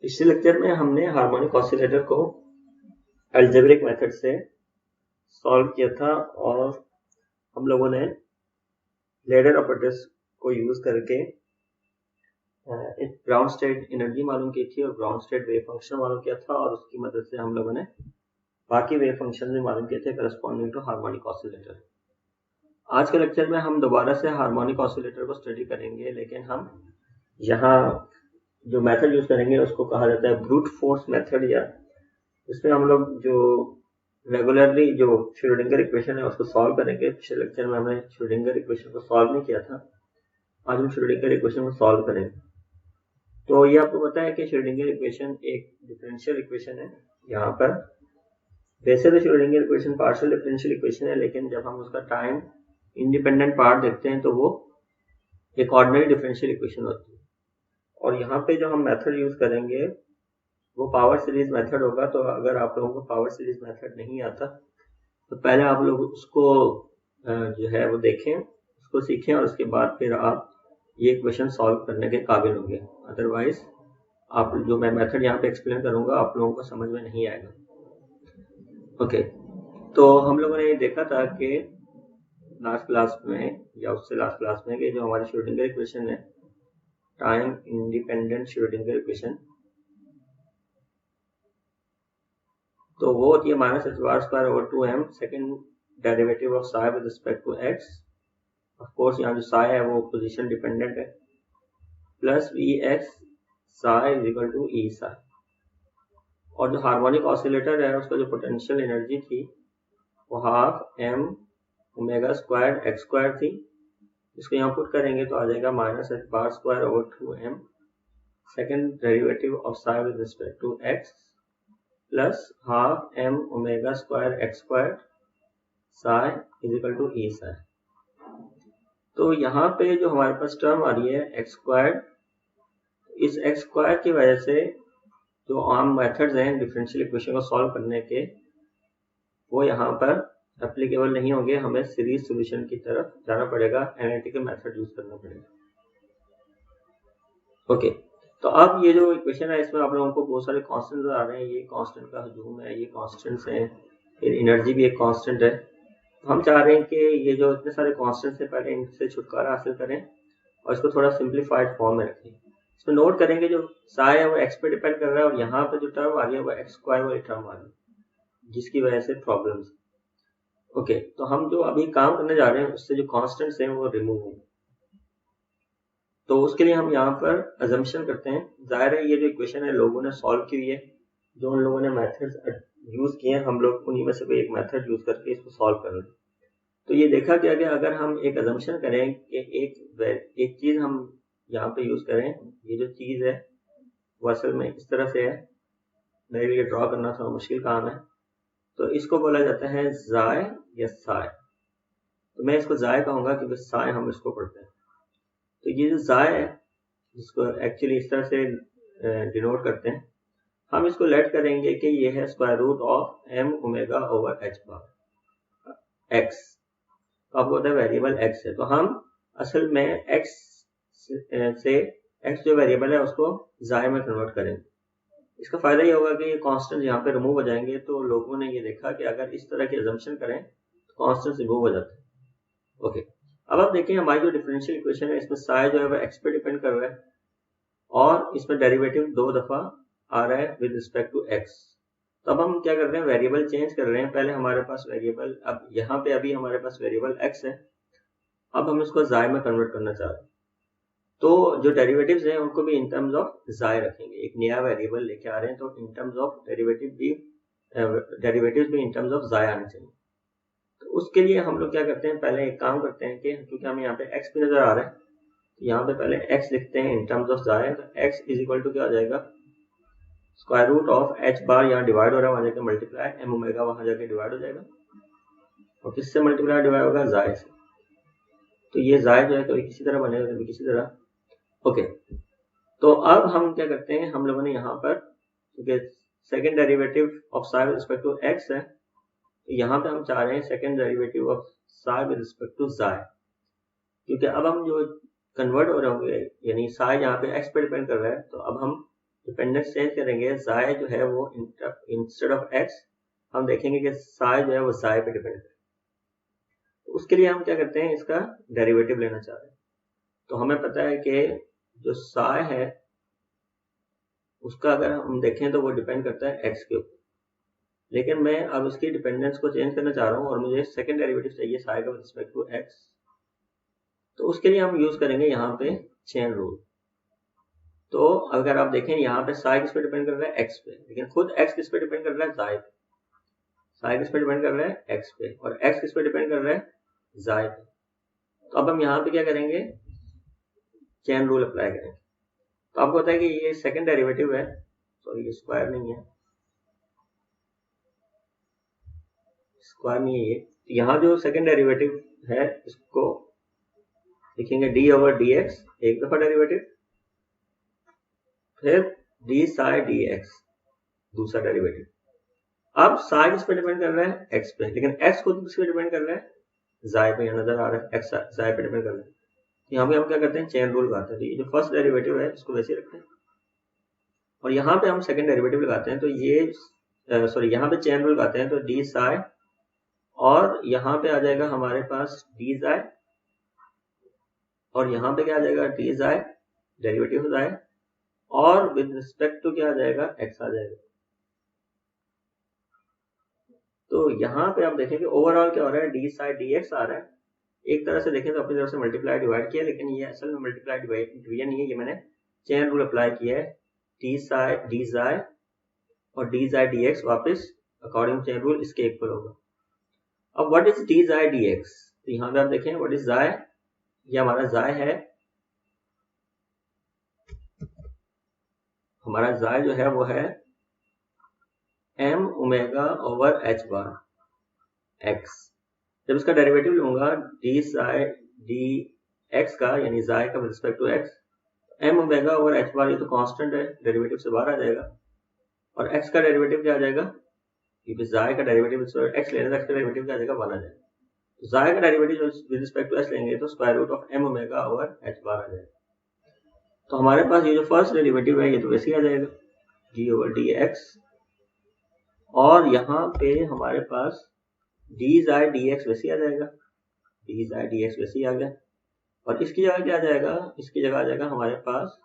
पिछले लेक्चर में हमने हार्मोनिक ऑसिलेटर को अलजेब्रिक मेथड से सॉल्व किया था और हम लोगों ने लेडर ऑपरेटर्स को यूज करके एक ग्राउंड स्टेट एनर्जी मालूम की थी और ग्राउंड स्टेट वेव फंक्शन मालूम किया था और उसकी मदद से हम लोगों ने बाकी वेव फंक्शन भी मालूम किए थे करस्पॉन्डिंग टू हार्मोनिक ऑसिलेटर। आज के लेक्चर में हम दोबारा से हार्मोनिक ऑसिलेटर को स्टडी करेंगे, लेकिन हम यहाँ जो मेथड यूज करेंगे उसको कहा जाता है ब्रूट फोर्स मेथड, या इसमें हम लोग जो रेगुलरली जो श्रोडिंगर इक्वेशन है उसको सॉल्व करेंगे। पिछले लेक्चर में हमने श्रोडिंगर इक्वेशन को सॉल्व नहीं किया था, आज हम श्रोडिंगर इक्वेशन को सॉल्व करेंगे। तो ये आपको पता है कि श्रोडिंगर इक्वेशन एक डिफरेंशियल इक्वेशन है। यहाँ पर वैसे तो Schrodinger equation partial differential equation है, लेकिन जब हम उसका टाइम इंडिपेंडेंट पार्ट देखते हैं तो वो एक ऑर्डिनरी डिफरेंशियल इक्वेशन होती है। और यहाँ पे जो हम मेथड यूज करेंगे वो पावर सीरीज मेथड होगा। तो अगर आप लोगों को पावर सीरीज मेथड नहीं आता तो पहले आप लोग उसको जो है वो देखें, उसको सीखें और उसके बाद फिर आप ये क्वेश्चन सॉल्व करने के काबिल होंगे। अदरवाइज आप जो मैं मेथड यहाँ पे एक्सप्लेन करूंगा आप लोगों को समझ में नहीं आएगा। ओके, तो हम लोगों ने ये देखा था कि लास्ट क्लास में या उससे लास्ट क्लास में कि जो हमारी श्रोडिंगर इक्वेशन है, टाइम इंडिपेंडेंट श्रोडिंगर इक्वेशन, तो वो होती है minus h bar square over 2m second derivative of psi with respect to x. Of course यहाँ जो साई है वो पोजीशन डिपेंडेंट है, plus v x psi is equal to e psi. और जो हार्मोनिक ऑसिलेटर है उसका जो पोटेंशियल एनर्जी थी वो half m omega square x square थी। इसको यहाँ पुट करेंगे तो आ जाएगा minus h bar square over 2m second derivative of psi with respect to x plus half m omega square x square psi is equal to e psi. तो यहाँ पे जो हमारे पास टर्म आ रही है एक्स स्क्वायर, इस एक्स स्क्वायर की वजह से जो आम मेथड्स हैं डिफरेंशियल इक्वेशन को सॉल्व करने के वो यहाँ पर एप्लीकेबल नहीं होंगे। हमें सीरीज सॉल्यूशन की तरफ जाना पड़ेगा, एनालिटिकल मेथड यूज करना पड़ेगा। ओके, तो अब ये जो इक्वेशन है इसमें आप लोगों को बहुत सारे कॉन्स्टेंट आ रहे हैं। ये कांस्टेंट का हजूम है, ये कॉन्स्टेंट्स हैं, फिर एनर्जी भी एक कांस्टेंट है। हम चाह रहे हैं कि ये जो इतने सारे कांस्टेंट्स हैं पहले इनसे छुटकारा हासिल करें और इसको थोड़ा सिंप्लीफाइड फॉर्म में रखें। इसमें नोट करेंगे जो साई है वो एक्स पे डिपेंड कर रहा है और यहाँ पे जो टर्म आ रही है वो एक्स स्क्वायर वाली टर्म आ रही है जिसकी वजह से प्रॉब्लम्स। ओके, तो हम जो अभी काम करने जा रहे हैं उससे जो कॉन्स्टेंट्स हैं वो रिमूव होंगे। तो उसके लिए हम यहाँ पर अजम्पशन करते हैं, जाहिर है ये जो इक्वेशन है लोगों ने सॉल्व की हुई है, जो उन लोगों ने मेथड्स यूज किए हैं हम लोग उन्हीं में से कोई एक मेथड यूज करके इसको सॉल्व कर लें। तो ये देखा गया कि अगर हम एक अजम्पशन करें कि एक चीज हम यहाँ पे यूज करें, ये जो चीज है वो असल में इस तरह से है, मेरे लिए ड्रॉ करना थोड़ा मुश्किल काम है, तो इसको बोला जाता है जाय या साय। तो मैं इसको जाय कहूंगा क्योंकि साय हम इसको पढ़ते हैं। तो ये जो जाय है जिसको एक्चुअली इस तरह से डिनोट करते हैं, हम इसको लेट करेंगे कि ये है square root of m omega over h bar x. तो आपको पता है वेरिएबल एक्स है, तो हम असल में एक्स से एक्स जो वेरिएबल है उसको जाय में कन्वर्ट करेंगे। इसका फायदा ये होगा कि ये कांस्टेंट यहाँ पे रिमूव हो जाएंगे। तो लोगों ने ये देखा कि अगर इस तरह की अजम्पशन करें तो कांस्टेंट रिमूव हो जाते हैं। ओके, अब आप देखें हमारी जो डिफरेंशियल इक्वेशन है इसमें साई जो है वो एक्स पे डिपेंड कर रहा है और इसमें डेरिवेटिव 2 दफा आ रहा है विद रिस्पेक्ट टू एक्स। तो अब हम क्या कर रहे हैं, वेरिएबल चेंज कर रहे हैं। पहले हमारे पास वेरिएबल, अब यहाँ पे अभी हमारे पास वेरिएबल एक्स है, अब हम इसको जाय में कन्वर्ट करना चाह रहे हैं। तो जो डेरिवेटिव्स हैं उनको भी इन टर्म्स ऑफ जाय रखेंगे। एक नया वेरिएबल लेके आ रहे हैं तो इन टर्म्स ऑफ डेरिवेटिव्स भी इन टर्म्स ऑफ जाय आने चाहिए। तो उसके लिए हम लोग क्या करते हैं, पहले एक काम करते हैं कि क्योंकि हमें यहाँ पे एक्स भी नजर आ रहा है तो यहाँ पे पहले एक्स लिखते हैं इन टर्म्स ऑफ जाय। तो एक्स इज इक्वल टू क्या हो जाएगा, स्क्वायर रूट ऑफ एच बार यहाँ डिवाइड हो रहा है, वहां जाके मल्टीप्लाई एम ओमेगा वहां जाके डिवाइड हो जाएगा और किससे मल्टीप्लाई डिवाइड होगा, जाय से। तो ये जाय जो है कभी किसी तरह बनेगा कभी किसी तरह। ओके, तो अब हम क्या करते हैं, हम लोगों ने यहाँ पर क्योंकि second derivative of psi with respect to x है तो यहाँ पे हम चाह रहे हैं second derivative of psi with respect to xi, क्योंकि अब हम जो कन्वर्ट हो रहे होंगे यानी साई यहाँ पे एक्स पे डिपेंड कर रहा है तो अब हम डिपेंडेंस चेंज करेंगे, साई जो है वो इंस्टेड ऑफ एक्स हम देखेंगे कि साई जो है वो साई पे डिपेंड है। तो उसके लिए हम क्या करते हैं, इसका डेरिवेटिव लेना चाह रहे हैं। तो हमें पता है कि जो साई है उसका अगर हम देखें तो वो डिपेंड करता है एक्स के ऊपर, लेकिन मैं अब उसकी डिपेंडेंस को चेंज करना चाह रहा हूँ और मुझे सेकंड डेरिवेटिव चाहिए साई का विद रिस्पेक्ट टू एक्स। तो उसके लिए हम यूज करेंगे यहाँ पे चेन रूल। तो अगर आप देखें यहाँ पे साई किस पे डिपेंड कर रहा है, एक्स पे, लेकिन खुद एक्स किस पे डिपेंड कर रहा है, साई पे। साई किस पे डिपेंड कर रहा है, एक्स पे, और एक्स किस पे डिपेंड कर रहा है, साई पे। तो अब हम यहाँ पे क्या करेंगे, चेन रूल अप्लाई करेंगे। तो आपको पता है कि ये सेकंड डेरिवेटिव है, सॉरी ये स्क्वायर नहीं है, स्क्वायर नहीं है ये। तो यहाँ जो सेकंड डेरिवेटिव है इसको लिखेंगे डी ओवर डी एक्स, एक दफा डेरिवेटिव, फिर डी साई डी एक्स दूसरा डेरिवेटिव। अब साई किस पे डिपेंड कर रहा है, एक्स पे, लेकिन एक्स खुद किस पे डिपेंड कर रहा है, जाय पे, यहाँ नजर आ रहा है एक्स जाय पे डिपेंड कर रहा है। यहाँ पे हम क्या करते हैं, चेन रूल लगाते हैं। तो ये जो फर्स्ट डेरिवेटिव है इसको वैसे रखते हैं और यहाँ पे हम सेकंड डेरिवेटिव लगाते हैं। तो ये सॉरी यहाँ पे चेन रूल लगाते हैं, तो डी साई और यहाँ पे आ जाएगा हमारे पास डी जाय, और यहाँ पे क्या आ जाएगा, डी जाय डेरिवेटिव हो जाए, और विद रिस्पेक्ट टू क्या आ जाएगा, एक्स आ जाएगा। तो यहाँ पे आप देखेंगे ओवरऑल क्या हो रहा है, डी साई डी एक्स आ रहा है। एक तरह से देखें तो अपनी तरफ से मल्टीप्लाई डिवाइड किया, लेकिन ये असल में मल्टीप्लाई डिवीजन नहीं है, ये मैंने चेन रूल अप्लाई किया है। डी साई डी जाय और डी जाय डी एक्स वापिस अकॉर्डिंग चेन रूल इसके इक्वल होगा। अब what is d xi d x, तो यहाँ पे आप देखें व्हाट इज जाय, ये हमारा जाय है, हमारा जाय जो है वो है M omega over h bar x. जब इसका डेरिवेटिव लूंगा डी साई डी एक्स का, यानी जाय का with respect to x, m omega over h bar ये तो कांस्टेंट है, डेरिवेटिव से बाहर आ जाएगा, और एक्स का डेरिवेटिव क्या आ जाएगा, क्योंकि जाय का डेरिवेटिव एक्स लेने से एक्स का डेरिवेटिव क्या आ जाएगा, 1 आ जाएगा। तो जाय का derivative with respect to x लेंगे तो square root of m omega over h bar आ जाएगा। तो हमारे पास ये जो फर्स्ट डेरिवेटिव है ये तो वैसे ही आ जाएगा, डी ओवर डी एक्स, और यहाँ पे हमारे पास डी जाय डी एक्स वैसे आ जाएगा, डी जाय डी एक्स वैसे ही आ गया, और इसकी जगह क्या आ जाएगा, इसकी जगह आ जाएगा हमारे पास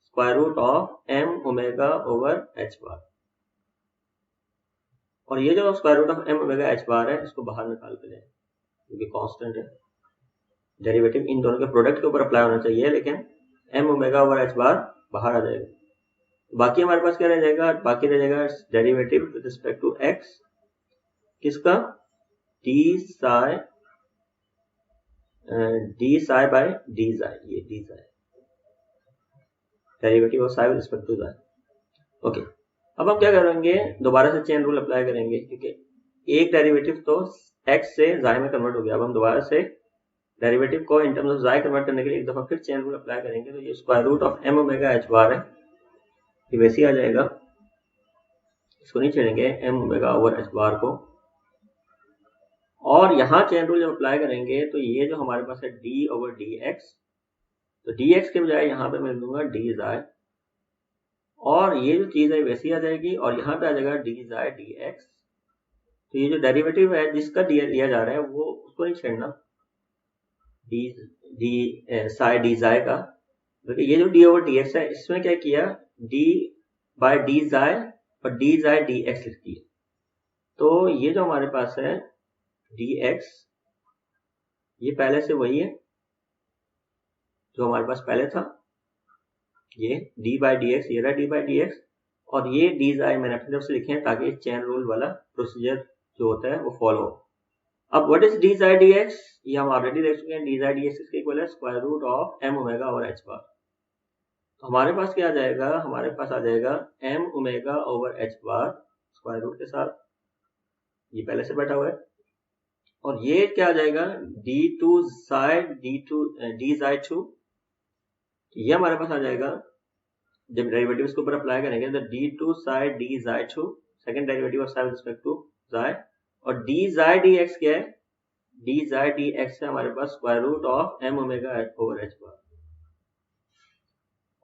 square root of m omega over h bar, और ये जो square root of m omega h bar है इसको बाहर निकाल के लें क्योंकि कांस्टेंट है। डेरिवेटिव इन दोनों के प्रोडक्ट के ऊपर अप्लाई होना चाहिए, लेकिन एम ओमेगा ओवर एच बार बाहर आ जाएगा। बाकी हमारे पास क्या रह जाएगा, बाकी रह जाएगा derivative with respect to x, किसका, d psi by d xi, ये d xi derivative of psi with respect to xi. Okay, अब हम क्या करेंगे, दोबारा से चेन रूल अप्लाई करेंगे, क्योंकि एक डेरिवेटिव तो एक्स से जाय में कन्वर्ट हो गया। अब हम दोबारा से डेरिवेटिव को इन टर्म्स ऑफ जाय कन्वर्ट करने के लिए एक दफा फिर चेन रूल अप्लाई करेंगे। तो ये square root of m omega h bar है, ये वैसे ही आ जाएगा, इसको नहीं छेड़ेंगे m omega over h bar को, और यहाँ चेन रूल जब अप्लाई करेंगे तो ये जो हमारे पास है डी ओवर डी एक्स, तो डी एक्स के बजाय यहाँ पे मैं लूंगा डी जाय, और ये जो चीज है वैसी आ जाएगी, और यहाँ पे आ जाएगा डी जाय डी एक्स। तो ये जो डेरिवेटिव है जिसका लिया जा रहा है वो उसको नहीं छेड़ना, डी साई डी जाय का, क्योंकि ये जो डी ओवर डी एक्स है इसमें क्या किया, डी बाय डी जाय और डी जाय डी एक्स लिख दिया। तो ये जो हमारे पास है डी एक्स, ये पहले से वही है जो हमारे पास पहले था, ये डी बाई डी एक्स, ये रहा डी बाई डी एक्स, और ये डी जाय मैंने अपनी तरफ से लिखे हैं ताकि चेन रूल वाला प्रोसीजर जो होता है वो फॉलो हो। अब what is d xi d x, ये हम ऑलरेडी देख चुके हैं, डी जाय डी एक्स इसके इक्वल है square root of m omega over h bar. तो हमारे पास क्या आ जाएगा, हमारे पास आ जाएगा m omega over h bar square root के साथ, ये पहले से बैठा हुआ है, और ये क्या आ जाएगा डी टू जाय डी जाय टू, ये हमारे पास आ जाएगा। जब डेरिवेटिव इसके ऊपर अप्लाई करेंगे तो d two psi d xi two, second derivative of psi with respect to xi, और डी जाय डी एक्स क्या है, डी जाय डी एक्स है हमारे पास square root of m omega over h bar.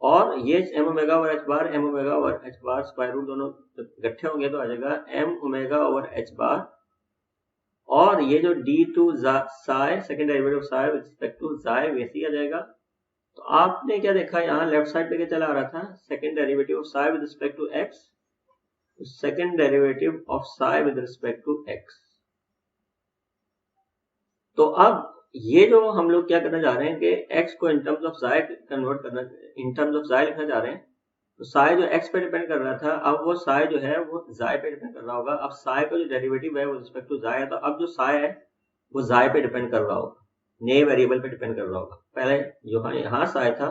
और ये m omega over h bar square root दोनों इकट्ठे होंगे तो आ जाएगा m omega over h bar, और ये जो d two psi second derivative psi with respect to psi वैसे ही आ जाएगा। तो आपने क्या देखा, यहाँ लेफ्ट साइड पे क्या चला आ रहा था, second derivative of psi with respect to x, second derivative of psi with respect to x. तो अब ये जो हम लोग क्या करना चाह रहे हैं कि x को इन टर्म्स ऑफ साई कन्वर्ट करना, इन टर्म्स ऑफ साई लिखना चाह रहे हैं। तो साई जो x पे डिपेंड कर रहा था, अब वो साई जो है वो जाय पे डिपेंड कर रहा होगा। अब साई का जो डेरिवेटिव है वो रिस्पेक्ट टू जाय है, तो अब जो साई है वो जाय पे डिपेंड कर रहा होगा, नए वेरिएबल पे डिपेंड कर रहा होगा। पहले जो यहाँ साई था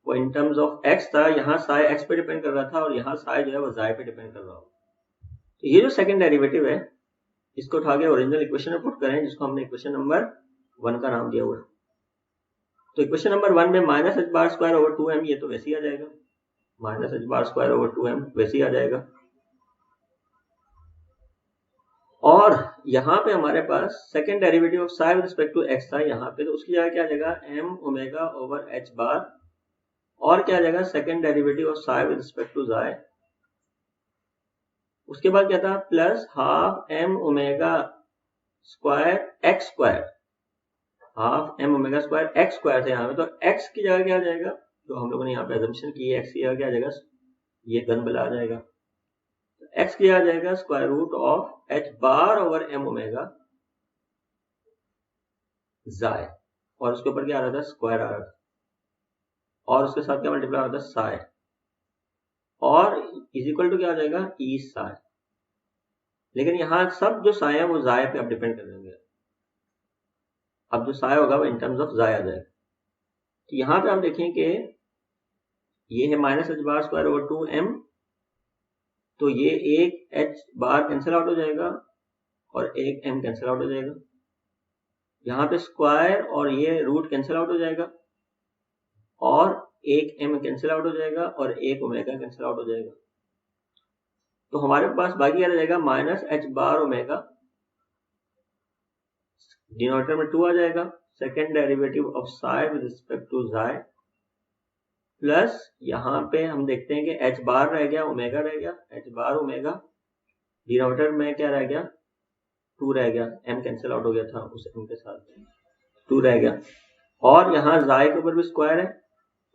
वो इन टर्म्स ऑफ x था, यहाँ साई x पे डिपेंड कर रहा था, और यहाँ साई जो है वो जाय पे डिपेंड कर रहा होगा। तो ये जो सेकेंड डेरिवेटिव है इसको उठा के ओरिजिनल इक्वेशन में पुट करें, जिसको हमने इक्वेशन नंबर 1 का नाम दिया हुआ है। तो इक्वेशन नंबर 1 में minus h bar square over 2m, ये तो वैसे ही आ जाएगा, minus h bar square over 2m वैसे ही आ जाएगा। और यहाँ पे हमारे पास second derivative of psi with respect to x था यहाँ पे, तो उसकी जगह क्या आ जाएगा m omega over h bar, और क्या आ जाएगा second derivative of psi with respect to xi. उसके बाद क्या था plus half m omega square x square, half m omega square x square थे यहाँ पे, तो एक्स की जगह क्या आ जाएगा, जो हम लोगों ने यहाँ पे अजम्पशन की है एक्स की जगह क्या आ जाएगा, ये गन बला आ जाएगा। तो एक्स की आ जाएगा square root of h bar over m omega xi, और उसके ऊपर क्या आ रहा था स्क्वायर आ रहा था, और उसके साथ क्या मल्टीप्लाई होता है साय, और इज इक्वल टू क्या आ जाएगा ई साय। लेकिन यहाँ सब जो साय है वो जाय पे अब डिपेंड कर देंगे, अब जो साय होगा वो इन टर्म्स ऑफ जाय आ जाएगा। तो यहाँ पे आप देखें कि ये है minus h bar square over 2m, तो ये एक एच बार कैंसिल आउट हो जाएगा और एक m कैंसिल आउट हो जाएगा। यहाँ पे स्क्वायर और ये रूट कैंसिल आउट हो जाएगा, और एक m कैंसिल आउट हो जाएगा, और एक ओमेगा कैंसिल आउट हो जाएगा। तो हमारे पास बाकी क्या रह जाएगा minus h bar omega, denominator में 2 आ जाएगा, second derivative of psi with respect to xi, plus यहाँ पे हम देखते हैं कि एच बार रह गया, ओमेगा रह गया, एच बार ओमेगा, डिनोमिनेटर में क्या रह गया 2 रह गया, m कैंसिल आउट हो गया था उस m के साथ 2 रह गया, और यहाँ जाय के ऊपर भी स्क्वायर है,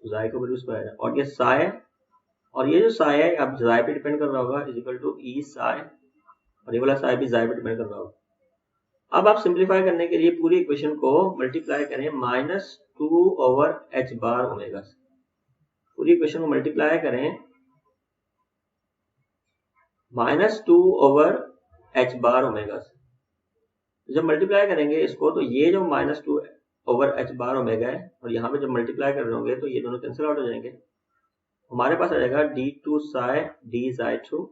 जाय के ऊपर भी स्क्वायर है, और ये साय है, और ये जो साय है अब जाय पे डिपेंड कर रहा होगा इज इक्वल टू ई साय, और ये वाला साय भी जाय पे डिपेंड कर रहा होगा। अब आप सिंप्लीफाई करने के लिए पूरी इक्वेशन को मल्टीप्लाई करें -2 ओवर एच बार ओमेगा से, पूरी इक्वेशन को मल्टीप्लाई करें -2 ओवर एच बार ओमेगा से। जब मल्टीप्लाई करेंगे इसको तो ये जो -2 ओवर एच बार ओमेगा है, और यहाँ पे जब मल्टीप्लाई कर रहे होंगे तो ये दोनों कैंसिल आउट हो जाएंगे, हमारे पास आ जाएगा d2 साई d साई 2।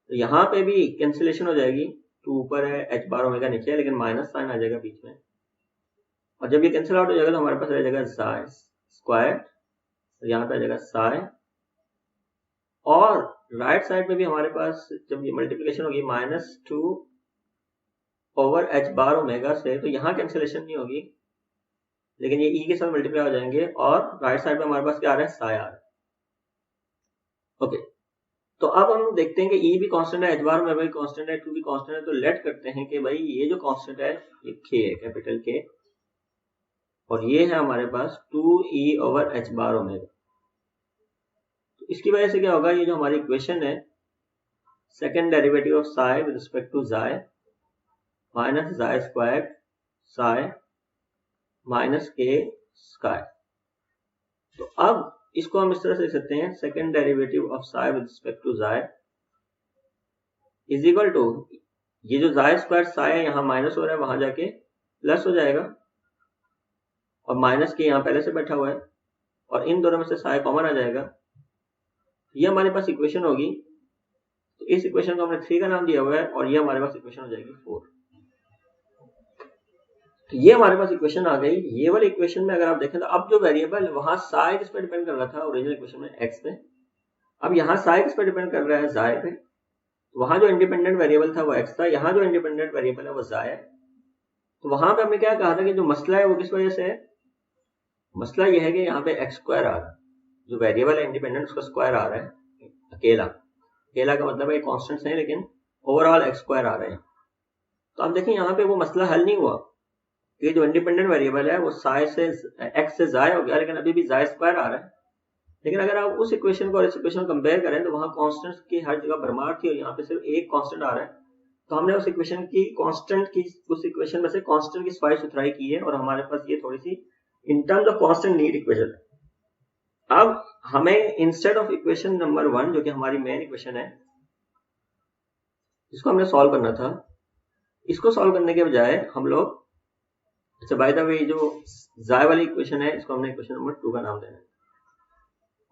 तो यहाँ पे भी कैंसिलेशन हो जाएगी, 2 ऊपर है एच बार ओमेगा नीचे है, लेकिन माइनस साइन आ जाएगा बीच में, और जब ये कैंसिल आउट हो जाएगा तो हमारे पास रह जाएगा साई स्क्वायर, तो यहाँ पे आ जाएगा साई, और राइट साइड में भी हमारे पास जब ये मल्टीप्लिकेशन होगी -2 ओवर एच बार ओमेगा से, तो यहाँ कैंसिलेशन नहीं होगी, लेकिन ये e के साथ मल्टीप्लाई हो जाएंगे, और राइट साइड में हमारे पास क्या आ रहा है साई आ रहा है। ओके, तो अब हम देखते हैं कि e भी कांस्टेंट है, एच बार ओमेगा भी कांस्टेंट है, 2 भी कांस्टेंट है, तो लेट करते हैं कि भाई ये जो कांस्टेंट है ये k है, कैपिटल K, और ये है हमारे पास 2e over h bar omega. तो इसकी वजह से क्या होगा, ये जो हमारी इक्वेशन है second derivative of psi with respect to xi minus xi square psi minus k square, तो अब इसको हम इस तरह से लिख सकते हैं second derivative of psi with respect to xi is equal to, ये जो जाय स्क्वायर साई है यहाँ माइनस हो रहा है, वहां जाके प्लस हो जाएगा, और माइनस के यहाँ पहले से बैठा हुआ है, और इन दोनों में से साई कॉमन आ जाएगा, ये हमारे पास इक्वेशन होगी। तो इस इक्वेशन को हमने 3 का नाम दिया हुआ है, और ये हमारे पास इक्वेशन हो जाएगी 4। तो ये हमारे पास इक्वेशन आ गई। ये वाली इक्वेशन में अगर आप देखें तो अब जो वेरिएबल वहां साई किस पे डिपेंड कर रहा था ओरिजिनल इक्वेशन में x पे, अब यहाँ साई किस पे डिपेंड कर रहा है जाय पे। वहां जो इंडिपेंडेंट वेरिएबल था वो x था, यहाँ जो इंडिपेंडेंट वेरिएबल है वो जाय है। तो वहां पे हमने क्या कहा था कि जो मसला है वो किस वजह से है, मसला ये है कि यहाँ पे x स्क्वायर आ रहा है, जो वेरिएबल है इंडिपेंडेंट उसका स्क्वायर आ रहा है अकेला का मतलब है कॉन्स्टेंट्स हैं लेकिन ओवरऑल एक्स स्क्वायर आ रहे हैं। तो आप देखें यहाँ पे वो मसला हल नहीं हुआ, ये जो इंडिपेंडेंट वेरिएबल है वो साई से एक्स से जाय हो गया लेकिन अभी भी जाय स्क्वायर आ रहा है। लेकिन अगर आप उस इक्वेशन को और इस इक्वेशन को कंपेयर करें तो वहां कॉन्स्टेंट्स की हर जगह भरमार थी और यहाँ पे सिर्फ एक कॉन्स्टेंट आ रहा है। तो हमने उस इक्वेशन की कांस्टेंट की उस इक्वेशन में से कांस्टेंट की सफाई सुथराई की है और हमारे पास ये थोड़ी सी in terms of constant need equation है। अब हमें इंस्टेड ऑफ इक्वेशन नंबर 1 जो कि हमारी मेन इक्वेशन है जिसको हमने सॉल्व करना था, इसको सॉल्व करने के बजाय हम लोग अच्छा बाय द वे जो जाय वाली इक्वेशन है इसको हमने इक्वेशन नंबर 2 का नाम देना है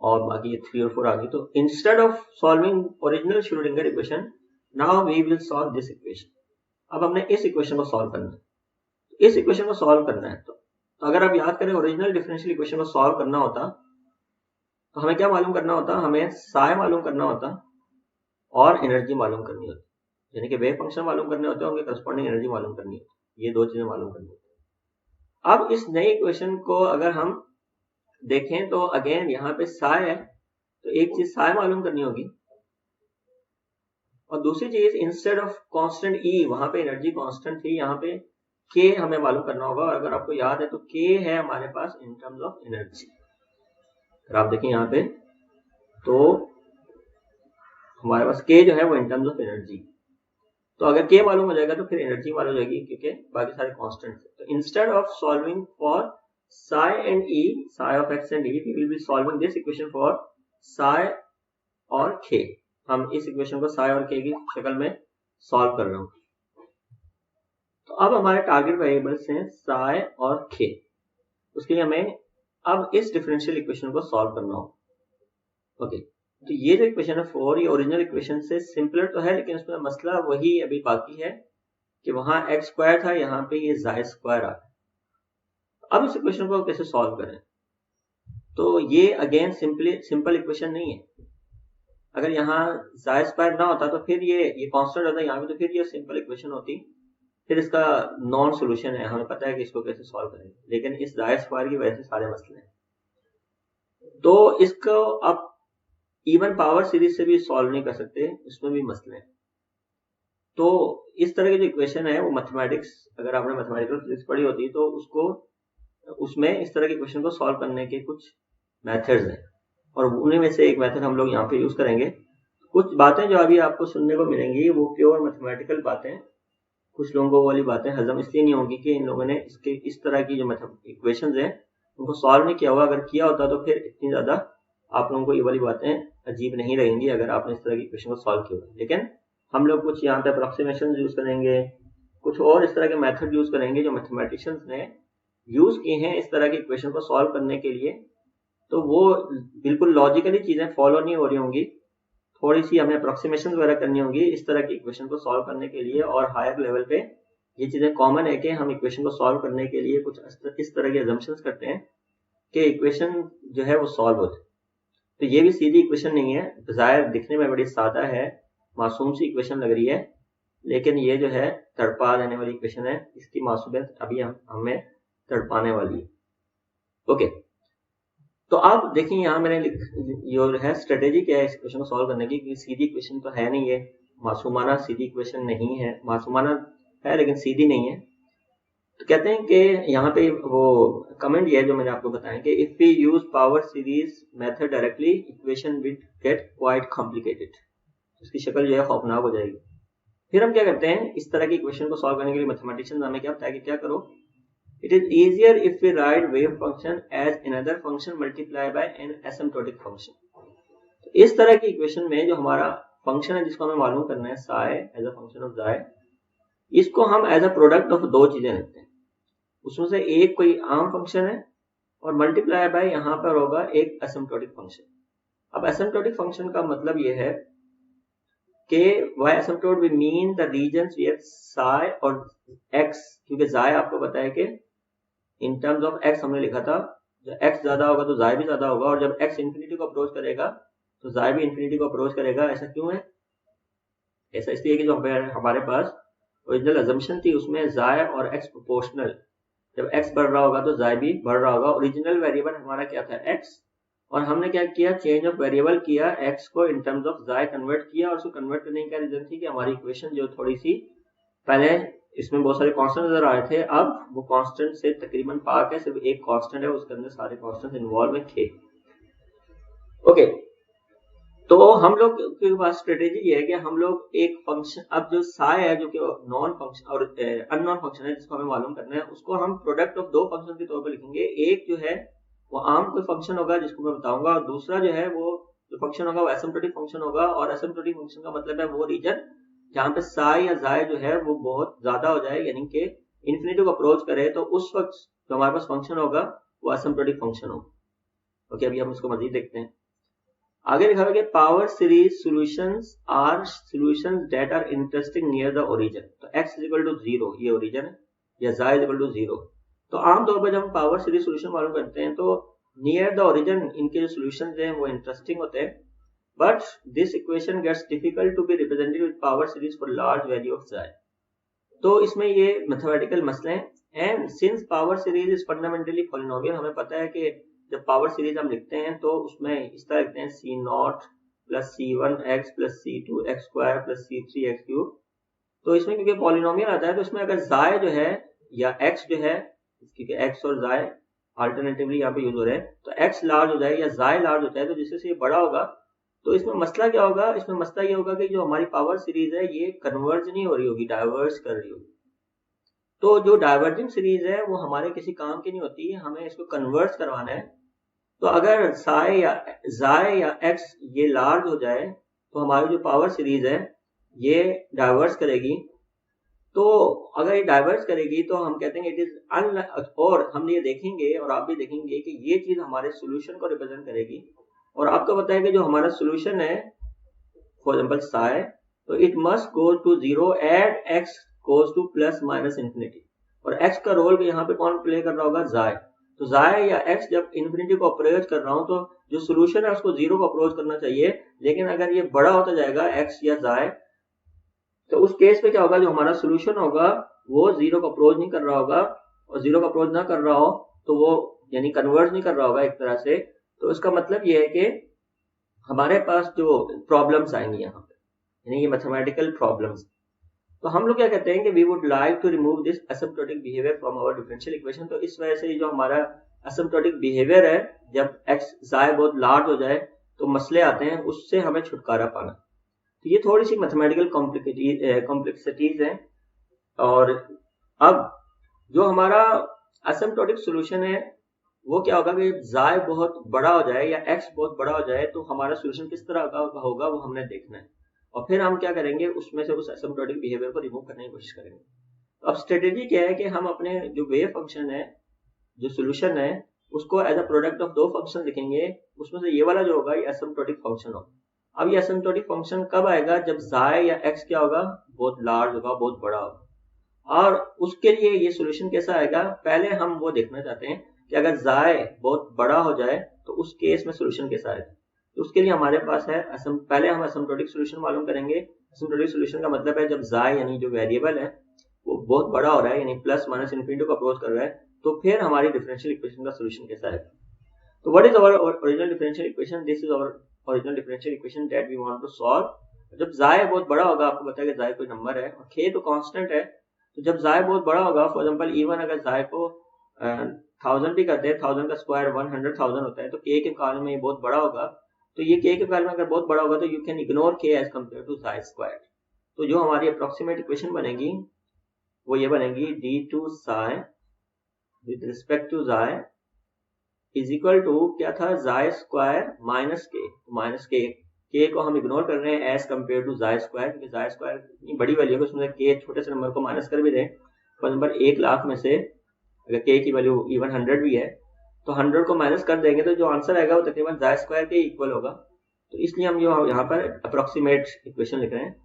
और बाकी ये 3 और 4 आ गई। तो instead of solving original Schrodinger equation now we will solve this equation. अब हमने इस इक्वेशन को सॉल्व करना है, इस इक्वेशन को सॉल्व करना है। तो अगर आप याद करें ओरिजिनल डिफरेंशियल इक्वेशन को सॉल्व करना होता तो हमें क्या मालूम करना होता, हमें साय मालूम करना होता और एनर्जी मालूम करनी होती, यानी कि वेव फंक्शन मालूम करने होते हैं, उनके करस्पॉन्डिंग एनर्जी मालूम करनी होती, ये दो चीजें मालूम करनी होती। अब इस नई इक्वेशन को अगर हम देखें तो अगेन यहाँ पे साय है तो एक चीज साय मालूम करनी होगी और दूसरी चीज इंस्टेड ऑफ कांस्टेंट ई वहां पे एनर्जी कांस्टेंट थी, यहाँ पे के हमें मालूम करना होगा। और अगर आपको याद है तो के है हमारे पास इन टर्म्स ऑफ एनर्जी। अगर आप देखें यहाँ पे तो हमारे पास के जो है वो इन टर्म्स ऑफ एनर्जी, तो अगर के मालूम हो जाएगा तो फिर एनर्जी मालूम हो जाएगी क्योंकि बाकी सारे कांस्टेंट। तो instead of solving for psi and E, psi of x and E, we will be solving this equation for psi और के। हम इस इक्वेशन को साई और के की शक्ल में सॉल्व कर रहे हूं। तो अब हमारे टारगेट वेरिएबल्स हैं साई और के, उसके लिए हमें अब इस डिफरेंशियल इक्वेशन को सॉल्व करना होगा। ओके, तो ये जो इक्वेशन है 4 ये ओरिजिनल इक्वेशन से सिंपलर तो है लेकिन उसमें मसला वही अभी बाकी है कि वहां एक्स स्क्वायर था, यहाँ पे ये जाय स्क्वायर आ रहा है। अब इस इक्वेशन को कैसे सॉल्व करें, तो ये अगेन सिंपल इक्वेशन नहीं है। अगर यहाँ जाय स्क्वायर ना होता तो फिर ये कांस्टेंट होता यहाँ पे, तो फिर ये सिंपल इक्वेशन होती, फिर इसका नॉन सोल्यूशन है, हमें पता है कि इसको कैसे सॉल्व करेंगे। लेकिन इस जाय स्क्वायर की वजह से सारे मसले हैं, तो इसको आप इवन पावर सीरीज से भी सॉल्व नहीं कर सकते, उसमें भी मसले हैं। तो इस तरह की जो इक्वेशन है वो मैथमेटिक्स, अगर आपने मैथमेटिकल फिजिक्स पढ़ी होती तो उसमें इस तरह की इक्वेशन को सॉल्व करने के कुछ मेथड्स हैं और उन्हीं में से एक मेथड हम लोग यहाँ पे यूज करेंगे। कुछ बातें जो अभी आपको सुनने को मिलेंगी वो प्योर मैथमेटिकल बातें, कुछ लोगों को वाली बातें हजम इसलिए नहीं होगी कि इन लोगों ने इसके इस तरह की जो इक्वेशंस हैं उनको सॉल्व नहीं किया हुआ। अगर किया होता तो फिर इतनी ज्यादा आप लोगों को ये वाली बातें अजीब नहीं लगेंगी अगर आपने इस तरह की इक्वेशन को सॉल्व किया हुआ। लेकिन हम लोग कुछ यहाँ पे अप्रोक्सीमेशन यूज करेंगे, कुछ और इस तरह के मेथड यूज करेंगे जो मैथमेटिशियंस ने यूज किए हैं इस तरह की इक्वेशन को सॉल्व करने के लिए। तो वो बिल्कुल लॉजिकली चीजें फॉलो नहीं हो रही होंगी, थोड़ी सी हमें अप्रोक्सीमेशन वगैरह करनी होगी इस तरह की इक्वेशन को सॉल्व करने के लिए। और हायर लेवल पे ये चीजें कॉमन है कि हम इक्वेशन को सॉल्व करने के लिए कुछ इस तरह के अजम्पशंस करते हैं कि इक्वेशन जो है वो सॉल्व हो जाए। तो ये भी सीधी इक्वेशन नहीं है, ज़ाहिर दिखने में बड़ी सादा है, मासूम सी इक्वेशन लग रही है, लेकिन ये जो है तड़पा देने वाली इक्वेशन है, इसकी मासूमियत अभी हमें तड़पाने वाली है। ओके, तो आप देखिए यहाँ मैंने जो है स्ट्रेटेजी क्या है इस इक्वेशन को सॉल्व करने की, सीधी इक्वेशन तो है नहीं, ये मासूमाना सीधी इक्वेशन नहीं है, मासूमाना है लेकिन सीधी नहीं है। तो कहते हैं कि यहाँ पे वो कमेंट ये है जो मैंने आपको बताया कि if we use power series method directly equation will get quite complicated, उसकी शक्ल जो है खौफनाक हो जाएगी। फिर हम क्या करते हैं, इस तरह की इक्वेशन को सॉल्व करने के लिए मैथमेटिशियंस हमें क्या बताया कि क्या करो, it is easier if we write wave function as another function multiply by an asymptotic function. तो इस तरह की इक्वेशन में जो हमारा फंक्शन है जिसको हमें मालूम करना है psi as a function of xi, इसको हम एज अ प्रोडक्ट ऑफ दो चीजें लेते हैं, उसमें से एक कोई आम फंक्शन है और मल्टीप्लाई बाय यहाँ पर होगा एक एसिम्प्टोटिक फंक्शन। अब एसिम्प्टोटिक फंक्शन का मतलब ये है कि by asymptote we mean the regions where psi और एक्स, क्योंकि जाय आपको पता है कि इन टर्म्स ऑफ एक्स हमने लिखा था, जब एक्स ज्यादा होगा तो जाय भी ज्यादा होगा, और जब एक्स इंफिनिटी को अप्रोच करेगा तो जाय भी इंफिनिटी को अप्रोच करेगा। ऐसा क्यों है? ऐसा इसलिए कि जो हमारे पास ओरिजिनल अजम्पशन थी उसमें जाय और एक्स प्रोपोर्शनल, जब x बढ़ रहा होगा तो जाय भी बढ़ रहा होगा। ओरिजिनल वेरिएबल हमारा क्या था? x, और हमने क्या किया, चेंज ऑफ वेरिएबल किया, एक्स को इन टर्म्स ऑफ जाय कन्वर्ट किया, और उसको कन्वर्ट करने का रीजन थी कि हमारी इक्वेशन जो थोड़ी सी पहले इसमें बहुत सारे कांस्टेंट नजर आ रहे थे, अब वो कांस्टेंट से तकरीबन पाक है, सिर्फ एक कांस्टेंट है, उसके अंदर सारे कांस्टेंट इन्वॉल्व है के। ओके, तो हम लोग के पास स्ट्रेटेजी ये है कि हम लोग एक फंक्शन, अब जो साय है जो कि नॉन फंक्शन और अननोन फंक्शन है जिसको हमें मालूम करना है, उसको हम प्रोडक्ट ऑफ दो फंक्शन के तौर पर लिखेंगे। एक जो है वो आम कोई फंक्शन होगा जिसको मैं बताऊंगा, और दूसरा जो है वो जो फंक्शन होगा वो एसिम्प्टोटिक फंक्शन होगा। और एसिम्प्टोटिक फंक्शन का मतलब है वो रीजन जहां पे साई या जाय जो है वो बहुत ज्यादा हो जाए, यानी कि इन्फिनिटी को अप्रोच करे, तो उस वक्त जो हमारे पास फंक्शन होगा वो एसिम्प्टोटिक फंक्शन होगा। ओके, अभी हम इसको मजीद देखते हैं। आगे लिखा हुआ है power series solutions are solutions that are interesting near the origin. तो x इज इक्वल टू 0 ये ओरिजिन है, या y इज इक्वल टू 0। तो आमतौर पर जब हम पावर सीरीज सॉल्यूशन मालूम करते हैं तो नियर द ओरिजिन इनके जो सॉल्यूशंस हैं वो इंटरेस्टिंग होते हैं, but this equation gets difficult to be represented with power series for large value of y। तो इसमें ये मैथमेटिकल मसले हैं, and since power series is fundamentally polynomial, हमें पता है कि जब पावर सीरीज हम लिखते हैं तो उसमें इस तरह लिखते हैं c naught plus c one x plus c two x square plus c three x cube. तो इसमें क्योंकि पॉलिनोमियल आता है तो इसमें अगर जाय जो है या एक्स जो है, क्योंकि एक्स और जाय अल्टरनेटिवली यहाँ पे यूज हो रहे हैं, तो एक्स लार्ज हो जाए या जाय लार्ज होता है तो जिससे ये बड़ा होगा, तो इसमें मसला क्या होगा, इसमें मसला ये होगा कि जो हमारी पावर सीरीज है ये कन्वर्ज नहीं हो रही होगी, डाइवर्ज कर रही होगी। तो जो डाइवर्जिंग सीरीज है वो हमारे किसी काम की नहीं होती है, हमें इसको कन्वर्ज करवाना है। तो अगर साय या जाय या एक्स ये लार्ज हो जाए तो हमारी जो पावर सीरीज है ये डाइवर्स करेगी। तो अगर ये डाइवर्स करेगी तो हम कहते हैं इट इज अनलाइक, और हम ये देखेंगे और आप भी देखेंगे कि ये चीज हमारे सोल्यूशन को रिप्रेजेंट करेगी। और आपको पता है कि जो हमारा सोल्यूशन है फॉर एग्जांपल साय, तो it must go to 0 at x goes to plus minus infinity, और एक्स का रोल यहाँ पे कौन प्ले कर रहा होगा, जाय। तो जाय या एक्स जब इन्फिनिटी को अप्रोच कर रहा हूं तो जो सोल्यूशन है उसको 0 को अप्रोच करना चाहिए, लेकिन अगर ये बड़ा होता जाएगा एक्स या जाय, तो उस केस में क्या होगा, जो हमारा सोल्यूशन होगा वो 0 को अप्रोच नहीं कर रहा होगा, और 0 को अप्रोच ना कर रहा हो तो वो यानी कन्वर्ज नहीं कर रहा होगा एक तरह से। तो इसका मतलब ये है कि हमारे पास जो प्रॉब्लम्स आएंगी यहाँ पे, यानी ये मैथमेटिकल प्रॉब्लम्स। तो हम लोग क्या कहते हैं कि we would like to remove this asymptotic behaviour from our differential equation. तो इस वजह से जो हमारा एसिम्प्टोटिक बिहेवियर है, जब एक्स जाय बहुत लार्ज हो जाए तो मसले आते हैं, उससे हमें छुटकारा पाना। तो ये थोड़ी सी मैथमेटिकल कॉम्प्लेक्सिटीज हैं। और अब जो हमारा एसिम्प्टोटिक सॉल्यूशन है वो क्या होगा कि जाय बहुत बड़ा हो जाए या एक्स बहुत बड़ा हो जाए तो हमारा सॉल्यूशन किस तरह का होगा वो हमने देखना है, और फिर हम क्या करेंगे उसमें से उस एसिम्प्टोटिक बिहेवियर को रिमूव करने की कोशिश करेंगे। तो अब स्ट्रेटेजी क्या है कि हम अपने जो वेव फंक्शन है, जो सॉल्यूशन है, उसको एज अ प्रोडक्ट ऑफ दो फंक्शन लिखेंगे, उसमें से ये वाला जो होगा ये एसिम्प्टोटिक फंक्शन होगा। अब ये एसिम्प्टोटिक फंक्शन कब आएगा, जब जाय या एक्स क्या होगा, बहुत लार्ज होगा, बहुत बड़ा होगा। और उसके लिए ये सॉल्यूशन कैसा आएगा, पहले हम वो देखना चाहते हैं कि अगर जाय बहुत बड़ा हो जाए तो उस केस में सॉल्यूशन कैसा आएगा। तो उसके लिए हमारे पास है पहले हम एसिम्प्टोटिक सॉल्यूशन मालूम करेंगे। एसिम्प्टोटिक सॉल्यूशन का मतलब है जब जाय यानी जो वेरिएबल है वो बहुत बड़ा हो रहा है, यानी प्लस माइनस इन्फिनिटी को अप्रोच कर रहा है, तो फिर हमारी डिफरेंशियल इक्वेशन का सॉल्यूशन कैसा है। तो what is our original differential equation, this is our original differential equation that we want to solve. जब जाय बहुत बड़ा होगा, आपको पता है कि जाय कोई नंबर है और k तो कांस्टेंट है, तो जब जाय बहुत बड़ा होगा, फॉर एग्जांपल इवन अगर जाय को 1000 भी करते हैं, 1000 का स्क्वायर 100,000 होता है, तो k के मुकाबले में ये बहुत बड़ा होगा। तो ये k के मुकाबले में अगर बहुत बड़ा होगा तो you can ignore k as compare to xi square. तो जो हमारी अप्रोक्सीमेट इक्वेशन बनेगी वो ये बनेगी d2 psi with respect to xi is equal to क्या था, xi square minus k। Minus k को हम इग्नोर कर रहे हैं as compare to xi square, क्योंकि जाय स्क्वायर इतनी बड़ी वैल्यू है, उसमें k छोटे से नंबर को माइनस कर भी दें, फॉर एग्जांपल 1 लाख में से अगर k की वैल्यू इवन 100 भी है तो 100 को माइनस कर देंगे तो जो आंसर आएगा वो तकरीबन जाय स्क्वायर के इक्वल होगा। तो इसलिए हम यहाँ पर अप्रोक्सीमेट इक्वेशन लिख रहे हैं,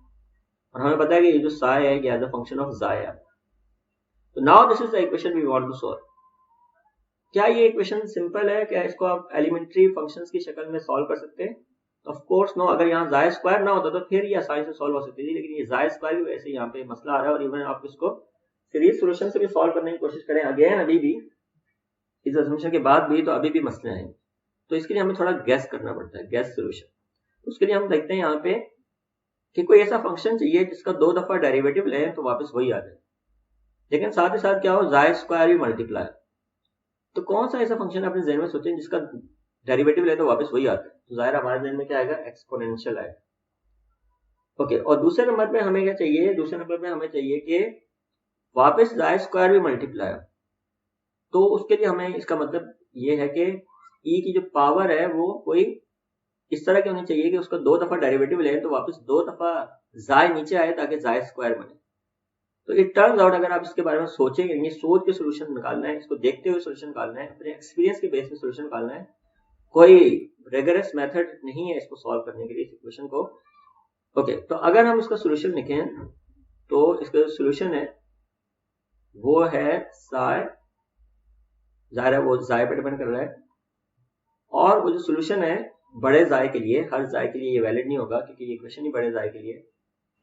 और हमें पता है कि ये जो साय है ये as a function of xi है। तो now this is the equation we want to solve. क्या ये इक्वेशन सिंपल है, क्या इसको आप एलिमेंट्री फंक्शंस की शक्ल में सॉल्व कर सकते हैं? Of course no. अगर यहाँ जाय स्क्वायर ना होता तो फिर ये आसानी से सॉल्व हो सकती थी, लेकिन ये जाय स्क्वायर की वजह से यहाँ पे मसला आ रहा है। और इवन आप इसको सीरीज सॉल्यूशन से भी सॉल्व करने की कोशिश करें अगेन, अभी भी इस असम्पशन के बाद भी तो अभी भी मसले आएंगे। तो इसके लिए हमें थोड़ा गैस करना पड़ता है, गैस सोल्यूशन। उसके लिए हम देखते हैं यहाँ पे कि कोई ऐसा फंक्शन चाहिए जिसका 2 दफा डेरिवेटिव ले तो वापस वही आ जाए, लेकिन साथ ही साथ क्या हो, जाय स्क्वायर भी मल्टीप्लाई। तो कौन सा ऐसा फंक्शन अपने जहन में सोचें जिसका डेरिवेटिव ले तो वापस वही आता है, तो जाहिर हमारे जहन में क्या आएगा, एक्सपोनेंशियल आएगा। ओके, और दूसरे नंबर पे हमें क्या चाहिए, दूसरे नंबर पे हमें चाहिए कि वापस जाय स्क्वायर भी मल्टीप्लाई। तो उसके लिए हमें इसका मतलब ये है कि ई की जो पावर है वो कोई इस तरह की होनी चाहिए कि उसका 2 दफा डेरिवेटिव ले तो वापस 2 दफा जाय नीचे आए ताकि जाय स्क्वायर बने। तो इट टर्न्स आउट, अगर आप इसके बारे में सोचेंगे, सोच के सोल्यूशन निकालना है, इसको देखते हुए सोल्यूशन निकालना है, अपने एक्सपीरियंस के बेस पे सोल्यूशन निकालना है, कोई रेगरस मेथड नहीं है इसको सॉल्व करने के लिए, इस इक्वेशन को। ओके, तो अगर हम इसका सोल्यूशन लिखें तो इसका जो सोल्यूशन है वो है साय, जाहिर है वो जाय पर डिपेंड कर रहा है, और वो जो सोल्यूशन है बड़े जाय के लिए, हर जाय के लिए ये वैलिड नहीं होगा क्योंकि ये इक्वेशन ही बड़े जाय के लिए।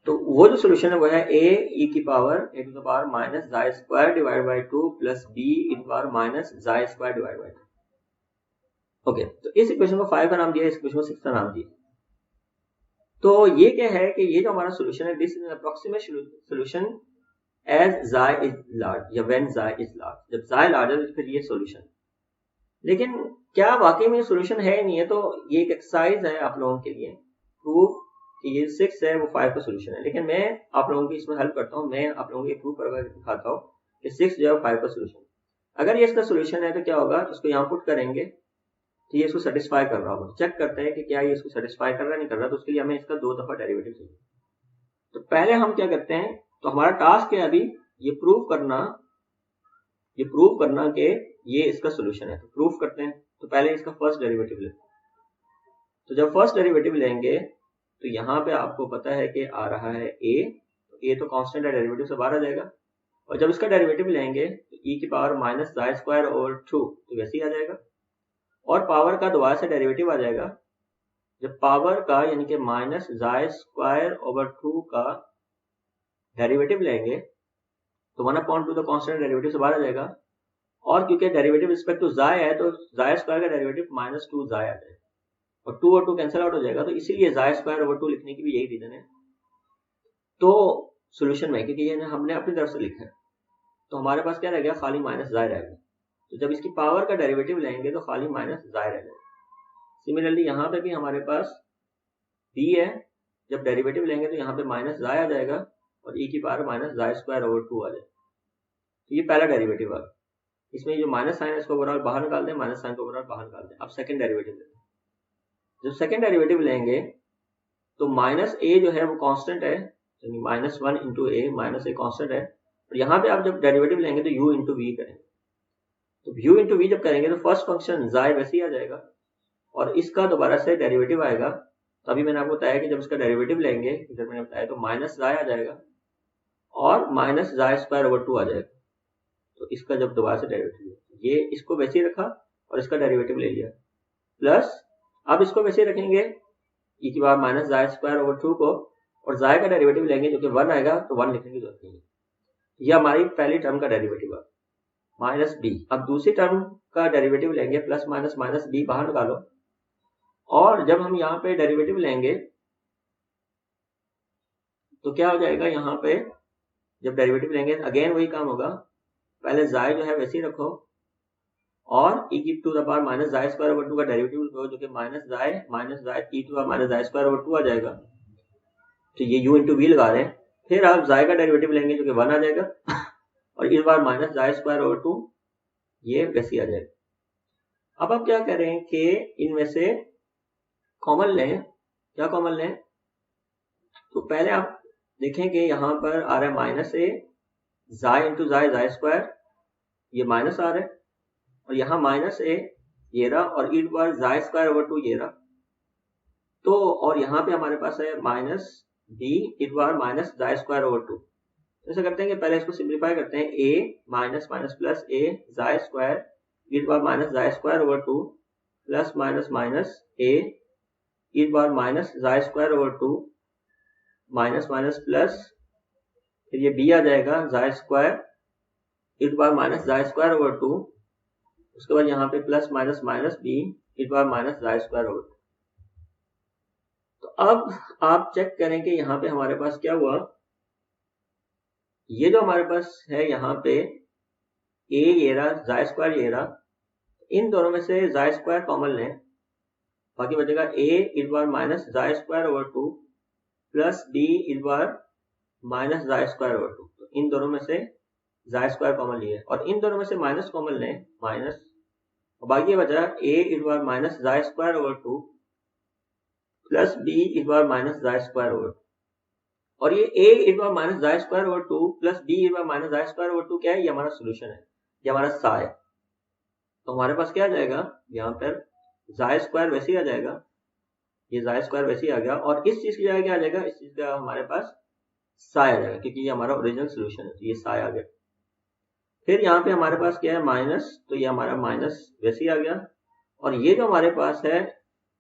तो वो जो सोल्यूशन है वो है a e की power a to the power minus xi square divide by 2 plus b e to the power minus xi square divide by 2। Okay, तो इस इक्वेशन को 5 का नाम दिया, इस इक्वेशन को 6 का नाम दिया। तो ये क्या है कि ये जो हमारा सोल्यूशन है, this is an approximate solution as xi is large या व्हेन जाय इज लार्ज। जब जाय लार्ज है तो फिर ये सोल्यूशन। लेकिन क्या वाकई में सोल्यूशन है नहीं है, तो ये एक एक्सरसाइज है आप लोगों के लिए, प्रूफ कि ये 6 है वो 5 का सोल्यूशन है। लेकिन मैं आप लोगों की इसमें हेल्प करता हूँ, मैं आप लोगों को प्रूफ करके दिखाता हूँ कि 6 जो है 5 का सोल्यूशन। अगर ये इसका सोल्यूशन है तो क्या होगा, इसको यहाँ पुट करेंगे तो ये इसको सेटिस्फाई कर रहा होगा। चेक करते हैं कि क्या ये इसको सेटिस्फाई कर रहा है नहीं कर रहा, तो उसके लिए हमें इसका 2 दफा डेरिवेटिव चाहिए। तो पहले हम क्या करते हैं, तो हमारा टास्क है अभी ये प्रूव करना कि ये इसका सोल्यूशन है। तो प्रूफ करते हैं, तो पहले इसका फर्स्ट डेरिवेटिव लेते हैं। तो जब फर्स्ट डेरिवेटिव लेंगे तो यहाँ पे आपको पता है कि आ रहा है a, तो a तो कांस्टेंट है, डेरिवेटिव से बाहर आ जाएगा। और जब इसका डेरिवेटिव लेंगे तो e की power minus xi square over 2 तो वैसे ही आ जाएगा, और पावर का दोबारा से डेरिवेटिव आ जाएगा। जब पावर का यानी कि माइनस जाय स्क्वायर ओवर 2 का डेरिवेटिव लेंगे तो 1/2 तो कांस्टेंट डेरिवेटिव से बाहर आ जाएगा, और क्योंकि डेरिवेटिव रिस्पेक्ट टू जाय है तो जाय स्क्वायर का डेरिवेटिव -2 जाय आ जाएगा, और 2 और 2 कैंसिल आउट हो जाएगा। तो इसीलिए जाय स्क्वायर ओवर 2 लिखने की भी यही रीजन है। तो सोल्यूशन में क्योंकि ये हमने अपनी तरफ से लिखा है तो हमारे पास क्या रह गया, खाली माइनस जाय रह गया। तो जब इसकी पावर का डेरिवेटिव लेंगे तो खाली माइनस जाय रह जाएगा। सिमिलरली यहाँ पे भी हमारे पास b है, जब डेरिवेटिव लेंगे तो यहाँ पे माइनस जाय आ जाएगा और e की power minus xi square over 2 आ जाएगा। तो ये पहला डेरिवेटिव आ, इसमें जो माइनस साइन है इसको ओवरऑल बाहर निकाल दें, माइनस साइन को ओवरऑल बाहर निकाल दें। अब सेकंड डेरिवेटिव लेते हैं। जब सेकंड डेरिवेटिव लेंगे तो माइनस a जो है वो कांस्टेंट है, यानी -1 into A, minus a constant है, और यहाँ पे आप जब डेरिवेटिव लेंगे तो u इंटू वी करेंगे। तो u इंटू वी जब करेंगे तो फर्स्ट फंक्शन जाय वैसे ही आ जाएगा और इसका दोबारा से डेरिवेटिव आएगा। तो अभी मैंने आपको बताया कि जब इसका डेरिवेटिव लेंगे, इधर मैंने बताया, तो माइनस जाय आ जाएगा और माइनस जाय स्क्वायर ओवर 2 आ जाएगा। तो इसका जब दोबारा से डेरिवेटिव, ये इसको वैसे ही रखा और इसका डेरिवेटिव ले लिया, प्लस अब इसको वैसे ही रखेंगे e की power minus xi square over 2 को, और जाय का डेरिवेटिव लेंगे जो कि 1 आएगा, तो 1 लिखने की जरूरत नहीं है। ये हमारी पहली टर्म का डेरिवेटिव है माइनस b। अब दूसरी टर्म का डेरिवेटिव लेंगे, प्लस माइनस माइनस b बाहर निकालो, और जब हम यहाँ पे डेरिवेटिव लेंगे तो क्या हो जाएगा, यहाँ पे जब डेरिवेटिव लेंगे अगेन वही काम होगा, पहले जाय जो है वैसे ही रखो और e की to the power minus xi square over 2 का डेरिवेटिव लो जो कि माइनस जाय e to the minus xi square over 2 आ जाएगा। तो ये u इंटू वी लगा रहे हैं, फिर आप जाय का डेरिवेटिव लेंगे जो कि 1 आ जाएगा और इस बार माइनस जाय स्क्वायर ओवर 2 ये वैसे आ जाएगा। अब आप क्या कर रहे हैं कि इनमें से कॉमन लें। क्या कॉमन लें, तो पहले आप देखें कि यहाँ पर आ रहा है माइनस ए, जाय इंटू जाय, जाय स्क्वायर, ये माइनस आ रहा है, और यहाँ माइनस ए ये रहा, और इस बार जाय स्क्वायर ओवर 2 ये रहा। तो और यहाँ पे हमारे पास है माइनस बी इस बार माइनस जाय स्क्वायर ओवर 2। तो ऐसा करते हैं कि पहले इसको सिंप्लीफाई करते हैं, a minus minus plus a xi square इस बार minus xi square over 2 plus minus minus a इस बार minus xi square over 2 minus minus plus, फिर ये b आ जाएगा जाय स्क्वायर इस बार माइनस जाय स्क्वायर ओवर 2, उसके बाद यहाँ पे plus minus minus b e power minus xi square over 2। तो अब आप चेक करें कि यहाँ पे हमारे पास क्या हुआ। ये जो हमारे पास है यहाँ पे a ये रहा, जाय स्क्वायर ये रहा, इन दोनों में से जाय स्क्वायर कॉमन लें, बाकी बचेगा a e power minus xi square over 2 plus b e power minus xi square over 2। तो इन दोनों में से जाय स्क्वायर कॉमन लिए और इन दोनों में से माइनस कॉमन लें, माइनस, और बाकी बचा a e power minus xi square over 2 plus b e power minus xi square over 2। और ये a e power minus xi square over 2 plus b e power minus xi square over 2 क्या है, ये हमारा solution है, ये हमारा साय है। तो हमारे पास क्या आ जाएगा, यहाँ पर जाय स्क्वायर वैसे ही आ जाएगा, ये जाय स्क्वायर वैसे ही आ गया, और इस चीज की जगह क्या आ जाएगा, इस चीज का हमारे पास साय आ जाएगा, क्योंकि ये हमारा ओरिजिनल सोल्यूशन है, तो ये साय आ गया। फिर यहाँ पे हमारे पास क्या है, माइनस, तो ये हमारा माइनस वैसे ही आ गया, और ये जो हमारे पास है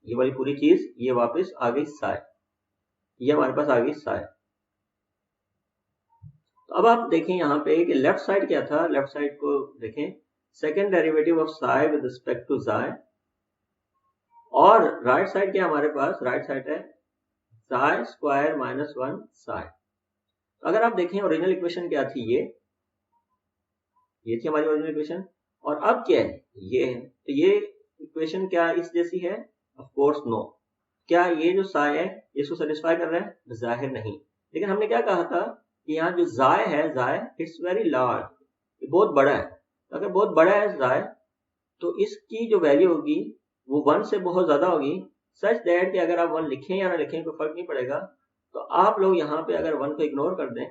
ये वाली पूरी चीज ये वापस आ गई साय, ये हमारे पास आ गई साय। तो अब आप देखें यहाँ पे कि लेफ्ट साइड क्या था, लेफ्ट साइड को देखें, second derivative of psi with respect to xi, और राइट साइड क्या हमारे पास, राइट साइड है साय स्क्वायर माइनस 1 साय। अगर आप देखें ओरिजिनल इक्वेशन क्या थी, ये थी हमारी ओरिजिनल इक्वेशन, और अब क्या है, ये है। तो ये इक्वेशन क्या इस जैसी है, ऑफ कोर्स नो। क्या ये जो साय है इसको सेटिस्फाई कर रहा है, जाहिर नहीं। लेकिन हमने क्या कहा था कि यहाँ जो जाय है, जाय इट्स वेरी लार्ज, ये बहुत बड़ा है। तो अगर बहुत बड़ा है जाय, तो इसकी जो वैल्यू होगी वो 1 से बहुत ज्यादा होगी, सच दैट कि अगर आप 1 लिखें या ना लिखें कोई फर्क नहीं पड़ेगा। तो आप लोग यहाँ पे अगर 1 को इग्नोर कर दें,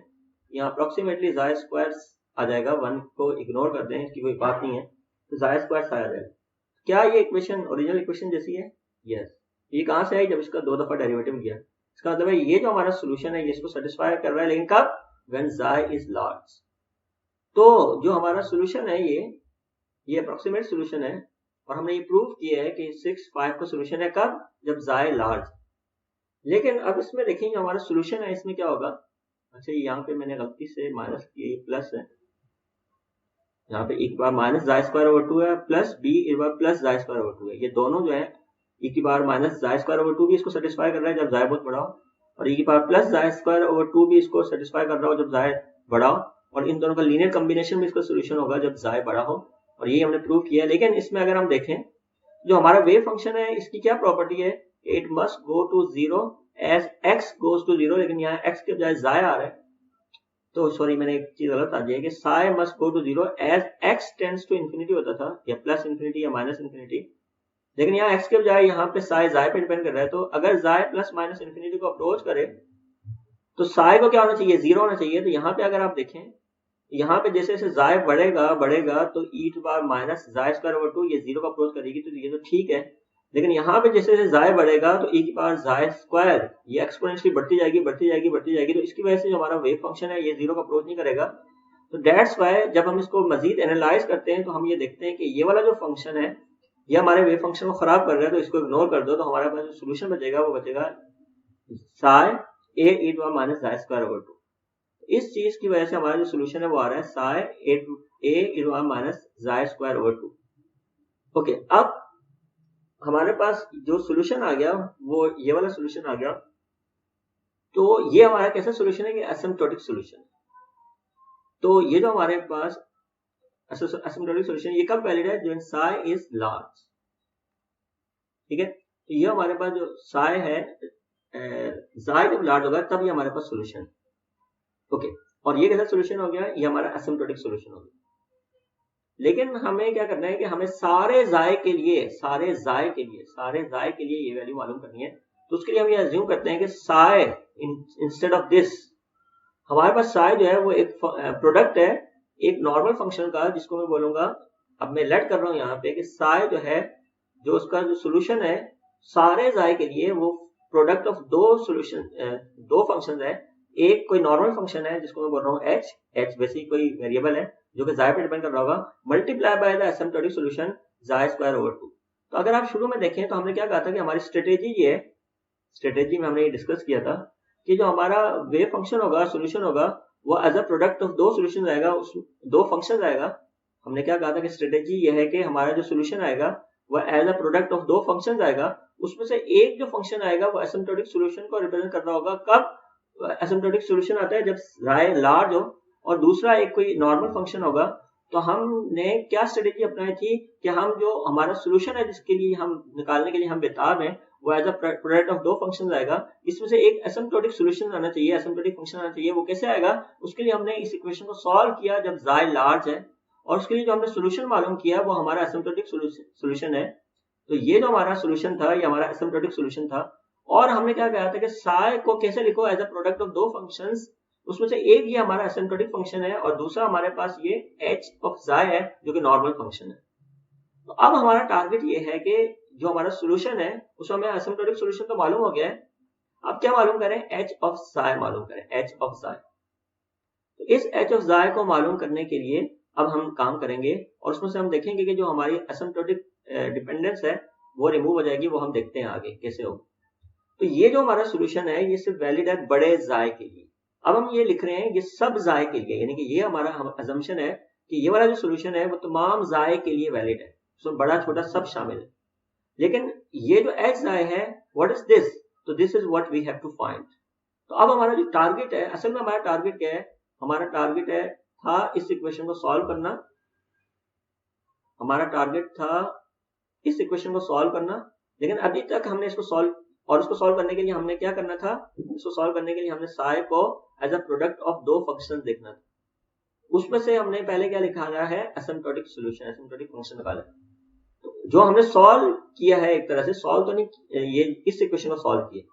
यहाँ अप्रोक्सीमेटली जाय स्क्वायर आ जाएगा, 1 को इग्नोर कर दें, इसकी कोई बात नहीं है, तो जाय स्क्वायर आ जाएगा। क्या ये इक्वेशन ओरिजिनल इक्वेशन जैसी है? यस। ये कहां से आई, जब इसका 2 दफा डेरिवेटिव किया। इसका मतलब है ये जो हमारा सोल्यूशन है ये इसको सेटिस्फाई कर रहा है, लेकिन कब, व्हेन जाय इज लार्ज। तो जो हमारा सोल्यूशन है ये अप्रोक्सीमेट सोल्यूशन है, और हमने ये प्रूव किया है कि 6-5 का सोल्यूशन है कब, जब जाय लार्ज। लेकिन अब इसमें देखेंगे हमारा सोल्यूशन है, इसमें क्या होगा। अच्छा, यहाँ पे मैंने गलती से माइनस किया, ये प्लस है, यहाँ पे एक बार माइनस जाय स्क्वायर ओवर 2 है, प्लस b एक बार प्लस जाय स्क्वायर ओवर 2 है। ये दोनों जो है e की power minus xi square over 2 भी इसको सेटिस्फाई कर रहा है जब जाय बहुत बड़ा हो, और e की power plus xi square over 2 भी इसको सेटिस्फाई कर रहा हो जब जाय बड़ा हो, और इन दोनों का लीनियर कॉम्बिनेशन में इसका सोल्यूशन होगा जब जाय बड़ा हो, और ये हमने प्रूव किया। लेकिन इसमें अगर हम देखें जो हमारा वेव फंक्शन है इसकी क्या प्रॉपर्टी है, it must go to zero as x goes to zero, लेकिन यहाँ x के बजाय जाय आ रहा है, तो सॉरी मैंने एक चीज गलत आ गई है कि psi must go to zero as x tends to infinity होता था, या प्लस इंफिनिटी या माइनस इंफिनिटी, लेकिन यहाँ x के बजाय यहाँ पे साय जाय पे डिपेंड कर रहा है। तो अगर जाय प्लस माइनस इंफिनिटी को अप्रोच करे तो साय को क्या होना चाहिए, जीरो होना चाहिए। तो यहाँ पे अगर आप देखें, यहाँ पे जैसे जैसे जाय बढ़ेगा तो e to power minus xi square over 2 ये जीरो को अप्रोच करेगी, तो ये तो ठीक है। लेकिन यहाँ पे जैसे जैसे जाय बढ़ेगा तो e की पावर जाय स्क्वायर ये एक्सपोनेंशियली बढ़ती जाएगी, तो इसकी वजह से जो हमारा वेव फंक्शन है ये जीरो को अप्रोच नहीं करेगा। तो दैट्स व्हाई जब हम इसको मजीद एनालाइज करते हैं तो हम ये देखते हैं कि ये वाला जो फंक्शन है ये हमारे वेव फंक्शन को खराब कर रहा है, तो इसको इग्नोर कर दो, तो हमारे पास जो सोल्यूशन बचेगा वो बचेगा psi a e to power minus xi square over 2। इस चीज की वजह से हमारा जो सोल्यूशन है वो आ रहा है psi a e to power minus xi square over 2। Okay, अब हमारे पास जो सोल्यूशन आ गया वो ये वाला सोल्यूशन आ गया। तो ये हमारा कैसा सोल्यूशन है कि एसिम्प्टोटिक सोल्यूशन। तो ये जो हमारे पास एसिम्प्टोटिक सोल्यूशन ये कब वैलिड है, जब साय इज लार्ज। ठीक है, तो ये हमारे पास जो साय है साय जब लार्ज होगा तब ये हमारे पास सोल्यूशन। ओके, और ये कैसा सोल्यूशन हो गया, ये हमारा एसिम्प्टोटिक सोल्यूशन हो गया। लेकिन हमें क्या करना है कि हमें सारे जाय के लिए ये वैल्यू मालूम करनी है। तो उसके लिए हम ये अज्यूम करते हैं कि साय इंस्टेड ऑफ दिस, हमारे पास साय जो है वो एक प्रोडक्ट है एक नॉर्मल फंक्शन का, जिसको मैं बोलूंगा, अब मैं लेट कर रहा हूं यहाँ पे कि साय जो है जो उसका जो सोल्यूशन है सारे जाय के लिए वो प्रोडक्ट ऑफ दो फंक्शन है। एक कोई नॉर्मल फंक्शन है जिसको मैं बोल रहा हूँ h वैसे ही कोई वेरिएबल है जो कि जाय पे डिपेंड कर रहा होगा, multiply by the asymptotic solution जाय स्क्वायर ओवर 2। तो अगर आप शुरू में देखें तो हमने क्या कहा था कि हमारी स्ट्रेटेजी ये है, स्ट्रेटेजी में हमने ये डिस्कस किया था कि जो हमारा वेव फंक्शन होगा, सॉल्यूशन होगा, वो एज अ प्रोडक्ट ऑफ दो सॉल्यूशन आएगा, दो फंक्शन आएगा। हमने क्या कहा था कि स्ट्रेटेजी ये है कि हमारा जो सॉल्यूशन आएगा वो एज अ प्रोडक्ट ऑफ दो फंक्शंस आएगा, उसमें से एक जो फंक्शन आएगा वो एसिम्प्टोटिक सॉल्यूशन को रिप्रेजेंट कर रहा होगा। कब एसिम्प्टोटिक सॉल्यूशन आता है? जब y लार्ज हो और दूसरा एक कोई नॉर्मल फंक्शन होगा। तो हमने क्या स्ट्रेटेजी अपनाई थी कि हम जो हमारा सॉल्यूशन है जिसके लिए हम निकालने के लिए हम बेताब हैं, वो एज अ प्रोडक्ट ऑफ दो फंक्शंस आएगा, इसमें से एक एसिम्प्टोटिक सॉल्यूशन आना चाहिए, एसिम्प्टोटिक फंक्शन आना चाहिए। वो कैसे आएगा? उसके लिए हमने इस इक्वेशन को सॉल्व किया जब y लार्ज है, और उसके लिए जो हमने सॉल्यूशन मालूम किया वो हमारा एसिम्प्टोटिक सॉल्यूशन है। तो ये जो हमारा सॉल्यूशन था ये हमारा एसिम्प्टोटिक सॉल्यूशन था। और हमने क्या कहा था कि साई को कैसे लिखो? एज अ प्रोडक्ट ऑफ दो फंक्शंस, उसमें से एक ये हमारा एसिम्प्टोटिक फंक्शन है और दूसरा हमारे पास ये h ऑफ xi है जो कि नॉर्मल फंक्शन है। तो अब हमारा टारगेट ये है कि जो हमारा सॉल्यूशन है उसमें हमें एसिम्प्टोटिक सॉल्यूशन तो मालूम हो गया है, अब क्या मालूम करें? h ऑफ xi मालूम करें, h ऑफ xi। तो इस h ऑफ xi को मालूम करने के लिए अब हम काम करेंगे और उसमें से हम देखेंगे कि जो हमारी एसिम्प्टोटिक डिपेंडेंस है वो रिमूव हो जाएगी। वो हम देखते हैं आगे कैसे होगा। तो ये जो हमारा सॉल्यूशन है ये सिर्फ वैलिड है बड़े xi के लिए। अब हम ये लिख रहे हैं ये सब xi के लिए, यानी कि ये हमारा अजम्पशन है कि ये वाला जो सॉल्यूशन है वो तमाम xi के लिए वैलिड है, उसमें बड़ा छोटा सब शामिल है। लेकिन ये जो xi है, व्हाट इज दिस? तो this is what we have to find. तो अब हमारा जो टारगेट है, असल में हमारा टारगेट क्या है? हमारा टारगेट है था इस इक्वेशन को सॉल्व करना। हमारा टारगेट था इस इक्वेशन को सॉल्व करना, लेकिन अभी तक हमने इसको सॉल्व, और इसको सॉल्व करने के लिए हमने क्या करना था? इसको सॉल्व करने के लिए हमने साई को एज अ प्रोडक्ट ऑफ दो फंक्शन देखना था। उसमें से हमने पहले क्या निकाला है? एसिम्प्टोटिक सॉल्यूशन, एसिम्प्टोटिक फंक्शन निकाला। तो जो हमने सॉल्व किया है, एक तरह से सॉल्व तो नहीं, ये इस इक्वेशन को सॉल्व किया,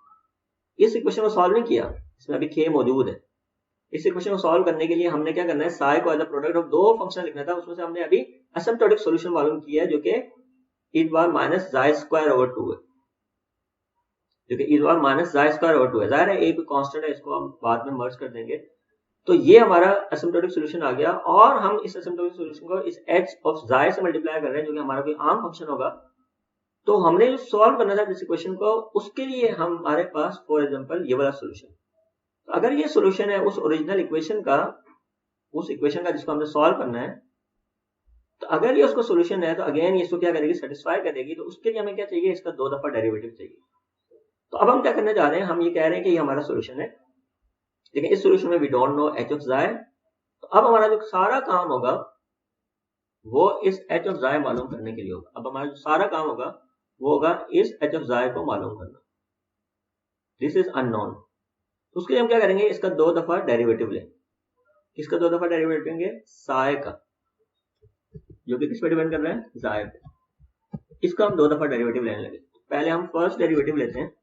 इस इक्वेशन को सॉल्व नहीं किया, इसमें अभी k मौजूद है। इस इक्वेशन को सॉल्व करने के लिए हमने क्या करना है? साई को एज अ प्रोडक्ट ऑफ दो फंक्शन लिखना था। उसमें से हमने अभी एसिम्प्टोटिक सॉल्यूशन मालूम किया है जो कि e minus xi square over 2 है, जो कि e minus xi square over 2 है। जाहिर है एक कांस्टेंट है, इसको हम बाद में मर्ज कर देंगे। तो ये हमारा एसिम्प्टोटिक सॉल्यूशन आ गया और हम इस एसिम्प्टोटिक सॉल्यूशन को इस h ऑफ xi से मल्टीप्लाई कर रहे हैं जो कि हमारा कोई आम फंक्शन होगा। तो हमने जो सॉल्व करना था इस इक्वेशन को, उसके लिए हमारे पास फॉर एग्जांपल ये वाला सॉल्यूशन। तो अगर ये सॉल्यूशन है उस ओरिजिनल इक्वेशन का, उस इक्वेशन का जिसको हमने सॉल्व करना है, तो अगर ये उसको सॉल्यूशन है तो अगेन ये इसको क्या करेगी? सेटिस्फाई करेगी। तो उसके लिए हमें क्या चाहिए? इसका 2 दफा डेरिवेटिव चाहिए। तो अब हम क्या करने जा रहे हैं? हम ये कह रहे हैं कि ये हमारा सॉल्यूशन है, लेकिन इस सॉल्यूशन में we don't know h of xi। तो अब हमारा जो सारा काम होगा वो इस h ऑफ xi मालूम करने के लिए होगा। अब हमारा जो सारा काम होगा वो होगा इस h ऑफ xi को मालूम करना। This is unknown. तो उसके लिए हम क्या करेंगे? इसका 2 दफा डेरिवेटिव लेंगे। किसका 2 दफा डेरिवेटिव लेंगे? साई का, जो कि किस पे डिपेंड कर रहा है? xi पे। इसका हम 2 दफा डेरिवेटिव लेने लगे। पहले हम फर्स्ट डेरिवेटिव लेते हैं।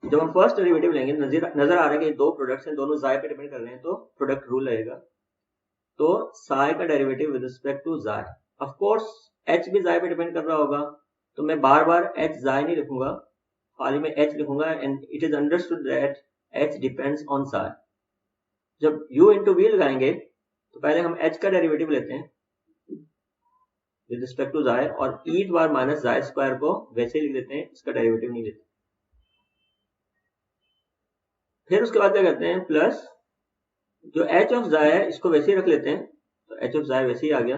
जब हम फर्स्ट डेरिवेटिव लेंगे, नजर आ रहा है कि दो प्रोडक्ट्स हैं, दोनों xi पे डिपेंड कर रहे हैं, तो प्रोडक्ट रूल लगेगा। तो साई का derivative with respect to xi, of course h भी xi पे डिपेंड कर रहा होगा, तो मैं बार बार h xi नहीं लिखूंगा, खाली मैं h लिखूंगा। And it is understood that h depends on xi। जब u इंटू v लगाएंगे तो पहले हम h का डेरिवेटिव लेते हैं विद रिस्पेक्ट टू xi, और e बार माइनस xi स्क्वायर को वैसे ही लिख देते हैं, इसका डेरिवेटिव नहीं लेते। फिर उसके बाद क्या करते हैं? प्लस जो h ऑफ xi है इसको वैसे ही रख लेते हैं, तो h ऑफ xi वैसे ही आ गया।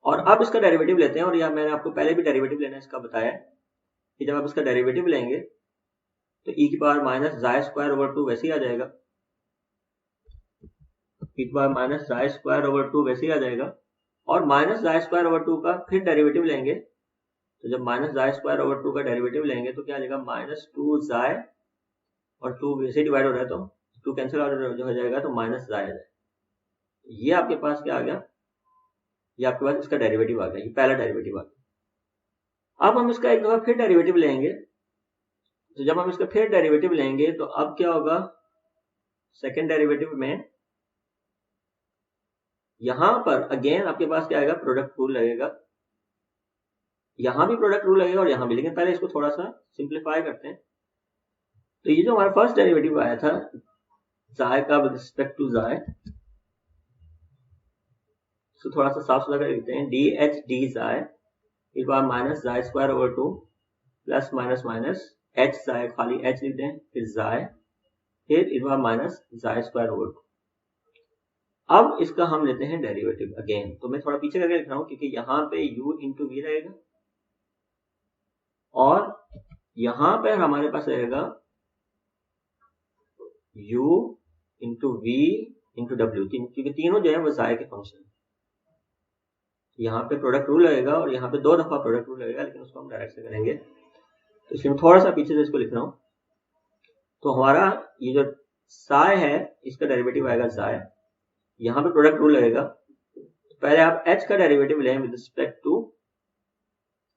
और अब इसका डेरिवेटिव लेते हैं, और यह मैंने आपको पहले भी डेरिवेटिव लेना इसका बताया कि जब आप इसका डेरिवेटिव लेंगे तो e की power minus xi square over 2 वैसे ही आ जाएगा, e की power minus xi square over 2 वैसे ही आ जाएगा। और माइनस xi स्क्वायर ओवर 2 का फिर डेरिवेटिव लेंगे, तो जब माइनस xi स्क्वायर ओवर 2 का डेरिवेटिव लेंगे तो क्या आ जाएगा? माइनस 2xi, और 2 वैसे डिवाइड हो रहा है तो 2 कैंसिल जो हो जाएगा, तो माइनस xi आ जाएगा। ये आपके पास क्या आ गया? ये आपके पास इसका डेरिवेटिव आ गया, ये पहला डेरिवेटिव आ गया। अब हम इसका एक दफा फिर डेरिवेटिव लेंगे, तो जब हम इसका फिर डेरिवेटिव लेंगे तो अब क्या होगा? सेकेंड डेरिवेटिव में यहां पर अगेन आपके पास क्या आएगा? प्रोडक्ट रूल लगेगा। यहां भी प्रोडक्ट रूल लगेगा और यहां भी, लेकिन पहले इसको थोड़ा सा सिंप्लीफाई करते हैं। तो ये जो हमारा फर्स्ट डेरिवेटिव आया था xi का विद रिस्पेक्ट टू xi, इसको थोड़ा सा साफ सुथरा कर लिखते हैं। dh dxi इस बार minus xi square over 2 plus minus minus h xi, खाली h लिखते हैं, फिर xi, फिर इस बार माइनस xi स्क्वायर ओवर 2। अब इसका हम लेते हैं डेरिवेटिव अगेन, तो मैं थोड़ा पीछे करके लिख रहा हूं क्योंकि यहाँ पे u इंटू वी रहेगा और यहाँ पे हमारे पास रहेगा u इंटू वी इंटू डब्ल्यू, क्योंकि तीनों जो है वो जाए के फंक्शन। यहाँ पे प्रोडक्ट रूल लगेगा और यहाँ पे 2 दफा प्रोडक्ट रूल लगेगा, लेकिन उसको हम डायरेक्ट से करेंगे, तो इसलिए मैं थोड़ा सा पीछे से इसको लिख रहा हूँ। तो हमारा ये जो साय है इसका डेरिवेटिव आएगा जाय, यहाँ पे प्रोडक्ट रूल लगेगा, पहले आप h का डेरिवेटिव लें विद रिस्पेक्ट टू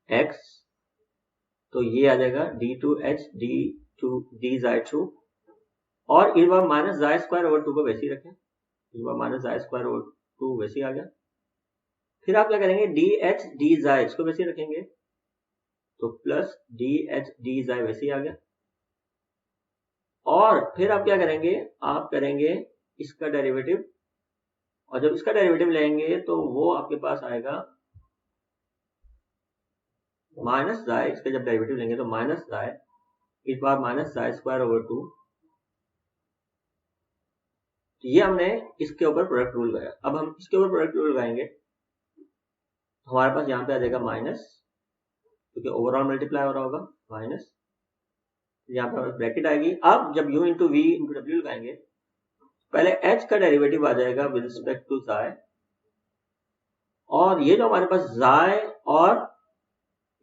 x, तो ये आ जाएगा d2h d जाय टू, और इस बार माइनस जाय स्क्वायर ओवर 2 को वैसे ही रखें, इस बार माइनस जाय स्क्वायर ओवर 2 वैसे ही आ गया। फिर आप क्या करेंगे, dh d जाय इसको वैसे ही रखेंगे, तो प्लस dh d जाय वैसे ही आ गया। और फिर आप क्या करेंगे, आप करेंगे इसका डेरिवेटिव, और जब इसका डेरिवेटिव लेंगे तो वो आपके पास आएगा माइनस जाय, इसका जब डेरिवेटिव लेंगे तो माइनस जाय, इस बार माइनस जाय स्क्वायर ओवर 2, तो ये हमने इसके ऊपर प्रोडक्ट रूल लगाया। अब हम इसके ऊपर प्रोडक्ट रूल लगाएंगे तो हमारे पास यहाँ पे आ जाएगा माइनस, क्योंकि ओवरऑल मल्टीप्लाई हो रहा होगा, माइनस, यहाँ पे ब्रैकेट आएगी। अब जब u इंटू वी इंटू डब्ल्यू लगाएंगे, पहले h का डेरिवेटिव आ जाएगा विद रिस्पेक्ट टू जाय, और ये जो हमारे पास जाय और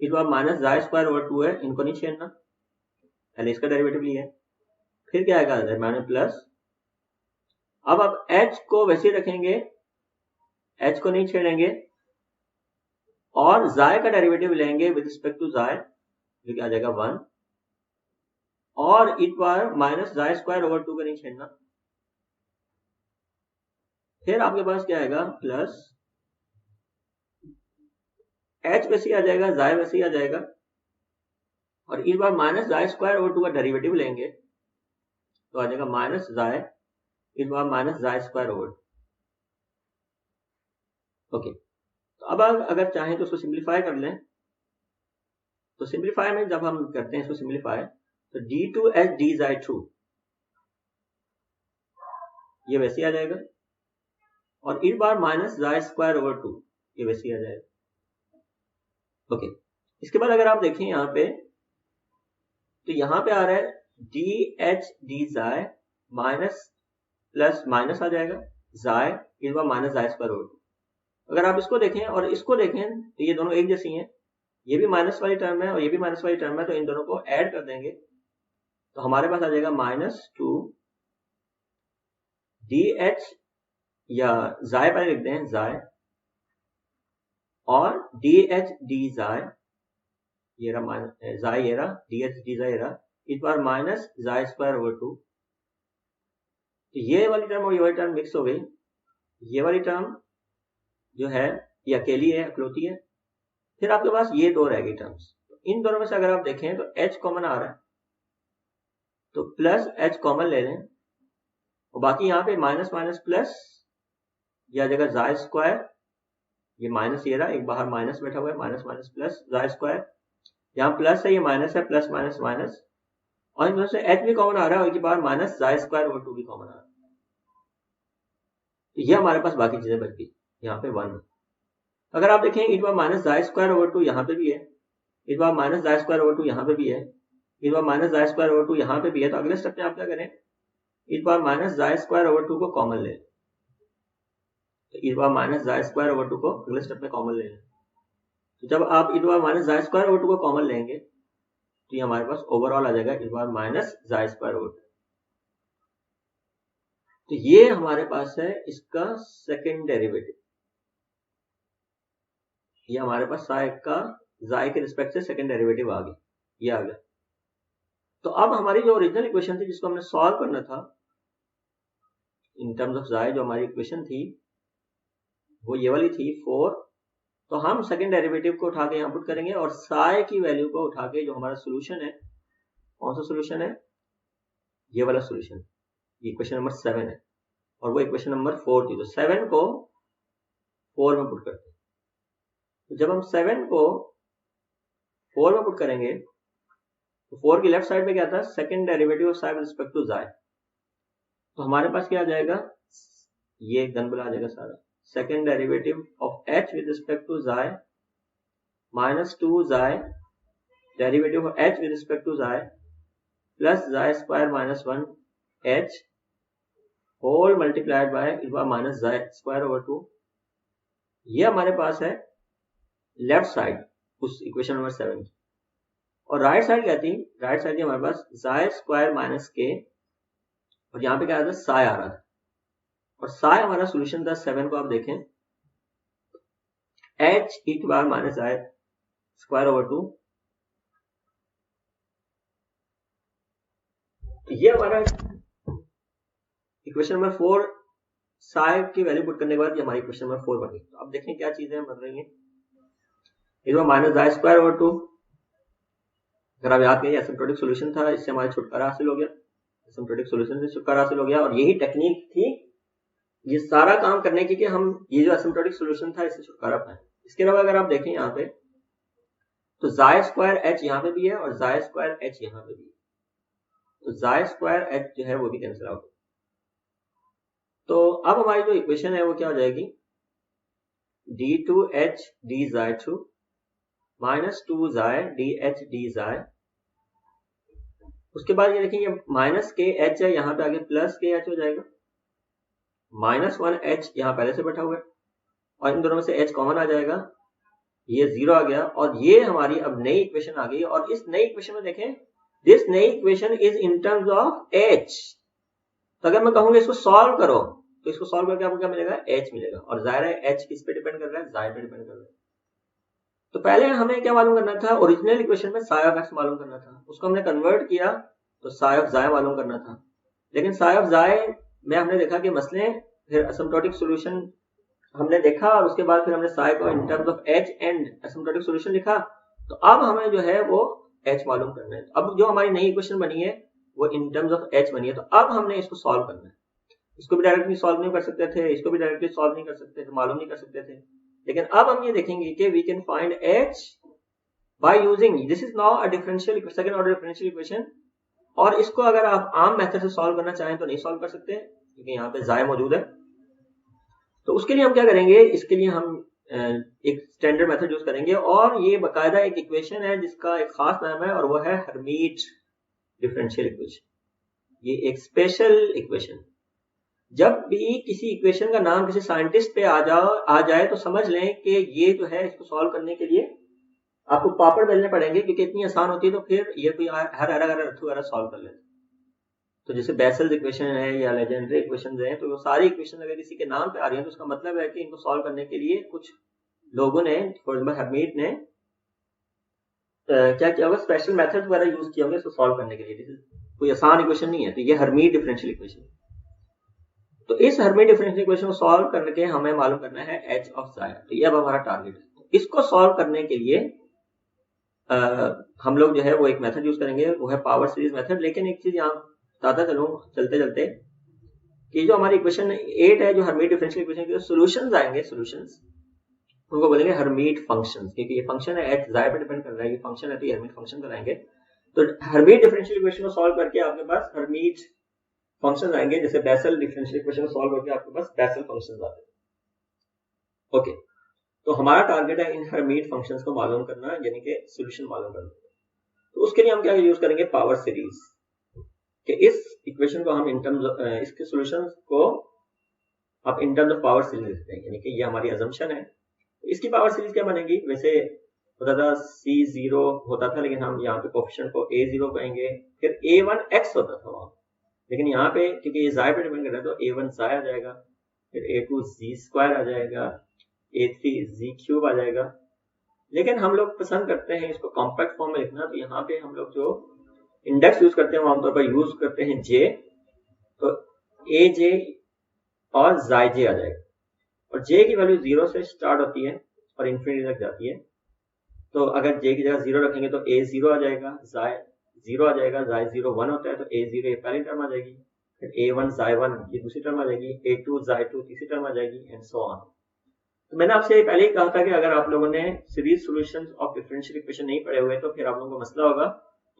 इस बार माइनस जाय स्क्वायर ओवर 2 है, इनको नहीं छेड़ना, पहले इसका डेरिवेटिव लिया है। फिर क्या आएगा, माइनस प्लस, अब आप h को वैसे ही रखेंगे, h को नहीं छेड़ेंगे, और जाय का डेरिवेटिव लेंगे विद रिस्पेक्ट टू जाय, जो कि आ जाएगा 1, और इस बार माइनस जाय स्क्वायर ओवर 2 को नहीं छेड़ना। फिर आपके पास क्या आएगा, प्लस h वैसे ही आ जाएगा, जाय वैसे ही आ जाएगा, और इस बार माइनस जाय स्क्वायर ओवर 2 का डेरिवेटिव लेंगे तो आ जाएगा माइनस जाय, इस बार minus xi square over. Okay, तो अब अगर चाहें तो उसको सिंप्लीफाई कर लें, तो सिंप्लीफाई में जब हम करते हैं इसको सिंप्लीफाई, तो d2h d जाय 2 ये वैसे ही आ जाएगा, और इस बार माइनस जाय स्क्वायर ओवर 2 ये वैसे ही आ जाएगा। ओके, इसके बाद अगर आप देखें यहाँ पे, तो यहाँ पे आ रहा है dh d जाय माइनस प्लस माइनस आ जाएगा, जाय इस बार माइनस जाय स्क्वायर ओवर 2। अगर आप इसको देखें और इसको देखें तो ये दोनों एक जैसी हैं, ये भी माइनस वाली टर्म है और ये भी माइनस वाली टर्म है, तो इन दोनों को ऐड कर देंगे तो हमारे पास आ जाएगा -2 dh, या जाय पहले लिखते हैं जाय, और dh d जाय, ये रहा माइनस जाय, ये रहा dh d जाय, रहा इस बार माइनस जाय स्क्वायर ओवर 2। तो ये वाली टर्म और ये वाली टर्म मिक्स हो गई, ये वाली टर्म जो है ये अकेली है, अकलौती है। फिर आपके पास ये दो रह गई टर्म्स, इन दोनों में से अगर आप देखें तो h कॉमन आ रहा है, तो प्लस h कॉमन ले लें, और बाकी यहाँ पे माइनस माइनस प्लस, यह जगह जाय स्क्वायर, ये माइनस ये रहा, एक बाहर माइनस बैठा हुआ है, minus minus plus xi square, यहाँ प्लस है, ये माइनस है, प्लस माइनस माइनस, और इन दोनों से h भी कॉमन आ रहा है, और एक बार माइनस जाय स्क्वायर ओवर 2 भी कॉमन आ रहा है। तो ये हमारे पास बाकी चीजें बच गई, यहाँ पे 1। अगर आप देखें इस बार माइनस जाय स्क्वायर ओवर 2 यहाँ पे भी है, इस बार माइनस जाय स्क्वायर ओवर 2 यहाँ पे भी है, इस बार माइनस जाय स्क्वायर ओवर 2 यहाँ पे भी है, तो अगले स्टेप में आप क्या करें, इस बार माइनस जाय स्क्वायर ओवर 2 को कॉमन ले, तो इस बार माइनस जाय स्क्वायर ओवर 2 को अगले स्टेप में कॉमन ले लें। तो जब आप इस बार माइनस जाय स्क्वायर ओवर 2 को कॉमन लेंगे तो ये हमारे पास ओवरऑल आ जाएगा इस बार माइनस जाय स्क्वायर ओवर 2। तो ये हमारे पास है इसका सेकेंड डेरिवेटिव, ये हमारे पास साय का जाय के रिस्पेक्ट से सेकेंड डेरिवेटिव आ गया, ये आ गया। तो अब हमारी जो ओरिजिनल इक्वेशन थी जिसको हमने सॉल्व करना था इन टर्म्स ऑफ जाय, जो हमारी इक्वेशन थी वो ये वाली थी 4, तो हम सेकेंड डेरिवेटिव को उठा के यहाँ पुट करेंगे, और साय की वैल्यू को उठा के जो हमारा सोल्यूशन है, कौन सा सोल्यूशन है, ये वाला सोल्यूशन, इक्वेशन नंबर 7 है, और वो इक्वेशन नंबर 4 थी, तो 7 को 4 में पुट करते हैं। तो जब हम 7 को 4 में पुट करेंगे तो 4 की लेफ्ट साइड पे क्या था, second derivative of psi with respect to xi, तो हमारे पास क्या आ जाएगा, ये गन बुला जाएगा सारा। Second derivative of h with respect to xi minus 2 xi derivative of h with respect to xi plus xi square minus 1 h whole multiplied by minus xi square over 2। ये हमारे पास है लेफ्ट साइड उस equation number 7 की। और right side क्या थी? Right side थी हमारे पास जाय स्क्वायर माइनस के, और यहाँ पे क्या आ रहा था? साय आ रहा था, और साय हमारा सोल्यूशन था 7 को। आप देखें एच ई की बार माइनस जाय स्क्वायर ओवर 2। ये हमारा इक्वेशन नंबर 4 साय की वैल्यू पुट करने के बाद ये हमारी इक्वेशन नंबर 4 बन गई। तो अब देखें क्या चीजें बन रही हैं। ये माइनस जाय स्क्वायर ओवर 2, अगर आप याद करिए एसिम्प्टोटिक सॉल्यूशन था, इससे हमारा छुटकारा हासिल हो गया। एसिम्प्टोटिक सॉल्यूशन से छुटकारा हासिल हो गया, और यही टेक्निक थी ये सारा काम करने की कि हम ये जो एसिम्प्टोटिक सॉल्यूशन था इससे छुटकारा पाए। इसके अलावा अगर आप देखें यहाँ पे तो जाय स्क्वायर एच यहाँ पे भी है और जाय स्क्वायर एच यहाँ पे भी है, तो जाय स्क्वायर एच जो है वो भी कैंसिल आउट। तो अब हमारी जो इक्वेशन है वो क्या हो जाएगी? d2h d जाय 2 माइनस 2 जाय dh d जाय। उसके बाद ये देखेंगे माइनस के एच है, यहाँ पे आगे प्लस के एच हो जाएगा, माइनस 1 एच यहाँ पहले से बैठा हुआ है, और इन दोनों में से एच कॉमन आ जाएगा, ये 0 आ गया, और ये हमारी अब नई इक्वेशन आ गई। और इस नई इक्वेशन में देखें दिस नई equation is in terms of H. तो अगर मैं कहूंगा इसको सॉल्व करो तो इसको सॉल्व करके आपको क्या मिलेगा? एच मिलेगा, और जाहिर है एच किस पे डिपेंड कर रहा है? जाय पे डिपेंड कर रहा है। तो पहले हमें क्या मालूम करना था? ओरिजिनल इक्वेशन में साय ऑफ एक्स मालूम करना था, उसको हमने कन्वर्ट किया तो साय ऑफ जाय मालूम करना था। लेकिन साय ऑफ जाय में हमने देखा कि मसले, फिर एसिम्प्टोटिक सॉल्यूशन हमने देखा, और उसके बाद फिर हमने साय को इन terms of H and asymptotic solution लिखा। तो अब हमें जो है वो एच मालूम करना है। अब जो हमारी नई इक्वेशन बनी है वो इन टर्म्स ऑफ एच बनी है, तो अब हमने इसको सॉल्व करना है। इसको भी डायरेक्टली सॉल्व नहीं कर सकते थे, इसको भी डायरेक्टली सॉल्व नहीं कर सकते थे, मालूम नहीं कर सकते थे, लेकिन अब हम ये देखेंगे कि we can find h by using this is now a differential second order differential equation. और इसको अगर आप आम मेथड से सॉल्व करना चाहें तो नहीं सॉल्व कर सकते क्योंकि यहाँ पे जाय मौजूद है। तो उसके लिए हम क्या करेंगे? इसके लिए हम एक स्टैंडर्ड मेथड यूज करेंगे, और ये बाकायदा एक इक्वेशन है जिसका एक खास नाम है, और वो है हर्मीट डिफरेंशियल इक्वेशन। ये एक स्पेशल इक्वेशन। जब भी किसी इक्वेशन का नाम किसी साइंटिस्ट पे आ जाए तो समझ लें कि ये जो है इसको सॉल्व करने के लिए आपको पापड़ बेलने पड़ेंगे, क्योंकि इतनी आसान होती है तो फिर ये कोई हर अरथू वगैरह सॉल्व कर लेते। तो जैसे बेसल्स इक्वेशन है या लेजेंडरी इक्वेशन है, तो वो सारी इक्वेशन अगर किसी के नाम पे आ रही है तो उसका मतलब है कि इनको सॉल्व करने के लिए कुछ लोगों ने, फॉर एग्जाम्पल हर्मीट ने क्या किया होगा? स्पेशल मेथड वगैरह यूज किया होगा इसको सॉल्व करने के लिए। कोई आसान इक्वेशन नहीं है, तो ये हर्मीट डिफरेंशियल इक्वेशन। तो इस हर्मीट डिफरेंशियल इक्वेशन को सॉल्व करके हमें मालूम करना है एच ऑफ जाय। तो ये अब हमारा टारगेट है। तो इसको सॉल्व करने के लिए हम लोग जो है वो एक मेथड यूज करेंगे, वो है पावर सीरीज मेथड। लेकिन एक चीज यहाँ बताता चलूं चलते चलते कि जो हमारी इक्वेशन 8 है, जो हर्मीट डिफरेंशियल इक्वेशन के सॉल्यूशंस आएंगे, सॉल्यूशंस उनको बोलेंगे हर्मीट फंक्शंस, क्योंकि ये फंक्शन है एच जाय पे डिपेंड कर रहा है, ये फंक्शन है तो ये हर्मीट फंक्शन कराएंगे। तो हर्मीट डिफरेंशियल इक्वेशन को सॉल्व करके आपके पास हर्मीट फंक्शंस आएंगे, जैसे बेसल डिफरेंशियल इक्वेशन को सॉल्व करके आपके पास बेसल फंक्शंस आते हैं। ओके, तो हमारा टारगेट है इन हर्मीट फंक्शंस को मालूम करना, यानी कि सॉल्यूशन मालूम करना। तो उसके लिए हम क्या यूज करेंगे? Power series. कि इस इक्वेशन को हम इन टर्म्स इसके सॉल्यूशंस को आप इन टर्म्स ऑफ पावर सीरीज लिखते हैं, यानी कि ये हमारी अजम्पशन है। इसकी पावर सीरीज क्या बनेगी? वैसे होता था C0 होता था, लेकिन हम यहाँ पे कोएफिशिएंट को A0 कहेंगे, फिर A1x होता था वहां, लेकिन यहाँ पे क्योंकि ये जाय पे डिपेंड कर रहा है तो A1 जाय आ जाएगा, फिर A2 z स्क्वायर आ जाएगा, A3 z क्यूब आ जाएगा। लेकिन हम लोग पसंद करते हैं इसको कॉम्पैक्ट फॉर्म में लिखना, तो यहाँ पे हम लोग जो इंडेक्स यूज करते हैं वो आमतौर पर यूज करते हैं J, तो AJ और जाय J आ जाएगा, और J की वैल्यू 0 से स्टार्ट होती है और इंफिनिटी तक जाती है। तो अगर J की जगह 0 रखेंगे तो A0 आ जाएगा, जाय 0 आ जाएगा, जाय 0 1 होता है तो A0 ये पहली टर्म आ जाएगी, फिर A1 जाय 1 ये दूसरी टर्म आ जाएगी, A2 जाय 2 तीसरी टर्म आ जाएगी, एंड सो ऑन। तो मैंने आपसे पहले ही कहा था कि अगर आप लोगों ने series solutions of differential equation नहीं पढ़े हुए तो फिर आप लोगों को मसला होगा।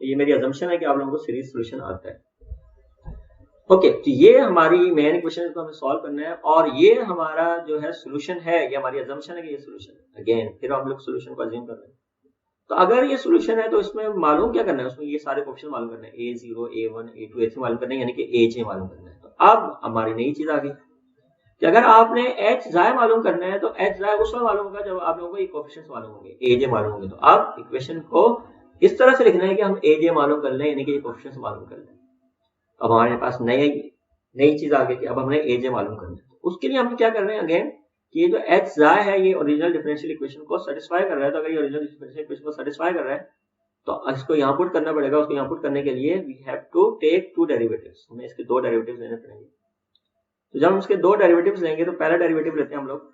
तो ये मेरी अजम्पशन है कि आप लोगों को सीरीज सॉल्यूशन आता है। ओके, तो ये हमारी मेन इक्वेशन को हमें सॉल्व करना है और ये हमारा जो है सोल्यूशन है, ये हमारी अजम्पशन है कि ये सोल्यूशन है। अगेन फिर हम लोग सोल्यूशन को अज्यूम कर रहे हैं। तो अगर ये सोल्यूशन है तो इसमें मालूम क्या करना है, उसमें ये सारे कोएफिशिएंट मालूम करना है, a0 a1 a2 a3 मालूम करना है, यानी कि aj मालूम करना है। तो अब हमारी नई चीज आ गई कि अगर आपने h ज़ाय मालूम करना है तो h ज़ाय उस वक्त मालूम होगा जब आप लोगों को ये कोएफिशिएंट्स मालूम होंगे, aj मालूम होंगे। तो अब इक्वेशन को इस तरह से लिखना है कि हम aj मालूम कर लें, यानी कि ये कोएफिशिएंट्स मालूम कर लें। अब हमारे पास नई चीज आ गई कि अब हमने aj मालूम करना है। उसके लिए हम क्या कर रहे हैं अगेन कि ये जो h ज़ाय है ये ओरिजिनल डिफरेंशियल इक्वेशन को सेटिस्फाई कर रहा है। तो अगर ये ओरिजिनल डिफरेंशियल इक्वेशन को सेटिस्फाई कर रहा है तो इसको यहाँ पुट करना पड़ेगा। उसको यहाँ पुट करने के लिए we have to take two derivatives, हमें इसके दो डेरिवेटिव्स लेने पड़ेंगे। तो जब हम इसके दो डेरिवेटिव्स लेंगे तो पहला डेरिवेटिव लेते हैं हम लोग।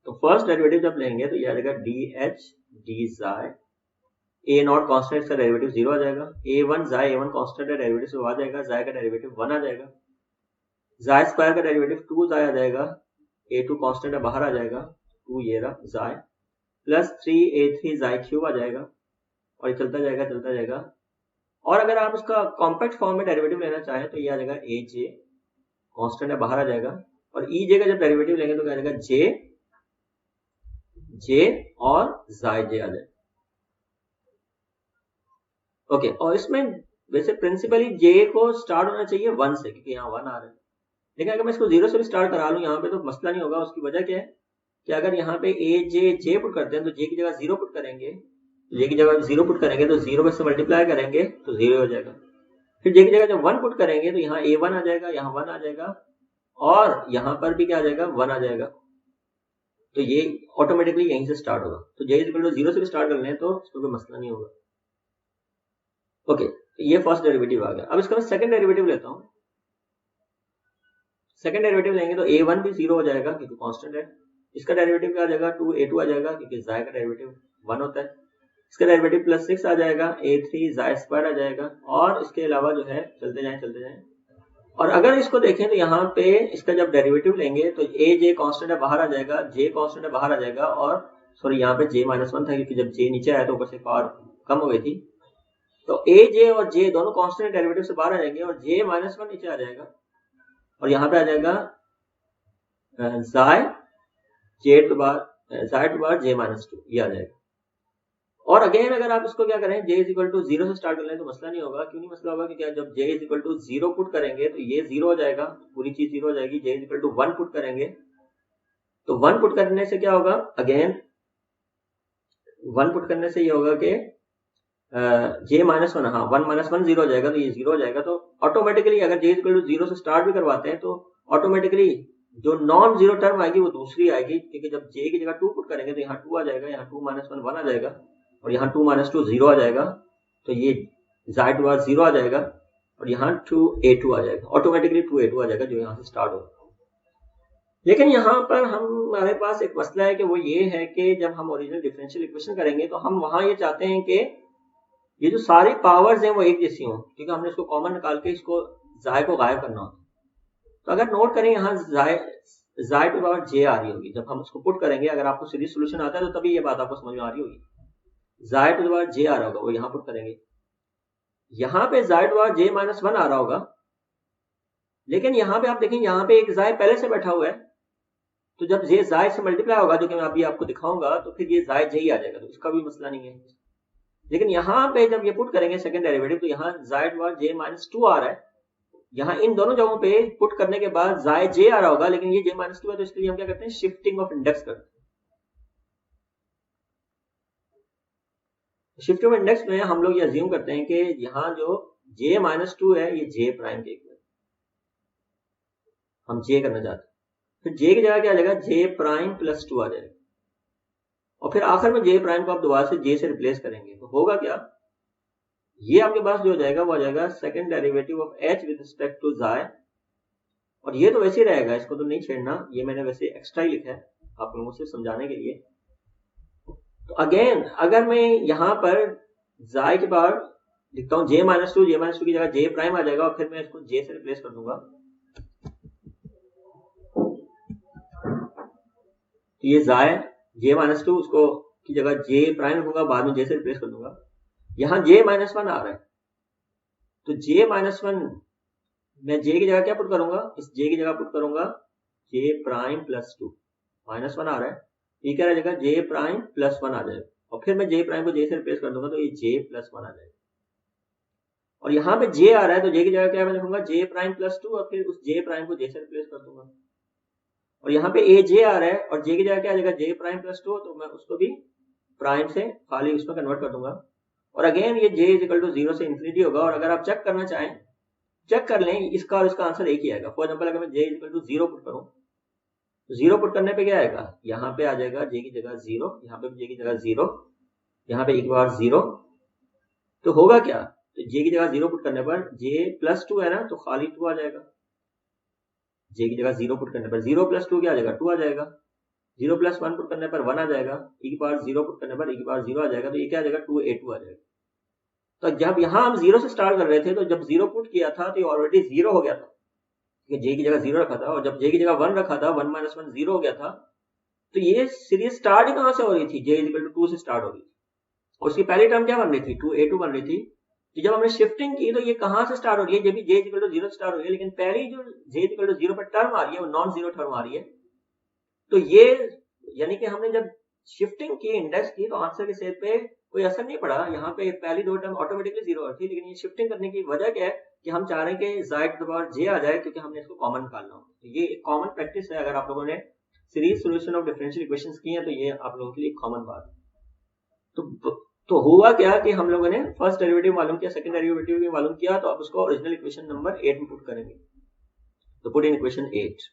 तो फर्स्ट डेरिवेटिव जब लेंगे तो ये आ जाएगा dh d ज़ाय, a not constant, इसका डेरिवेटिव 0 आ जाएगा। a1 ज़ाय, a1 कांस्टेंट है, डेरिवेटिव से आ जाएगा, ज़ाय का डेरिवेटिव 1 आ जाएगा। ज़ाय स्क्वायर का डेरिवेटिव 2 ज़ाय आ जाएगा, a2 कांस्टेंट है, बाहर आ जाएगा, 2 ये रहा ज़ाय, प्लस 3a3 ज़ाय क्यूब आ जाएगा और ये चलता जाएगा। और अगर आप इसका कॉम्पैक्ट फॉर्म में डेरिवेटिव लेना चाहें तो ये आ जाएगा aj, कांस्टेंट है, बाहर आ जाएगा, और ej का जब डेरिवेटिव लेंगे तो क्या आ जाएगा j और ज़ाय j आ जाएगा। ओके, और इसमें वैसे प्रिंसिपली j को स्टार्ट होना चाहिए 1 से, क्योंकि यहाँ 1 आ रहा है। लेकिन अगर मैं इसको 0 से भी स्टार्ट करा लूँ यहाँ पे तो मसला नहीं होगा। उसकी वजह क्या है कि अगर यहाँ पे j पुट करते हैं तो j की जगह 0 पुट करेंगे, j की जगह 0 पुट करेंगे तो 0 से मल्टीप्लाई करेंगे तो 0 हो जाएगा। फिर j की जगह जब 1 पुट करेंगे तो यहाँ a1 आ जाएगा, यहाँ 1 आ जाएगा, और यहाँ पर भी क्या आ जाएगा 1 आ जाएगा। तो ये ऑटोमेटिकली यहीं से स्टार्ट होगा। तो j इक्वल टू 0 से भी स्टार्ट कर लें तो इसमें कोई मसला नहीं होगा। ओके, तो ये फर्स्ट डेरिवेटिव आ गया। अब इसका मैं सेकंड डेरिवेटिव लेता हूँ। सेकंड डेरिवेटिव लेंगे तो a1 भी 0 हो जाएगा क्योंकि कांस्टेंट है। इसका डेरिवेटिव क्या आ जाएगा 2a2 आ जाएगा क्योंकि ज़ाय का डेरिवेटिव 1 होता है। इसका डेरिवेटिव प्लस 6 आ जाएगा, a3 ज़ाय स्क्वायर आ जाएगा, और इसके अलावा जो है चलते जाएं। और अगर इसको देखें तो यहाँ पे इसका जब डेरिवेटिव लेंगे तो aj कांस्टेंट है, बाहर आ जाएगा, j कांस्टेंट है, बाहर आ जाएगा, और सॉरी यहाँ पे j-1 था क्योंकि जब j नीचे आया तो ऊपर से पावर कम हो गई थी। तो aj और j दोनों कांस्टेंट डेरिवेटिव से बाहर आ जाएंगे और j-1 नीचे आ जाएगा, और यहाँ पे आ जाएगा ज़ाय टू बार j-2 ये आ जाएगा। और अगेन अगर आप इसको क्या करें j इक्वल टू 0 से स्टार्ट कर लें तो मसला नहीं होगा। क्यों नहीं मसला होगा? क्योंकि जब j इक्वल टू 0 पुट करेंगे तो ये 0 हो जाएगा, पूरी चीज 0 हो जाएगी। j इक्वल टू 1 पुट करेंगे तो 1 पुट करने से क्या होगा, अगेन 1 पुट करने से ये होगा कि j-1, हाँ 1 0 हो जाएगा, तो ये 0 हो जाएगा। तो ऑटोमेटिकली अगर j इक्वल टू 0 से स्टार्ट भी करवाते हैं तो ऑटोमेटिकली जो नॉन जीरो टर्म आएगी वो दूसरी आएगी, क्योंकि जब j की जगह 2 पुट करेंगे तो यहाँ 2 आ जाएगा, यहाँ 2 - 1 आ जाएगा, और यहाँ 2 - 2 0 आ जाएगा, तो ये ज़ाय टू बार 0 आ जाएगा, और यहाँ 2a2 आ जाएगा, ऑटोमेटिकली 2a2 आ जाएगा जो यहाँ से स्टार्ट होगा। लेकिन यहाँ पर हमारे पास एक मसला है कि वो ये है कि जब हम ओरिजिनल डिफरेंशियल इक्वेशन करेंगे तो हम वहां ये चाहते हैं कि ये जो सारी पावर्स हैं वो एक जैसी हों, क्योंकि हमने इसको कॉमन निकाल के इसको ज़ाय को गायब करना होता है। तो अगर नोट करें यहाँ ज़ाय टू पावर j आ रही होगी, जब हम इसको पुट करेंगे, अगर आपको सीरीज सोल्यूशन आता है तो तभी ये बात आपको समझ में आ रही होगी। ज़ाय टू पावर j आ रहा होगा, वो यहाँ पुट करेंगे, यहाँ पे ज़ाय टू पावर j-1 आ रहा होगा, लेकिन यहाँ पे आप देखें यहाँ पे एक ज़ाय पहले से बैठा हुआ है, तो जब j ज़ाय से मल्टीप्लाई होगा जो कि मैं अभी आपको दिखाऊंगा तो फिर ये ज़ाय j ही आ जाएगा, तो इसका भी मसला नहीं है। लेकिन यहाँ पे जब ये पुट करेंगे सेकंड डेरिवेटिव तो यहाँ ज़ाय टू पावर j-2 आ रहा है, यहाँ इन दोनों जगहों पे पुट करने के बाद ज़ाय j आ रहा होगा, लेकिन ये j-2 है, तो इसके लिए हम क्या करते हैं, शिफ्टिंग ऑफ इंडेक्स करते हैं। शिफ्टिंग ऑफ इंडेक्स में हम लोग ये अज्यूम करते हैं कि यहाँ जो j-2 है ये j प्राइम के इक्वल हम j करना चाहते हैं, फिर j की जगह क्या आ जाएगा, j प्राइम प्लस 2 आ जाएगा, और फिर आखिर में j प्राइम को आप दोबारा से j से रिप्लेस करेंगे तो होगा क्या, ये आपके पास जो हो जाएगा वो आ जाएगा second derivative of h with respect to xi, और ये तो वैसे ही रहेगा, इसको तो नहीं छेड़ना, ये मैंने वैसे एक्स्ट्रा ही लिखा है आप लोगों से समझाने के लिए। तो अगेन अगर मैं यहाँ पर ज़ाय के पावर लिखता हूँ j-2 की जगह j प्राइम आ जाएगा, और फिर मैं इसको j से रिप्लेस कर दूंगा, तो ये ज़ाय j-2 उसको की जगह j प्राइम लिखूंगा, बाद में j से रिप्लेस कर दूंगा। यहाँ j-1 आ रहा है, तो j-1 मैं जे की जगह क्या पुट करूंगा, इस जे की जगह पुट करूंगा जे प्राइम प्लस 2, -1 आ रहा है, ये क्या रहेगा जे प्राइम प्लस 1 आ जाएगा, और फिर मैं जे प्राइम को जे से रिप्लेस कर दूंगा तो ये जे प्लस 1 आ जाएगा। और यहाँ पे जे आ रहा है तो जे की जगह क्या मैं लिखूंगा जे प्राइम प्लस 2, और फिर उस जे प्राइम को जे से रिप्लेस कर दूंगा। और यहाँ पे ए जे आ रहा है और जे की जगह क्या आ जाएगा जे प्राइम प्लस 2, तो मैं उसको भी प्राइम से खाली उसमें कन्वर्ट कर दूंगा। और अगेन ये जे इज इक्वल टू 0 से इंफिनिटी होगा। और अगर आप चेक करना चाहें चेक कर लें, इसका और इसका आंसर एक ही आएगा। फॉर एग्जाम्पल अगर मैं j is equal to 0 put करूं तो 0 पुट करने पे क्या आएगा, यहाँ पे आ जाएगा जे की जगह 0, यहाँ पे जे की जगह 0, यहाँ पे एक बार 0, तो होगा क्या, तो जे की जगह 0 पुट करने पर जे प्लस 2 है ना, तो खाली 2 आ जाएगा। जे की जगह 0 पुट करने पर 0 प्लस 2 क्या आ जाएगा 2 आ जाएगा। 0 प्लस 1 पुट करने पर 1 आ जाएगा, एक बार 0 पुट करने पर एक बार 0 आ जाएगा, तो ये क्या आ जाएगा 2a2 आ जाएगा। तो जब यहाँ हम 0 से स्टार्ट कर रहे थे तो जब 0 पुट किया था तो ये ऑलरेडी 0 हो गया था, जे की जगह 0 रखा था, और जब जे की जगह 1 रखा था 1 - 1 0 हो गया था। तो ये सीरीज स्टार्ट ही कहां से हो रही थी, जे इज इक्वल टू 2 से स्टार्ट हो रही थी। और उसकी पहली टर्म क्या बन रही थी 2a2 बन रही थी। तो जब हमने शिफ्टिंग की तो ये कहां से स्टार्ट हो रही है, जब भी जे इज इक्वल टू 0 स्टार्ट हो रही है, लेकिन पहली जो जे इज इक्वल टू 0 पर टर्म आ रही है वो नॉन जीरो टर्म आ रही है। तो ये यानी कि हमने जब शिफ्टिंग की इंडेक्स की तो आंसर के सेट पे कोई असर नहीं पड़ा, यहाँ पे पहली दो टर्म ऑटोमेटिकली 0 थी। लेकिन ये शिफ्टिंग करने की वजह क्या है कि हम चाह रहे हैं कि ज़ायद के बाद जे आ जाए, क्योंकि हमने इसको कॉमन निकालना हो। तो ये एक कॉमन प्रैक्टिस है, अगर आप लोगों ने series solution of differential equations की है तो ये आप लोगों के लिए कॉमन बात है। तो हुआ क्या कि हम लोगों ने फर्स्ट डेरिवेटिव मालूम किया, सेकंड डेरिवेटिव भी मालूम किया, तो अब उसको ओरिजिनल इक्वेशन नंबर 8 में पुट करेंगे। तो पुट इन इक्वेशन 8।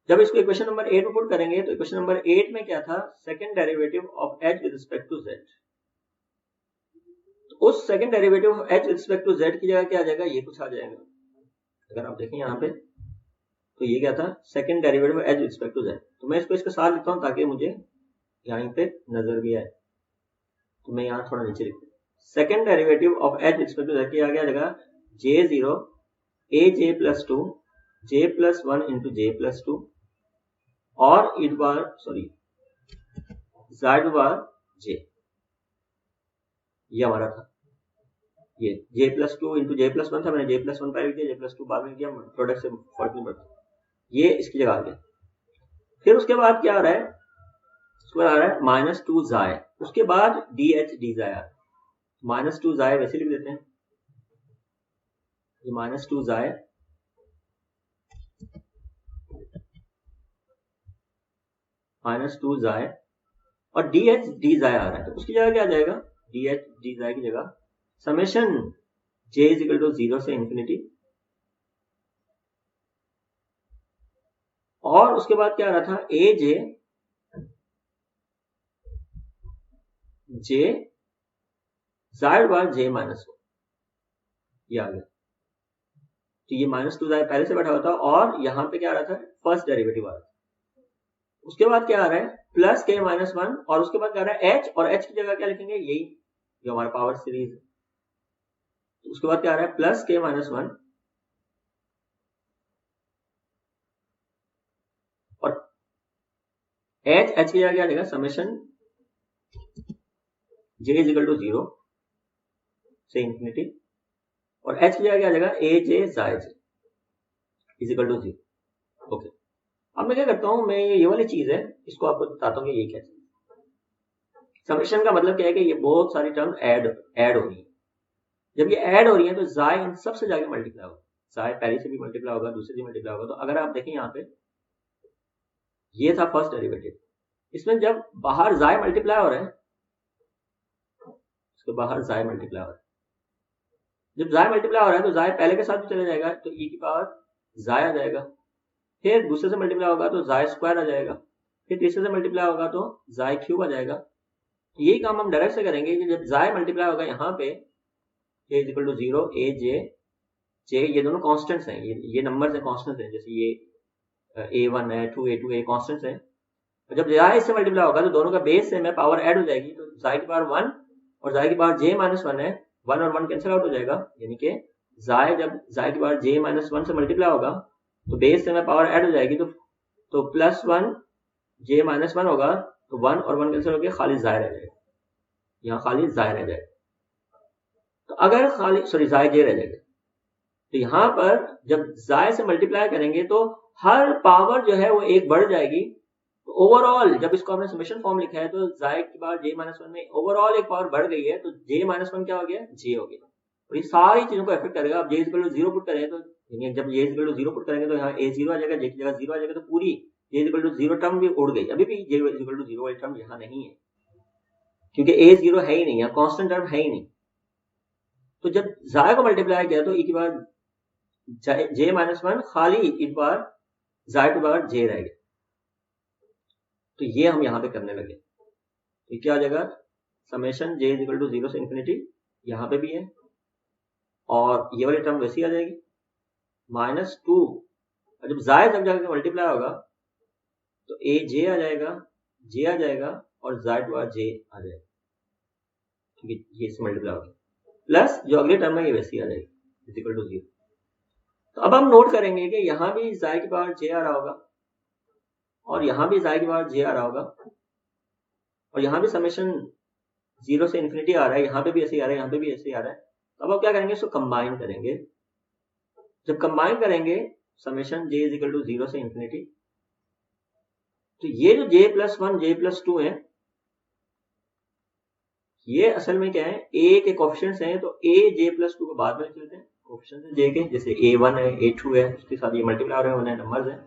जब इसको इक्वेशन नंबर 8 में पुट करेंगे तो इक्वेशन नंबर 8 में क्या था, second derivative of h with respect to z। तो उस second derivative of h with respect to z की जगह क्या आ जाएगा, ये कुछ आ जाएगा। अगर आप देखें यहाँ पे तो ये क्या था, second derivative of h with respect to z। तो मैं इसको इसके साथ लिखता हूँ ताकि मुझे यहाँ पे नजर भी आए। तो मैं यहाँ थोड़ा नीचे लिखता हूँ, second derivative of h with respect to z की जगह क्या आ जाएगा j0 aj plus 2 j plus 1 into j plus 2 और it bar sorry z bar j, ये हमारा था। ये j plus 2 into j plus 1 था, मैंने j प्लस 1 पहले किया, j प्लस 2 बाद में किया, प्रोडक्ट से फर्क नहीं पड़ता, ये इसकी जगह आ गया। फिर उसके बाद क्या आ रहा है, उसके बाद आ रहा है -2 ज़ाय, उसके बाद dh d ज़ाय आ रहा है। -2 ज़ाय वैसे लिख देते हैं, ये -2 ज़ाय -2 ज़ाय और dh d ज़ाय आ रहा है। तो उसकी जगह क्या आ जाएगा, dh d ज़ाय की जगह summation j is equal to 0 से इंफिनिटी, और उसके बाद क्या आ रहा था aj j ज़ाय बार j माइनस 1, ये आ गया। तो ये -2 ज़ाय पहले से बैठा हुआ था, और यहाँ पे क्या आ रहा था फर्स्ट डेरिवेटिव आ रहा था। उसके बाद क्या आ रहा है प्लस k माइनस 1, और उसके बाद क्या आ रहा है h, और h की जगह क्या लिखेंगे, यही जो हमारा पावर सीरीज है। तो उसके बाद क्या आ रहा है प्लस k माइनस 1, और h की जगह क्या आ जाएगा summation j is equal to 0 से इंफिनिटी, और h की जगह क्या आ जाएगा aj xi is equal to 0। Okay, अब मैं क्या करता हूं, मैं ये वाली चीज है इसको आपको बताता हूँ कि ये क्या चीज। समेशन का मतलब क्या है कि ये बहुत सारी टर्म ऐड हो रही है। जब ये ऐड हो रही है तो ज़ाय इन सबसे जाके मल्टीप्लाई होगा, ज़ाय पहले से भी मल्टीप्लाई होगा, दूसरे से मल्टीप्लाई होगा। तो अगर आप देखें यहाँ पे ये था फर्स्ट डेरिवेटिव, इसमें जब बाहर ज़ाय मल्टीप्लाई हो रहा है, इसके बाहर ज़ाय मल्टीप्लाई हो रहा है, जब ज़ाय मल्टीप्लाई हो रहा है तो ज़ाय पहले के साथ भी चला जाएगा, तो e की पावर ज़ाय आ जाएगा। फिर दूसरे से मल्टीप्लाई होगा तो ज़ाय स्क्वायर आ जाएगा, फिर तीसरे से मल्टीप्लाई होगा तो ज़ाय क्यूब आ जाएगा। तो यही काम हम डायरेक्ट से करेंगे कि जब ज़ाय मल्टीप्लाई होगा यहाँ पे k is equal to 0 aj ये दोनों कॉन्स्टेंट्स हैं, ये नंबर्स हैं कॉन्स्टेंट्स हैं, जैसे ये a1 है 2 a2 ये कॉन्स्टेंट्स हैं। और जब ज़ाय इससे मल्टीप्लाई होगा तो दोनों का बेस से में पावर ऐड हो जाएगी, तो ज़ाय की पावर 1 और ज़ाय की पावर j माइनस 1 है, 1 और 1 कैंसिल आउट हो जाएगा। यानी कि ज़ाय जब ज़ाय की पावर j माइनस 1 से मल्टीप्लाई होगा तो बेस से में पावर ऐड हो जाएगी, तो प्लस 1 j माइनस 1 होगा, तो 1 और 1 कैंसिल होकर खाली ज़ाय रह जाएगा, यहाँ खाली ज़ाय रह जाएगा। तो अगर खाली सॉरी जाय जे रह जाएगा, तो यहाँ पर जब जाय से मल्टीप्लाई करेंगे तो हर पावर जो है वो एक बढ़ जाएगी। तो ओवरऑल जब इसको हमने समेशन फॉर्म लिखा है तो जाय की पावर जे माइनस वन में ओवरऑल एक पावर बढ़ गई है, तो जे माइनस वन क्या हो गया, जे हो गया। और ये सारी चीजों को इफेक्ट करेगा। अब जे इक्वल टू जीरो पुट करेंगे तो जब जे इक्वल टू जीरो पुट करेंगे तो यहाँ ए जीरो आ जाएगा, जे की जगह जीरो आ जाएगा, तो पूरी जे इक्वल टू जीरो टर्म भी उड़ गई। अभी भी जे इक्वल टू जीरो वाली टर्म यहाँ नहीं है, क्योंकि ए जीरो है ही नहीं, यहाँ कांस्टेंट टर्म है ही नहीं। तो जब जाय को मल्टीप्लाई किया तो ई की पावर जे माइनस वन खाली ई की पावर जाय की पावर जे रह गया। तो ये हम यहाँ पे करने लगे, तो क्या आ जाएगा, summation j equal to zero से इंफिनिटी, यहाँ पे भी है, और ये वाली टर्म वैसी आ जाएगी माइनस टू। जब जाय जब जाकर मल्टीप्लाई होगा तो ए जे आ जाएगा, जे आ जाएगा, और जाय टू जे आ जाएगा, क्योंकि ये इससे मल्टीप्लाई होगा, प्लस जो अगली टर्म है ये वैसी आ जाएगी इक्वल टू जीरो। तो अब हम नोट करेंगे कि यहाँ भी जाय की पावर जे आ रहा होगा, और यहाँ भी जाय की पावर जे आ रहा होगा, और यहाँ भी समेशन जीरो से इन्फिनिटी आ रहा है, यहाँ पे भी ऐसे ही आ रहा है, यहाँ पे भी ऐसे ही आ रहा है। तो अब आप क्या करेंगे, इसको कंबाइन करेंगे। जब कंबाइन करेंगे summation j is equal to zero से इन्फिनिटी, तो ये जो j plus one j plus two है, ये असल में क्या है, ए के कोफिशिएंट्स हैं। तो ए जे प्लस टू को बाद में लिख लेते हैं, कोफिशिएंट्स जे के, जैसे ए वन है, ए टू है, उसके साथ ये मल्टीप्लाई हो रहे हैं, नंबर्स हैं।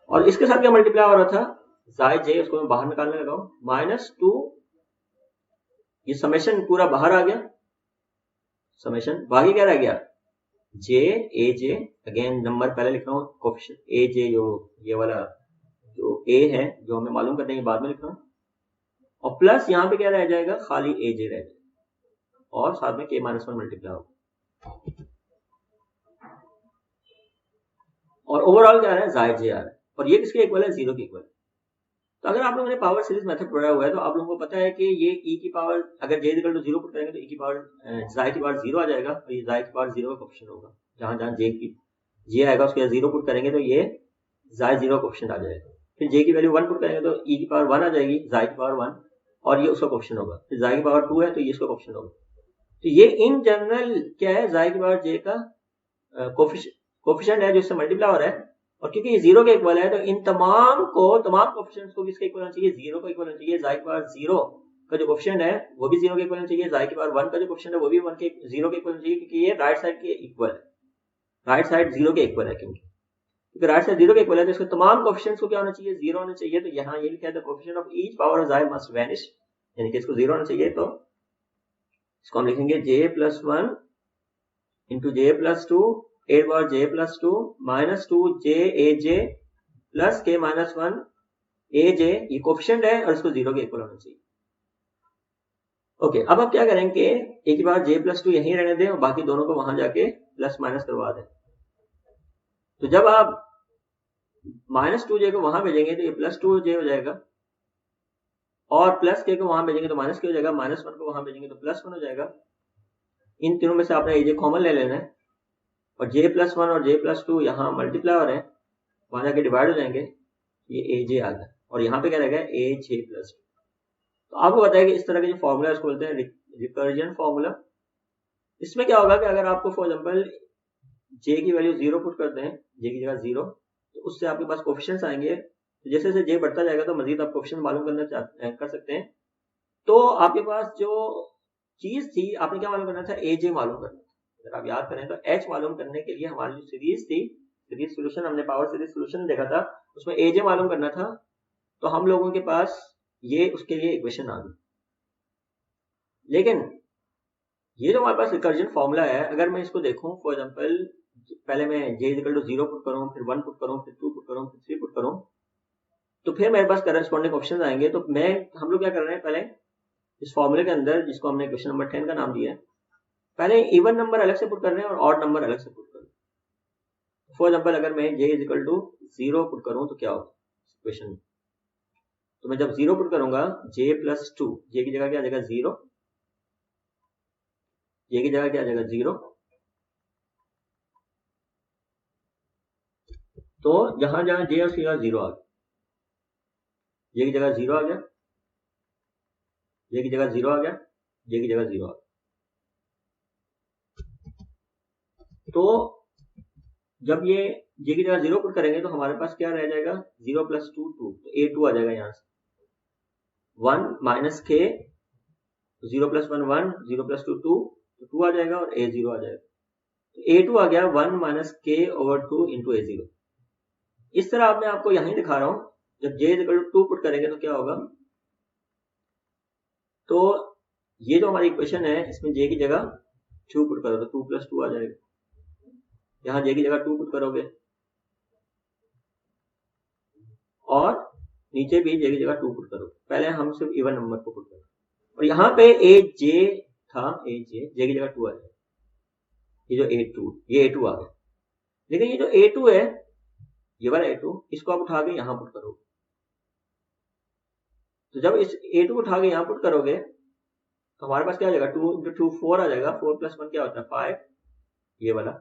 और इसके साथ क्या मल्टीप्लाई हो रहा था, जाय जे, उसको मैं बाहर निकालने लगा हूं, माइनस टू, ये समेशन पूरा बाहर आ गया, समेशन बाकी क्या रह गया, जे ए जे, अगेन नंबर पहले लिख रहा हूँ, कोफिशिएंट ए जे, जो ये वाला जो ए है जो हमें मालूम करने के बाद में लिख रहा हूँ, और प्लस यहाँ पे क्या रह जाएगा, खाली ए जे रह जाएगा, और साथ में के माइनस वन मल्टीप्लाई होगा, और ओवरऑल क्या आ रहा है, जाय जे आ रहा है, और ये किसके इक्वल है, जीरो के इक्वल है। तो अगर आप लोगों ने पावर सीरीज मेथड पढ़ा हुआ है तो आप लोगों को पता है कि ये ई की पावर, अगर जे इक्वल टू जीरो पुट करेंगे तो ई की पावर जाय की पावर जीरो आ जाएगा, और ये जाय की पावर जीरो का ऑप्शन होगा, जहां जहां जे आएगा उसके जीरो पुट करेंगे तो ये जाय जीरो का ऑप्शन आ जाएगा। फिर जे की वैल्यू वन पुट करेंगे तो ई की पावर वन आ जाएगी, जाय की पावर वन, और ये उसका ऑप्शन होगा। फिर जाय की पावर टू है तो ये इसका ऑप्शन होगा। तो ये इन जनरल क्या है, जाय की पावर जे का कोफिशिएंट है जो इससे मल्टीप्लाई हो रहा है, और क्योंकि ये जीरो के इक्वल है तो इन तमाम कोफिशिएंट्स को भी इसके इक्वल होना चाहिए, जीरो का इक्वल होना चाहिए। जाय की पावर जीरो का जो कोफिशिएंट है वो भी जीरो के इक्वल होना चाहिए, जाय की पावर वन का जो कोफिशिएंट है वो भी वन के जीरो के इक्वल होना चाहिए, क्योंकि ये राइट साइड के इक्वल है, राइट साइड जीरो के इक्वल है, क्योंकि राइट साइड जीरो के इक्वल है तो इसके तमाम कोफिशिएंट्स को क्या होना चाहिए, जीरो होना चाहिए। तो यहाँ ये लिखा है the coefficient of each power of जाय मस्ट वैनिश, यानी कि इसको जीरो होना चाहिए। तो इसको हम लिखेंगे जे plus one into j plus to, A power J plus to minus two J A j plus के माइनस वन ए जे, ये कोफिशिएंट है और इसको जीरो के इक्वल होना चाहिए। ओके, अब आप क्या करेंगे, एक ही बार जे प्लस टू यहीं रहने दें और बाकी दोनों को वहां जाके प्लस माइनस करवा दें। तो जब आप माइनस टू जे को वहां भेजेंगे तो ये प्लस टू जे हो जाएगा, और प्लस के को वहां भेजेंगे तो माइनस के हो जाएगा, माइनस वन को वहां भेजेंगे तो प्लस वन हो जाएगा। इन तीनों में से आपने ए जे कॉमन ले लेना है, और जे प्लस वन और जे प्लस टू यहाँ मल्टीप्लाई हो रहे हैं, वहां जाके डिवाइड हो जाएंगे, ये ए जे आ गया, और यहाँ पे क्या रहेगा, ए जे प्लस टू। तो आपको बताया कि इस तरह के जो फॉर्मूला इसको बोलते हैं रिकर्जन फॉर्मूला। इसमें क्या होगा कि अगर आपको फॉर एग्जाम्पल जे की वैल्यू जीरो पुट करते हैं, जे की जगह जीरो, तो उससे आपके पास कोफिशिएंट्स आएंगे, तो जैसे जैसे जे बढ़ता जाएगा तो मजीद आप कोफिशिएंट मालूम कर सकते हैं। तो आपके पास जो चीज थी, आपने क्या मालूम करना था, ए जे मालूम करना था। अगर आप याद करें तो एच मालूम करने के लिए हमारी जो सीरीज थी, सीरीज सोल्यूशन, हमने पावर सीरीज सोल्यूशन देखा था, उसमें ए जे मालूम करना था। तो हम लोगों के पास ये उसके लिए इक्वेशन आ गई। लेकिन ये जो हमारे पास रिकर्जन फॉर्मूला है, अगर मैं इसको देखूं फॉर एग्जांपल, पहले मैं जे इक्वल टू जीरो पुट करूं, फिर वन पुट करूं, फिर टू पुट करूं, फिर थ्री पुट करूं, तो फिर मेरे पास करस्पॉन्डिंग ऑप्शन आएंगे। तो हम लोग क्या कर रहे हैं, पहले इस फॉर्मूले के अंदर, जिसको हमने क्वेश्चन नंबर 10 का नाम दिया है, पहले इवन नंबर अलग से पुट कर रहे हैं और ऑड नंबर अलग से पुट कर रहे हैं। फॉर एग्जांपल अगर मैं j is equal to zero put करूं तो क्या होगा क्वेश्चन में, तो मैं जब जीरो पुट करूंगा, जे प्लस टू, जे की जगह क्या आ जाएगा, जीरो, जे की जगह क्या आ जाएगा, जीरो, तो जहां जहां जे है उसकी जगह जीरो आ गया, जे की जगह जीरो आ गया, जे की जगह जीरो आ गया, जे की जगह जीरो आ गया। तो जब ये जे की जगह 0 पुट करेंगे तो हमारे पास क्या रह जाएगा, 0 प्लस 2 2, तो A2 आ जाएगा यहाँ से, 1 माइनस के, 0 प्लस 1 1, 0 प्लस 2 2, तो 2 आ जाएगा और A0 आ जाएगा, तो A2 आ गया 1 minus k over 2 into A0। इस तरह अब मैं आपको यहीं दिखा रहा हूं, जब J इक्वल टू 2 पुट करेंगे तो क्या होगा, तो ये जो हमारी इक्वेशन है इसमें J की जगह 2 पुट करो तो 2 प्लस 2 आ जाएगा, यहाँ J की जगह 2 पुट करोगे और नीचे भी J की जगह 2 पुट करोगे, पहले हम सिर्फ इवन नंबर को पुट करें, और यहाँ पे AJ था, J की जगह 2 आ जाएगा, ये जो A2, ये A2 आ गया, लेकिन ये जो A2 है, ये वाला A2, इसको आप उठा के यहाँ पुट करोगे, तो जब इस A2 उठा के यहाँ पुट करोगे तो हमारे पास क्या आ जाएगा, 2 इंटू 2 4 आ जाएगा, 4 प्लस 1 क्या होता है 5, ये वाला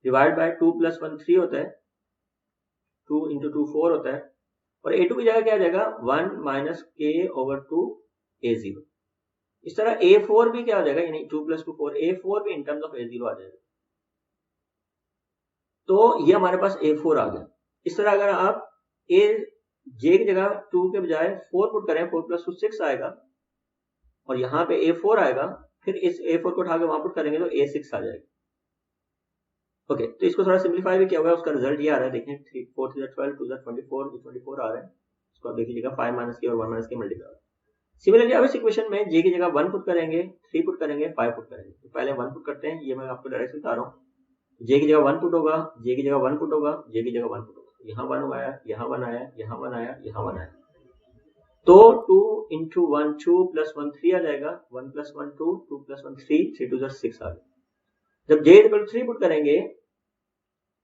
डिवाइड बाय 2 प्लस 1 3 होता है, 2 इंटू 2 4 होता है, और A2 की जगह क्या आ जाएगा 1 माइनस के ओवर 2 A0। इस तरह A4 भी क्या हो जाएगा, यानी 2 प्लस 2 4, A4 भी इन टर्म्स ऑफ A0 आ जाएगा, तो ये हमारे पास A4 आ गया। इस तरह अगर आप J की जगह 2 के बजाय 4 पुट करें, 4 प्लस 2 6 आएगा, और यहाँ पे A4 आएगा, फिर इस A4 को उठा के वहां पुट करेंगे तो A6 आ जाएगा। ओके, तो इसको थोड़ा सिंप्लीफाई भी किया हुआ है, उसका रिजल्ट ये आ रहा है, देखें 3 4 3 12 2 24, 24 आ रहा है, इसको आप देख लीजिएगा, 5 माइनस के और 1 माइनस के मल्टीप्लाई। सिमिलरली अब इस इक्वेशन में J की जगह 1 पुट करेंगे, 3 पुट करेंगे, 5 पुट करेंगे, तो पहले 1 पुट करते हैं, ये मैं आपको डायरेक्ट बता रहा हूँ, J की जगह 1 पुट होगा, J की जगह 1 पुट होगा, J की जगह 1 पुट होगा, यहाँ 1 आया, यहाँ 1 आया, यहाँ 1 आया, यहाँ 1 आया, तो 2 इंटू 1 2 प्लस 1 3 आ जाएगा, 1 प्लस 1 2, 2 प्लस 1 3, 3 2 6 आ गया। जब J इक्वल 3 पुट करेंगे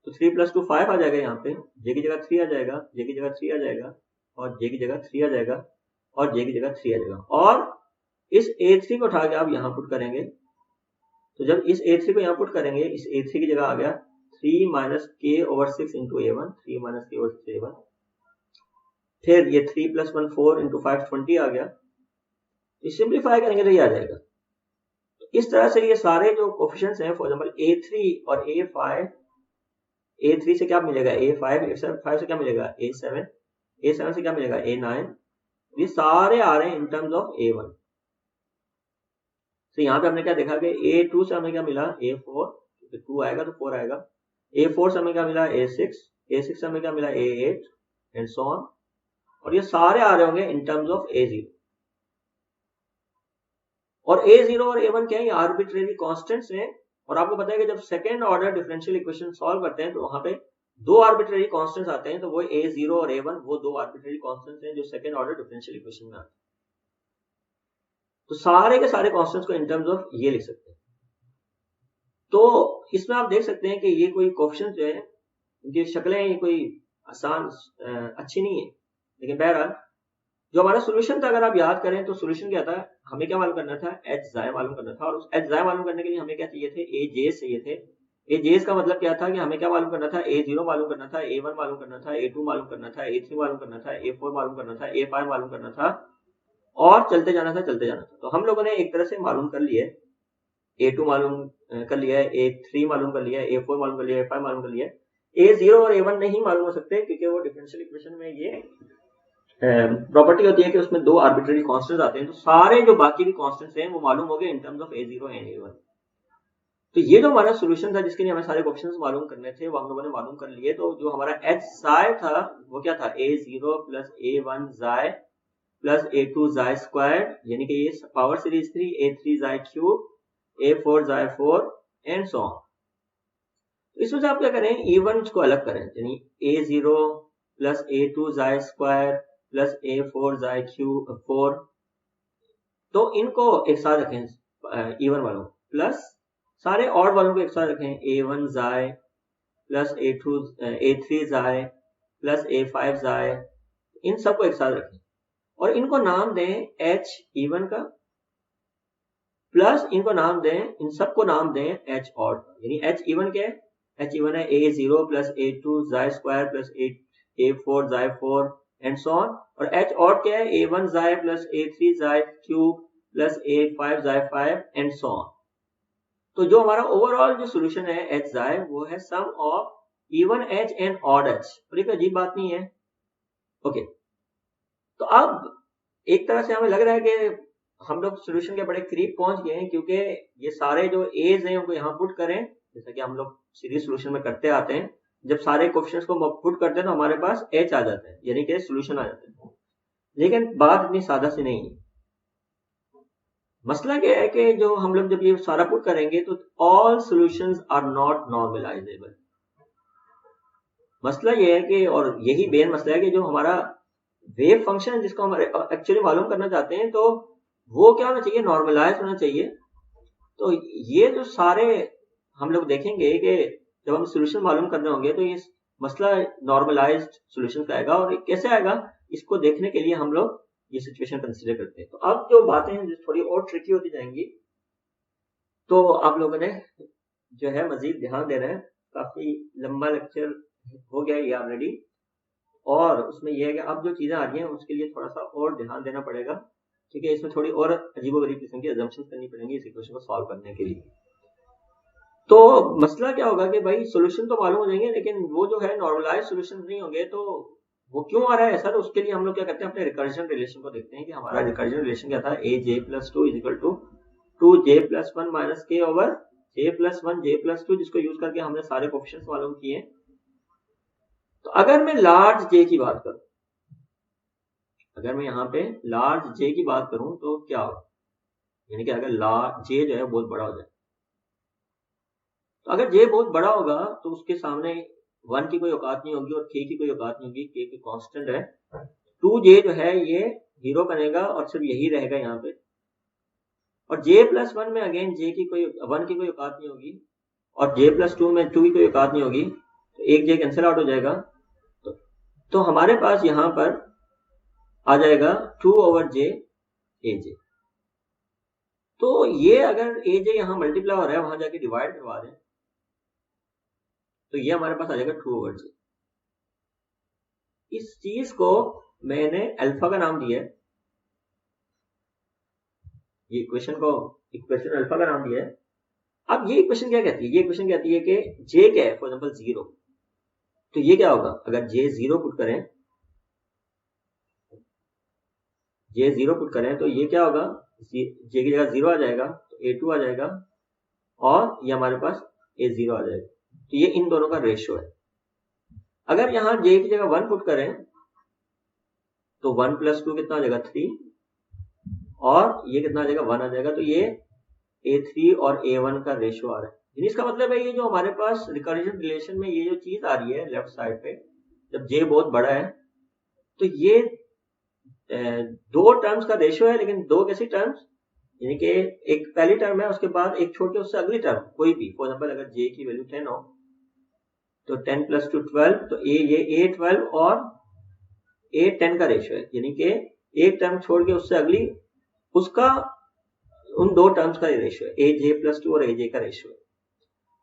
तो 3 प्लस 2 5 आ जाएगा, यहाँ पे J की जगह 3 आ जाएगा, J की जगह 3 आ जाएगा, और J की जगह 3 आ जाएगा, और J की जगह 3 आ जाएगा, और इस A3 को उठा के आप यहाँ पुट करेंगे, तो जब इस A3 को यहाँ पुट करेंगे, इस A3 की जगह आ गया 3 minus k over 6 into A1, 3 minus k over 6 A1, फिर ये 3 प्लस 1 4 इंटू 5 20 आ गया, सिंप्लीफाई करेंगे तो ये आ जाएगा। तो इस तरह से ये सारे जो कोफिशिएंट्स हैं, फॉर एग्जांपल A3 और A5, A3 से क्या मिलेगा A5, A5 से क्या मिलेगा A7, A7 से क्या मिलेगा A9, ये सारे आ रहे हैं इन टर्म्स ऑफ A1। तो यहाँ पे हमने क्या देखा कि A2 से हमें क्या मिला A4, 2 आएगा तो 4 आएगा, A4 से हमें क्या मिला A6, A6 से हमें क्या मिला A8 एंड सो ऑन, और ये सारे आ रहे होंगे इन टर्म्स ऑफ A0। और A0 और A1 क्या है, आर्बिट्रेरी कांस्टेंट्स हैं, और आपको पता है कि जब second order differential equation solve करते हैं तो वहां पे दो आर्बिट्रेरी कांस्टेंट्स आते हैं, तो वो A0 और A1 वो दो आर्बिट्रेरी कांस्टेंट्स हैं जो सेकंड ऑर्डर डिफरेंशियल इक्वेशन में आते हैं। तो सारे के सारे कांस्टेंट्स को इन टर्म्स ऑफ ये लिख सकते हैं। तो इसमें आप देख सकते हैं कि ये कोई कोएफिशिएंट जो है, इनकी शक्लें ये कोई आसान अच्छी नहीं है, लेकिन बहरहाल जो हमारा सोल्यूशन था, अगर आप याद करें तो सोल्यूशन क्या था, हमें क्या मालूम करना था, एच ज़ाय मालूम करना था, और उस एच ज़ाय मालूम करने के लिए हमें क्या चाहिए थे, ए जेस चाहिए थे। ए जेस का मतलब क्या था कि हमें क्या मालूम करना था, A0 मालूम करना था, A1 मालूम करना था, A2 मालूम करना था, A3 मालूम करना था, A4 मालूम करना था, A5 मालूम करना था, और चलते जाना था चलते जाना था। तो हम लोगों ने एक तरह से मालूम कर लिया, A2 मालूम कर लिया है, A3 मालूम कर लिया है, A4 मालूम कर लिया है, A5 मालूम कर लिया है। A0 और A1 नहीं मालूम हो सकते, क्योंकि वो डिफरेंशियल इक्वेशन में ये प्रॉपर्टी होती है कि उसमें दो आर्बिट्रेरी कांस्टेंट्स आते हैं, तो सारे जो बाकी के कांस्टेंट्स हैं वो मालूम हो गए इन terms of A0 and A1। तो ये जो हमारा सॉल्यूशन था जिसके लिए हमें सारे क्वेश्चंस मालूम करने थे, वो हम लोगों ने मालूम कर लिए। तो जो हमारा H psi था वो क्या था, A0 plus A1 psi plus A2 psi squared, यानी कि ये पावर सीरीज थी, A3 psi cube, A4 psi 4 and so on. तो इसमें से आप क्या करें, इवन को अलग करें, यानी A0 plus A2 psi square plus A4 psi cube 4, तो इनको एक साथ रखें इवन वालों, प्लस सारे ऑड वालों को एक साथ रखें, A1 psi plus A3 psi plus A5 psi, इन सबको एक साथ रखें और इनको नाम दें H इवन का, प्लस इनको नाम दें, इन सबको नाम दें H ऑड, यानी H इवन क्या है, H इवन है A0 plus A2 psi square plus A4 psi 4 and so on, और H ऑड क्या है, A1 psi plus A3 psi cube plus A5 psi 5 and so on. तो जो हमारा ओवरऑल जो सोल्यूशन है एच जाए वो है sum of even h and odd h. और एक अजीब बात नहीं है। ओके, तो अब एक तरह से हमें लग रहा है कि हम लोग सोल्यूशन के बड़े करीब पहुंच गए हैं, क्योंकि ये सारे जो एज हैं उनको यहाँ पुट करें, जैसा कि हम लोग सीरीज सोल्यूशन में करते आते हैं। जब सारे कोएफिशिएंट्स को पुट करते हैं तो हमारे पास एच आ जाता है, यानी कि सोल्यूशन आ जाता है। लेकिन बात इतनी सादा सी नहीं है। मसला क्या है कि जो हम लोग जब ये सारा पुट करेंगे तो ऑल सॉल्यूशंस आर नॉट नॉर्मलाइजेबल। मसला ये है कि, और यही मेन मसला है कि जो हमारा वेव फंक्शन है जिसको हम एक्चुअली मालूम करना चाहते हैं, तो वो क्या होना चाहिए, नॉर्मलाइज होना चाहिए। तो ये जो सारे हम लोग देखेंगे कि जब हम सोल्यूशन मालूम करने होंगे तो ये मसला नॉर्मलाइज्ड सॉल्यूशन का आएगा। और कैसे आएगा, इसको देखने के लिए हम लोग ये सिचुएशन कंसीडर करते हैं। तो अब जो बातें हैं जो थोड़ी और ट्रिकी होती जाएंगी, तो आप लोगों ने जो है मजीद ध्यान देना है। काफी लंबा लेक्चर हो गया ये ऑलरेडी, और उसमें यह है कि अब जो चीजें आ रही हैं उसके लिए थोड़ा सा और ध्यान देना पड़ेगा, क्योंकि इसमें थोड़ी और अजीबोगरीब किस्म की अजम्पशंस करनी पड़ेंगी इस इक्वेशन को सॉल्व करने के लिए। तो मसला क्या होगा कि भाई सोल्यूशन तो मालूम हो जाएंगे, लेकिन वो जो है नॉर्मलाइज सोल्यूशन नहीं होंगे। तो वो क्यों आ रहा है ऐसा, तो उसके लिए हम लोग क्या करते हैं, अपने रिकर्जन रिलेशन को देखते हैं कि हमारा रिकर्जन रिलेशन क्या था, a j plus two is equal to 2j plus 1 minus k over j plus 1 j plus 2, जिसको यूज करके हमने सारे कोएफिशिएंट्स मालूम किए। तो अगर मैं लार्ज j की बात करूं, अगर मैं यहाँ पे लार्ज j की बात करूं तो क्या होगा, यानी कि अगर लार्ज j जो है बहुत बड़ा हो जाए, तो अगर j बहुत बड़ा होगा तो उसके सामने 1 की कोई औकात नहीं होगी और k की कोई औकात नहीं होगी। k की कांस्टेंट है, 2j जो है ये 0 बनेगा और सिर्फ यही रहेगा यहाँ पे। और j प्लस 1 में अगेन j की कोई 1 की कोई औकात नहीं होगी, और j प्लस 2 में 2 की कोई औकात नहीं होगी, तो एक j कैंसिल आउट हो जाएगा। तो हमारे पास यहाँ पर आ जाएगा 2 ओवर j aj। तो ये अगर aj यहाँ मल्टीप्लाई हो रहा है, वहां जाके डिवाइड करवा दें, तो ये हमारे पास आ जाएगा 2 ओवर j। इस चीज को मैंने अल्फा का नाम दिया है, ये इक्वेशन अल्फा का नाम दिया है। अब ये इक्वेशन क्या कहती है, ये इक्वेशन कहती है कि j क्या है, फॉर एग्जांपल 0। तो ये क्या होगा, अगर j 0 पुट करें, j 0 पुट करें तो ये क्या होगा, j की जगह 0 आ जाएगा, तो a2 आ जाएगा, और ये हमारे पास a0 आ जाएगा। तो ये इन दोनों का रेशियो है। अगर यहाँ j की जगह 1 पुट करें तो 1 प्लस 2 कितना आ जाएगा, 3, और ये कितना आ जाएगा, 1 आ जाएगा। तो ये a3 और a1 का रेशियो आ रहा है। इसका मतलब है ये जो हमारे पास रिकर्जन रिलेशन में ये जो चीज आ रही है लेफ्ट साइड पे, जब j बहुत बड़ा है तो ये दो टर्म्स का रेशियो है, लेकिन दो कैसी टर्म्स, यानी कि एक पहली टर्म है, उसके बाद एक छोड़ के उससे अगली टर्म कोई भी। फॉर एग्जांपल अगर j की वैल्यू 10 हो तो 10 प्लस 2 12, तो ये a12 और a10 का रेशियो है, यानी कि एक टर्म छोड़ के उससे अगली उसका उन दो टर्म्स का रेशियो है, aj प्लस 2 और aj का रेशियो है।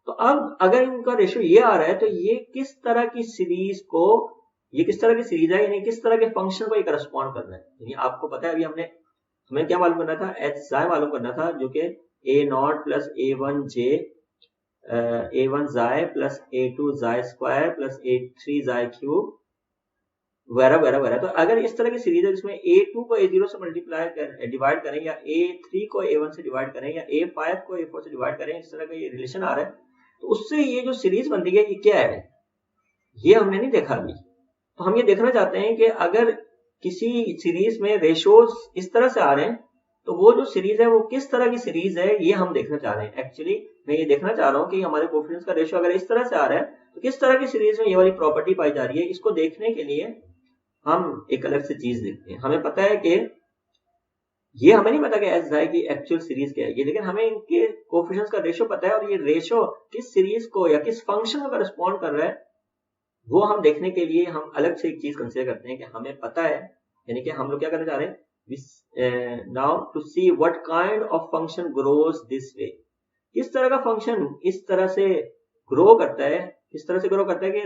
तो अब अगर इनका रेशियो ये आ रहा है तो ये किस तरह की सीरीज है, यानी किस तरह के फंक्शन को ये करस्पॉन्ड करना है। यानी आपको पता है अभी हमें क्या मालूम करना था, एच जाय मालूम करना था, जो कि a0 प्लस a1 जाय प्लस a2 जाय स्क्वायर प्लस a3 जाय क्यूब वगैरह वगैरह वगैरह। तो अगर इस तरह की सीरीज है जिसमें a2 को a0 से डिवाइड करें, या a3 को a1 से डिवाइड करें, या a5 को a4 से डिवाइड करें, इस तरह का ये रिलेशन आ रहा है, तो उससे ये जो सीरीज बन रही है ये क्या है, ये हमने नहीं देखा अभी। तो हम ये देखना चाहते हैं कि अगर किसी सीरीज में रेशियोज इस तरह से आ रहे हैं तो वो जो सीरीज है वो किस तरह की सीरीज है, ये हम देखना चाह रहे हैं। एक्चुअली मैं ये देखना चाह रहा हूँ कि हमारे कोएफिशिएंट्स का रेशियो अगर इस तरह से आ रहा है तो किस तरह की सीरीज में ये वाली प्रॉपर्टी पाई जा रही है। इसको देखने के लिए हम एक अलग से चीज देखते हैं। हमें पता है कि ये हमें नहीं पता कि एच जाय की एक्चुअल सीरीज क्या है, लेकिन हमें इनके कोएफिशिएंट्स का रेशियो पता है, और ये रेशियो किस सीरीज को या किस फंक्शन को करस्पॉन्ड कर रहा है वो हम देखने के लिए हम अलग से एक चीज कंसीडर करते हैं कि हमें पता है, यानी कि हम लोग क्या करना चाह रहे हैं, now to see what kind of function grows this way. किस तरह का फंक्शन इस तरह से ग्रो करता है, किस तरह से ग्रो करता है कि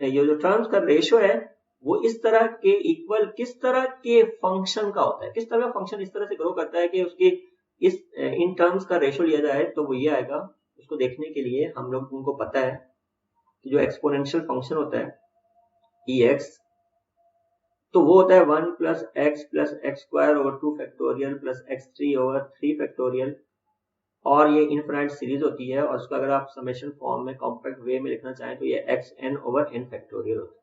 ये जो टर्म्स का रेशियो है वो इस तरह के इक्वल किस तरह के फंक्शन का होता है, किस तरह का फंक्शन इस तरह से ग्रो करता है कि उसकी इस इन टर्म्स का रेशो लिया जाए तो वो ये आएगा। उसको देखने के लिए हम लोग उनको पता है कि जो एक्सपोनेंशियल फंक्शन होता है ex, तो वो होता है 1 plus x square over 2 factorial plus x3 over 3 factorial, और ये इनफाइनाइट सीरीज होती है, और उसको अगर आप समेशन फॉर्म में कॉम्पैक्ट वे में लिखना चाहें तो ये xn ओवर n फैक्टोरियल होता है,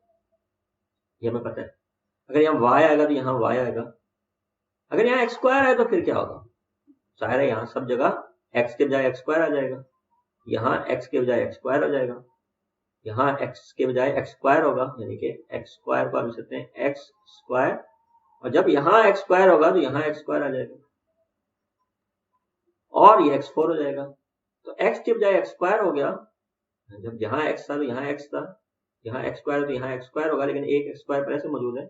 ये हमें पता है। अगर यहाँ y आएगा तो यहाँ y आएगा, अगर यहाँ x स्क्वायर है तो फिर क्या होगा, जाहिर है यहाँ सब जगह x के बजाय x स्क्वायर आ जाएगा, यहाँ x के बजाय x स्क्वायर आ जाएगा, यहाँ x के बजाय x स्क्वायर होगा, यानी कि x स्क्वायर को आप लिख सकते हैं x स्क्वायर, और जब यहाँ x स्क्वायर होगा तो यहाँ x स्क्वायर आ जाएगा, और ये x4 हो जाएगा। तो x के बजाय x स्क्वायर हो गया, जब यहाँ x था तो यहाँ x था, यहाँ x स्क्वायर तो यहाँ x स्क्वायर होगा, लेकिन एक x स्क्वायर पहले से मौजूद है,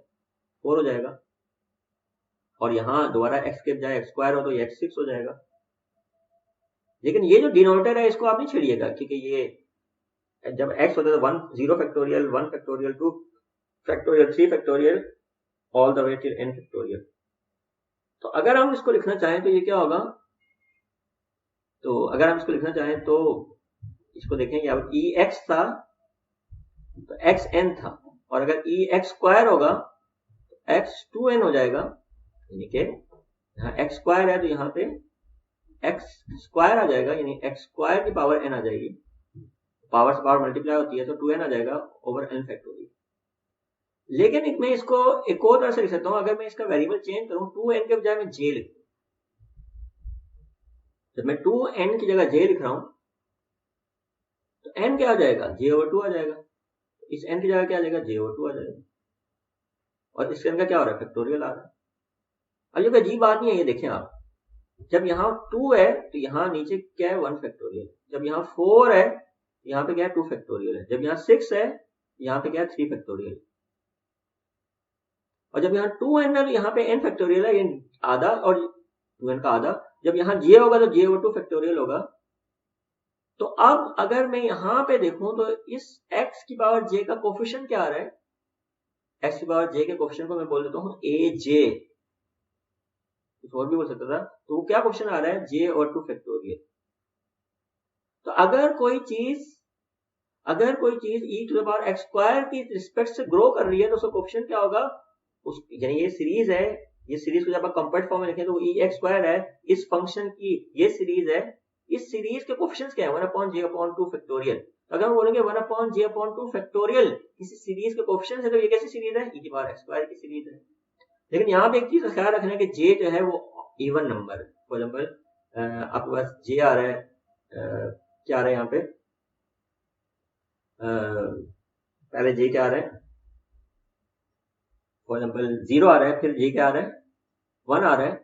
4 हो जाएगा, और यहाँ दोबारा x के बजाय x स्क्वायर हो तो ये x6 हो जाएगा। लेकिन ये जो डिनोमिनेटर है इसको आप नहीं छेड़िएगा, क्योंकि ये जब x होता है तो 1 0 factorial 1 factorial 2 factorial 3 factorial all the way till n factorial. तो अगर हम इसको लिखना चाहें तो ये क्या होगा, तो अगर हम इसको लिखना चाहें तो इसको देखेंगे, अब ex था तो xn था, और अगर ex स्क्वायर होगा तो x2n हो जाएगा, यानी कि यहाँ x स्क्वायर है तो यहाँ पे x स्क्वायर आ जाएगा, यानी x स्क्वायर की पावर n आ जाएगी, पावर से पावर मल्टीप्लाई होती है तो 2n आ जाएगा ओवर n फैक्टोरियल। लेकिन मैं इसको एक और तरह से लिख सकता हूं, अगर मैं इसका वेरिएबल चेंज करूं, 2n के बजाय मैं j लिखूं, जब मैं 2n की जगह j लिख रहा हूं तो n क्या आ जाएगा, j ओवर 2 आ जाएगा, इस n की जगह क्या आ जाएगा, j ओवर 2 आ जाएगा, और इसके n का क्या हो रहा है, फैक्टोरियल आ रहा है। अब ये कोई अजीब बात नहीं है, ये देखें आप, जब यहाँ 2 है तो यहाँ नीचे क्या है, 1 फैक्टोरियल, जब यहाँ 4 है यहाँ पे क्या है, 2 फैक्टोरियल है, जब यहाँ 6 है यहाँ पे क्या है, 3 फैक्टोरियल, और जब यहाँ 2n है तो यहाँ पे n फैक्टोरियल है, ये आधा और 2n का आधा, जब यहाँ j होगा तो j ओवर 2 फैक्टोरियल होगा। तो अब अगर मैं यहाँ पे देखूं तो इस x की पावर j का कोफिशिएंट क्या आ रहा है, x की पावर j के कोफिशिएंट को मैं बोल देता हूँ aj, कुछ और भी बोल सकता था, तो वो क्या कोफिशिएंट आ रहा है, j ओवर 2 फैक्टोरियल। तो अगर कोई चीज e to the power x square की रिस्पेक्ट से ग्रो कर रही है तो उसका कोफिशिएंट क्या होगा, उस यानी ये सीरीज है, ये सीरीज को जब आप कंपेक्ट फॉर्म में लिखें तो e x स्क्वायर है, इस फंक्शन की ये सीरीज है, इस सीरीज के कोफिशिएंट्स क्या है, 1 अपॉन j अपॉन 2 फैक्टोरियल। तो अगर हम बोलेंगे 1 अपॉन j अपॉन 2 फैक्टोरियल किसी सीरीज के कोफिशिएंट्स है तो ये कैसी सीरीज है, e की पावर x स्क्वायर की सीरीज है। लेकिन यहाँ पे एक चीज का ख्याल रखना है कि j जो है वो इवन नंबर है। फॉर एग्जाम्पल आपके पास j आ रहा है, क्या आ रहा है यहाँ पे, पहले j क्या आ रहा है, फॉर एग्जाम्पल 0 आ रहा है, फिर j क्या आ रहा है, 1 आ रहा है।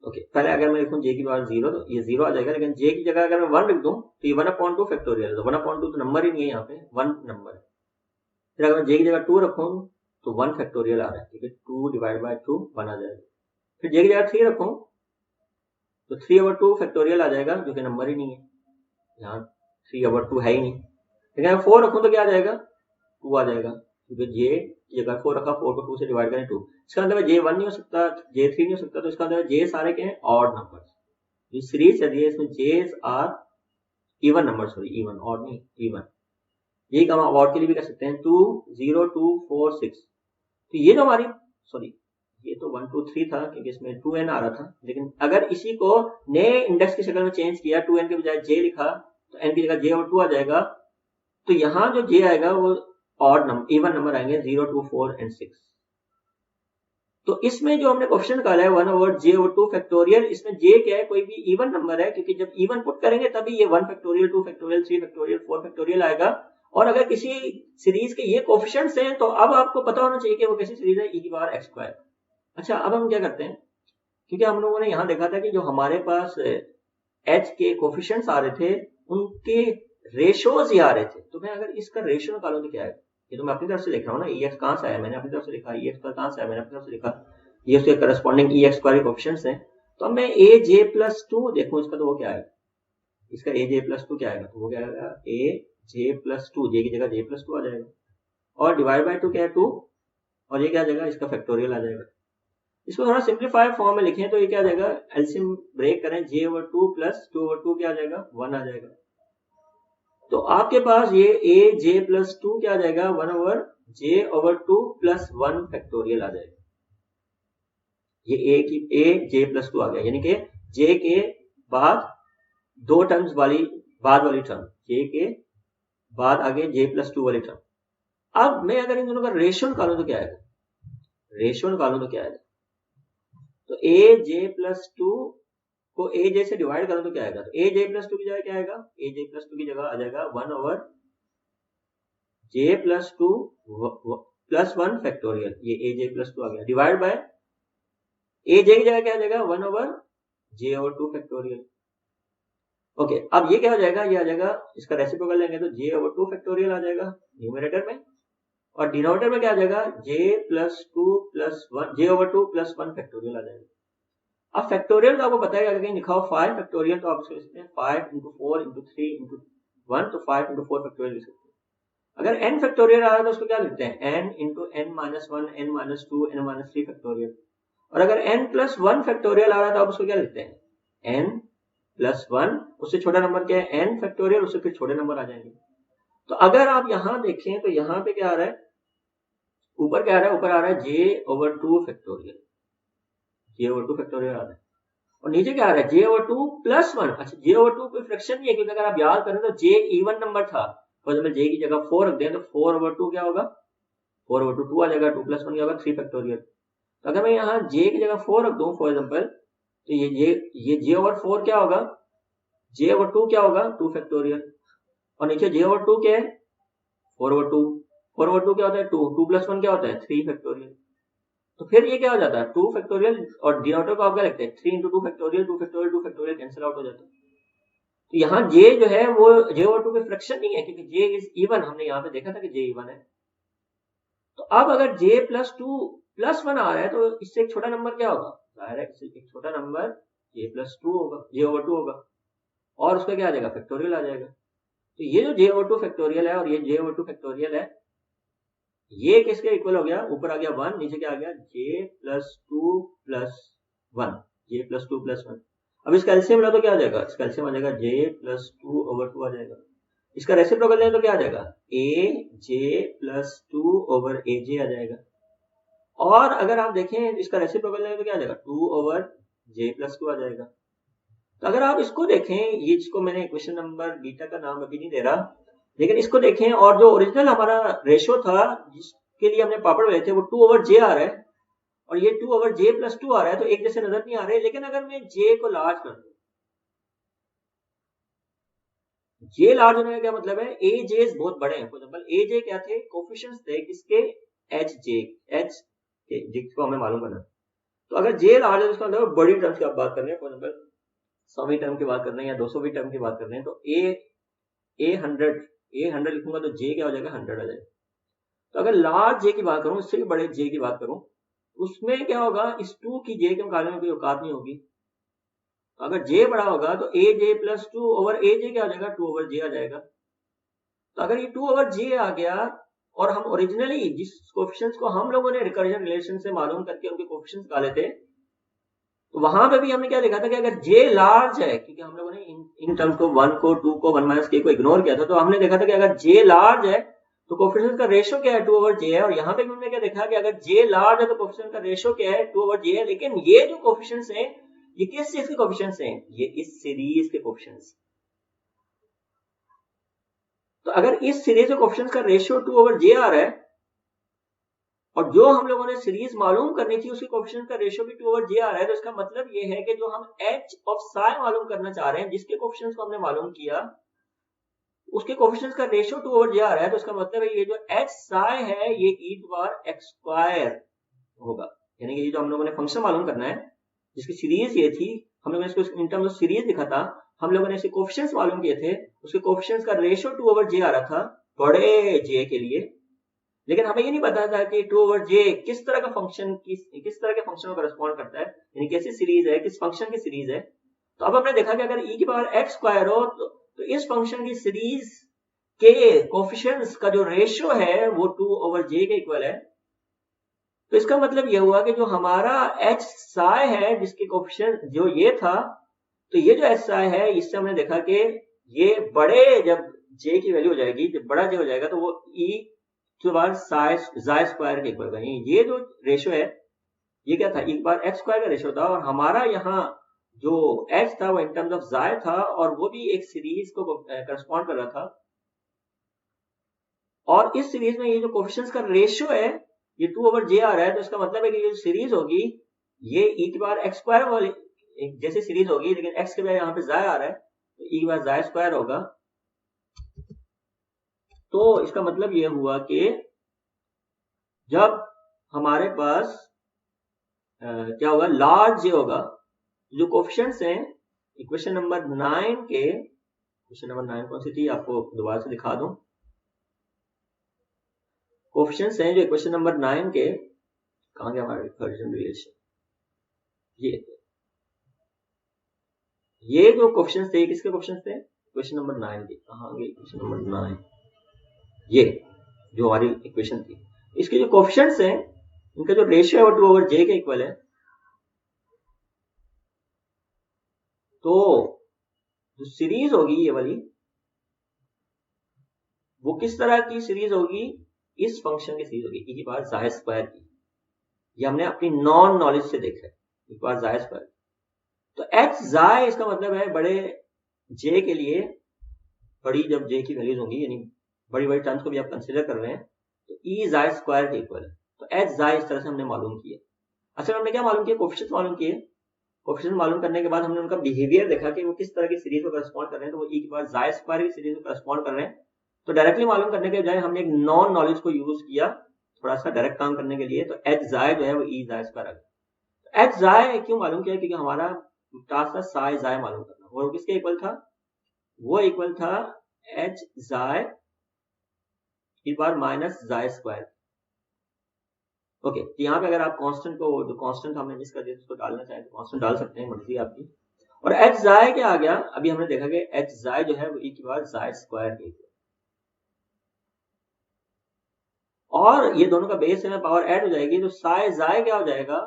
ओके, पहले अगर मैं लिखूं j की पावर 0 तो ये 0 आ जाएगा, लेकिन j की जगह अगर मैं 1 लिख दूं तो ये 1 अपॉन 2 फैक्टोरियल है, तो 1 अपॉन 2 तो नंबर ही नहीं है, यहाँ पे 1 नंबर है। फिर अगर मैं j की जगह 2 रखूं तो 1 फैक्टोरियल आ रहा है, ठीक है, 2 डिवाइड बाय 2 1 आ जाएगा। फिर j की जगह 3 रखूं तो 3 ओवर 2 फैक्टोरियल आ जाएगा, जो कि नंबर ही नहीं है, यहाँ 3 ओवर 2 है ही नहीं। लेकिन अगर 4 रखूं तो क्या आ जाएगा, 2 आ जाएगा, क्योंकि j की जगह 4 रखा, 4 को 2 से डिवाइड करें 2, इसका मतलब j1 नहीं हो सकता, j3 नहीं हो सकता, तो इसका मतलब j सारे के हैं ऑड नंबर्स। ये सीरीज चल रही है, इसमें j's are even number, sorry even, odd नहीं इवन। यही काम आप ऑड के लिए भी कर सकते हैं, 2 0 2 4 6। तो ये जो हमारी, सॉरी ये तो 1 2 3 था क्योंकि इसमें 2n आ रहा था, लेकिन अगर इसी को नए इंडेक्स की शक्ल में चेंज किया, 2n के बजाय j लिखा तो n की जगह j और 2 आ जाएगा, तो यहाँ जो j आएगा वो ऑड नंबर, इवन नंबर आएंगे 0 2 4 एंड 6। तो इसमें जो हमने क्वेश्चन निकाला है 1 ओवर j ओवर 2 फैक्टोरियल, इसमें j क्या है, कोई भी इवन नंबर है, क्योंकि जब इवन पुट करेंगे तभी ये 1 फैक्टोरियल 2 फैक्टोरियल 3 फैक्टोरियल 4 फैक्टोरियल आएगा। और अगर किसी सीरीज के ये कोफिशिएंट्स हैं तो अब आपको पता होना चाहिए कि वो कैसी सीरीज है, e की पावर x स्क्वायर। अच्छा, अब हम क्या करते हैं, क्योंकि हम लोगों ने यहाँ देखा था कि जो हमारे पास h के कोफिशिएंट्स आ रहे थे उनके रेशोज ही आ रहे थे, तो मैं अगर इसका रेशो निकालूं तो क्या है, ये तो मैं अपनी तरफ से लिख रहा हूँ ना, ex कहाँ से आया, मैंने अपनी तरफ से लिखा, ex पर कहाँ से आया, मैंने अपनी तरफ से लिखा, ये उसके करस्पॉन्डिंग ex स्क्वायर के कोफिशिएंट्स हैं। तो अब मैं aj+2 देखूं इसका, तो वो क्या है, इसका aj+2 क्या आएगा, तो वो क्या आएगा aj+2, j की जगह j+2 आ जाएगा, और डिवाइड बाय 2 क्या है 2, और ये क्या आ जाएगा, इसका फैक्टोरियल आ जाएगा। इसको थोड़ा सिंप्लीफाई फॉर्म में लिखें तो ये क्या आ जाएगा, एलसीएम ब्रेक करें, j/2 प्लस 2/2 क्या आ जाएगा, 1 आ जाएगा। तो आपके पास ये a j प्लस 2 क्या आ जाएगा, 1/j/2 प्लस 1 फैक्टोरियल आ जाएगा। ये a j प्लस 2 आ गया, यानी कि j के बाद दो टर्म्स वाली बाद वाली टर्म, j के बाद आगे j प्लस 2 वाली टर्म। अब मैं अगर इन दोनों का रेशियो निकालूं तो क्या आएगा, रेशियो निकालूं तो क्या आएगा, तो a j प्लस 2 को a j से डिवाइड करूं तो क्या आएगा, तो a j प्लस 2 की जगह क्या आएगा, a j प्लस 2 की जगह आ जाएगा 1/j प्लस 2 प्लस 1 फैक्टोरियल, ये a j प्लस 2 आ गया, डिवाइड बाय a j की जगह क्या आ जाएगा, 1/j/2 फैक्टोरियल। ओके, अब ये क्या हो जाएगा, ये आ जाएगा, इसका रेसिप्रोकल लेंगे तो j/2 फैक्टोरियल आ जाएगा न्यूमरेटर में, और डिनोमिनेटर में क्या आ जाएगा, j plus 2 plus 1 j/2 plus 1 factorial आ जाएगा। अब फैक्टोरियल तो आपको पता है, अगर कहीं लिखा हो 5 फैक्टोरियल तो आप इसको लिखते हैं 5 × 4 × 3 × 1, तो 5 × 4 फैक्टोरियल लिख सकते हैं। अगर n फैक्टोरियल आ रहा है तो उसको क्या लिखते हैं, n × n - 1 n - 2 n - 3 factorial. और अगर n प्लस 1 फैक्टोरियल आ रहा है तो आप उसको क्या लिखते हैं, n प्लस 1, उससे छोटा नंबर क्या है n फैक्टोरियल, उससे फिर छोटे नंबर आ जाएंगे। तो अगर आप यहां देखें तो यहां पे क्या आ रहा है, ऊपर क्या आ रहा है, ऊपर आ रहा है j/2 फैक्टोरियल, j/2 फैक्टोरियल आ रहा है, और नीचे क्या आ रहा है, j/2 प्लस 1। अच्छा, j/2 कोई फ्रैक्शन नहीं है, क्योंकि अगर आप याद करें तो j इवन नंबर था, फॉर एग्जांपल j की जगह 4 रख दें तो 4/2 क्या होगा, 4/2 2 आ जाएगा, 2 प्लस 1 क्या होगा 3 फैक्टोरियल। तो अगर मैं यहाँ j की जगह 4 रख दूं फॉर एग्जांपल, तो ये j/4 क्या होगा, j/2 क्या होगा 2 फैक्टोरियल, और नीचे j/2 क्या है 4/2, 4/2 क्या होता है 2, 2 प्लस 1 क्या होता है 3 फैक्टोरियल। तो फिर ये क्या हो जाता है 2 फैक्टोरियल, और डिनोमिनेटर को आप क्या लिखते हैं 3 × 2 factorial, 2 factorial 2 factorial cancel out हो जाता है। तो यहाँ j जो है वो j/2 की फ्रैक्शन नहीं है, क्योंकि j इज इवन, हमने यहाँ पे देखा था कि j इवन है। तो अब अगर j प्लस 2 प्लस 1 आ रहा है तो इससे एक छोटा नंबर क्या होगा, जाहिर है इससे एक छोटा नंबर j प्लस 2 होगा, j/2 होगा, और उसका क्या आ जाएगा फैक्टोरियल आ जाएगा। तो ये जो j/2 फैक्टोरियल है और ये j/2 फैक्टोरियल है, ये किसके इक्वल हो गया, ऊपर आ गया 1, नीचे क्या आ गया j plus 2 plus 1, j plus 2 plus 1। अब इसका एलसीएम लो तो क्या आ जाएगा, इसका एलसीएम आ जाएगा j प्लस 2/2 आ जाएगा। इसका रेसिप्रोकल लें तो क्या आ जाएगा, a j प्लस 2/aj आ जाएगा। और अगर आप देखें इसका रेसिप्रोकल लें तो क्या आ जाएगा 2/j प्लस 2 आ जाएगा। तो अगर आप इसको देखें, ये इसको मैंने इक्वेशन नंबर बीटा का नाम अभी नहीं दे रहा, लेकिन इसको देखें, और जो ओरिजिनल हमारा रेशियो था जिसके लिए हमने पापड़ बनाए थे वो 2/j आ रहा है, और ये 2/j प्लस 2 आ रहा है, तो एक जैसे नजर नहीं आ रहे। लेकिन अगर मैं j को लार्ज कर दूं, j लार्ज होने का क्या मतलब है, aj's बहुत बड़े हैं। फॉर एग्जांपल aj क्या थे, कोफिशिएंट्स थे किसके, h के, जिसको हमें मालूम करना। तो अगर j लार्ज है तो इसका मतलब बड़ी टर्म्स की आप बात कर रहे हैं, फॉर एग्जांपल 100वीं टर्म की बात कर रहे हैं या 200वीं टर्म की बात कर रहे हैं, तो a 100 लिखूंगा तो j क्या हो जाएगा 100 आ जाएगा। तो अगर लार्ज j की बात करूं, इससे भी बड़े j की बात करूं, उसमें क्या होगा, इस 2 की j के मुकाबले में कोई औकात नहीं होगी। तो अगर j बड़ा होगा तो aj प्लस 2/aj क्या हो जाएगा 2/j आ जाएगा। तो अगर ये 2/j आ गया, और हम ओरिजिनली जिस कोफिशिएंट्स को हम लोगों ने रिकर्जन रिलेशन से मालूम करके उनके कोफिशिएंट्स निकाले थे, तो वहां पे भी हमने क्या लिखा था कि अगर j लार्ज है, क्योंकि हम लोगों ने इन टर्म्स को 1 को 2 को 1 - k को इग्नोर किया था, तो हमने देखा था कि अगर j लार्ज है तो कोफिशिएंट का रेशियो क्या है 2/j है। और यहाँ पे भी हमने क्या देखा कि अगर j लार्ज है तो कोफिशिएंट का रेशियो क्या है 2/j है। लेकिन ये जो कोफिशिएंट्स हैं ये किस चीज के कोफिशिएंट्स हैं, ये इस सीरीज के कोफिशिएंट्स। तो अगर इस सीरीज के कोफिशिएंट्स का रेशियो 2/j आ रहा है, और जो हम लोगों ने सीरीज मालूम करनी थी उसके कोफिशिएंट का रेशियो भी 2/j आ रहा है, तो इसका मतलब ये है कि जो हम h ऑफ psi मालूम करना चाह रहे हैं, जिसके कोफिशिएंट्स को हमने मालूम किया, उसके कोफिशिएंट्स का रेशियो 2/j आ रहा है। तो इसका मतलब है ये जो h psi है ये e⁻x² होगा, यानी कि ये जो हम लोगों ने फंक्शन मालूम करना है जिसकी सीरीज ये थी, हम लोगों ने इसको इन टर्म्स ऑफ सीरीज लिखा था, हम लोगों ने इसके कोफिशिएंट्स मालूम किए थे, उसके कोफिशिएंट्स का रेशियो 2/j आ रहा था बड़े j के लिए। लेकिन हमें ये नहीं पता था कि 2/j किस तरह का फंक्शन किस तरह के फंक्शन को करस्पॉन्ड करता है, यानी कैसी सीरीज है, किस फंक्शन की सीरीज है। तो अब हमने देखा कि अगर e⁻x² हो तो इस फंक्शन की सीरीज के कोफिशिएंट्स का जो रेशियो है वो 2/j के इक्वल है। तो इसका मतलब ये हुआ कि जो हमारा एच साई है जिसके कोफिशिएंट जो ये था, तो ये जो एच साई है इससे हमने देखा कि ये बड़े जब जे की वैल्यू हो जाएगी, जब बड़ा जे हो जाएगा तो वो ई टू बार साई स्क्वायर के इक्वल बनेगी। ये जो रेशियो है ये क्या था, एक बार एक्स स्क्वायर का रेशियो था, और हमारा यहाँ जो एच था वो इन टर्म्स ऑफ जाय था, और वो भी एक सीरीज को करस्पॉन्ड कर रहा था। और इस सीरीज में ये जो कोफिशिएंट्स का रेशियो है ये 2/j आ रहा है, तो इसका मतलब है कि ये जो सीरीज होगी ये ई की बार एक्स स्क्वायर वाली जैसे सीरीज होगी, लेकिन एक्स के बजाय यहाँ पे जाय आ रहा है तो ई बार जाय स्क्वायर होगा। तो इसका मतलब ये हुआ कि जब हमारे पास क्या होगा, लार्ज जे होगा, जो कोफिशिएंट्स हैं इक्वेशन नंबर 9 के, इक्वेशन नंबर 9 कौन सी थी आपको दोबारा से दिखा दूं, कोफिशिएंट्स हैं जो इक्वेशन नंबर 9 के, कहां गया हमारा रिकर्जन रिलेशन, ये जो कोफिशिएंट्स थे किसके कोफिशिएंट्स थे, इक्वेशन नंबर 9 के, कहां गए इक्वेशन नंबर 9, ये जो हमारी इक्वेशन थी, इसके जो कोफिशिएंट्स हैं इनका जो रेशियो है वो 2/j के इक्वल है। तो जो सीरीज होगी ये वाली, वो किस तरह की सीरीज होगी, इस फंक्शन की सीरीज होगी e की पावर जाय स्क्वायर की। ये हमने अपनी नॉन नॉलेज से देखा है, e की पावर जाय स्क्वायर। तो एच जाय इसका मतलब है बड़े जे के लिए, बड़ी जब जे की वैल्यूज होंगी यानी बड़ी बड़ी टर्म्स को भी आप कंसीडर कर रहे हैं तो ई जाय स्क्वायर के इक्वल है। तो एच जाय इस तरह से हमने मालूम किया। अच्छा हमने क्या मालूम किया, कोफिशिएंट्स मालूम किए। कोफिशिएंट मालूम करने के बाद हमने उनका बिहेवियर देखा कि वो किस तरह की सीरीज को करस्पॉन्ड कर रहे हैं, तो वो ई की पावर जाय स्क्वायर की सीरीज को करस्पॉन्ड कर रहे हैं। तो डायरेक्टली मालूम करने के बजाय हमने एक नॉन नॉलेज को यूज किया थोड़ा सा डायरेक्ट काम करने के लिए, तो एच जाय जो है वो ई जाय स्क्वायर आ गया। एच जाय क्यों मालूम किया, क्योंकि हमारा टास्क था साई जाय मालूम करना, और किसके इक्वल था, वो इक्वल था एच जाय ई बार माइनस जाय स्क्वायर। ओके, तो यहाँ पे अगर आप कांस्टेंट को, जो कांस्टेंट हमने मिस कर दिया उसको डालना चाहें तो कांस्टेंट डाल सकते हैं, मर्जी आपकी। और एच जाय क्या आ गया, अभी हमने देखा कि एच जाय जो है वो ई की बार जाय स्क्वायर के इक्वल, और ये दोनों का बेस में पावर ऐड हो जाएगी, तो साई जाय क्या हो जाएगा,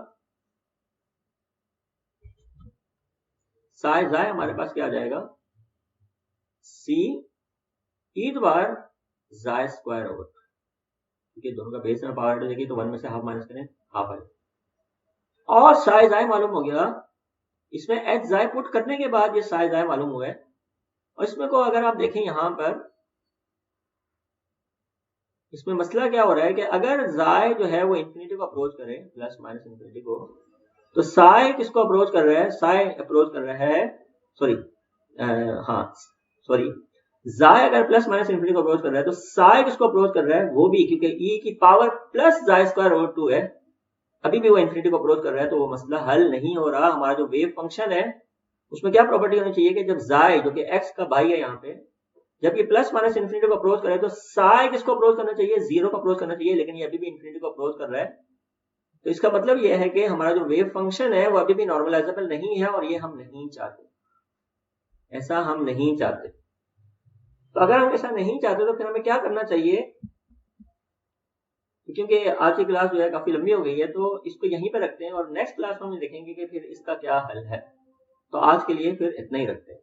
साई जाय हमारे पास क्या आ जाएगा, सी ई बार जाय स्क्वायर ओवर, क्योंकि दोनों का बेस में पावर ऐड हो जाएगी तो 1 में से हाफ माइनस करें, हाफ आएगा। और साई जाय मालूम हो गया, इसमें एच जाय पुट करने के बाद ये साई जाय मालूम हुआ है। और इसमें को अगर आप देखें यहां पर, इसमें मसला क्या हो रहा है कि अगर जाय जो है वो इंफिनिटी को अप्रोच करे, प्लस माइनस इंफिनिटी को, तो साई किसको अप्रोच कर रहा है, साई अप्रोच कर रहा है, सॉरी जाय अगर प्लस माइनस इंफिनिटी को अप्रोच कर रहा है तो साई किसको अप्रोच कर रहा है, वो भी, क्योंकि ई की power plus xi square over 2 है, अभी भी वो इंफिनिटी को अप्रोच कर रहा है, तो वो मसला हल नहीं हो रहा। हमारा जो वेव फंक्शन है उसमें क्या प्रॉपर्टी होनी चाहिए कि जब जाय जो कि एक्स का भाई है यहाँ पे, जब ये प्लस माइनस इंफिनिटी को अप्रोच करे तो साई किसको अप्रोच करना चाहिए, जीरो को अप्रोच करना चाहिए, लेकिन ये अभी भी इंफिनिटी को अप्रोच कर रहा है। तो इसका मतलब ये है कि हमारा जो वेव फंक्शन है वो अभी भी नॉर्मलाइजेबल नहीं है, और ये हम नहीं चाहते, ऐसा हम नहीं चाहते। तो अगर हम ऐसा नहीं चाहते तो फिर हमें क्या करना चाहिए, क्योंकि आज की क्लास जो है काफी लंबी हो गई है, तो इसको यहीं पर रखते हैं और नेक्स्ट क्लास में हम देखेंगे कि फिर इसका क्या हल है। तो आज के लिए फिर इतना ही रखते हैं।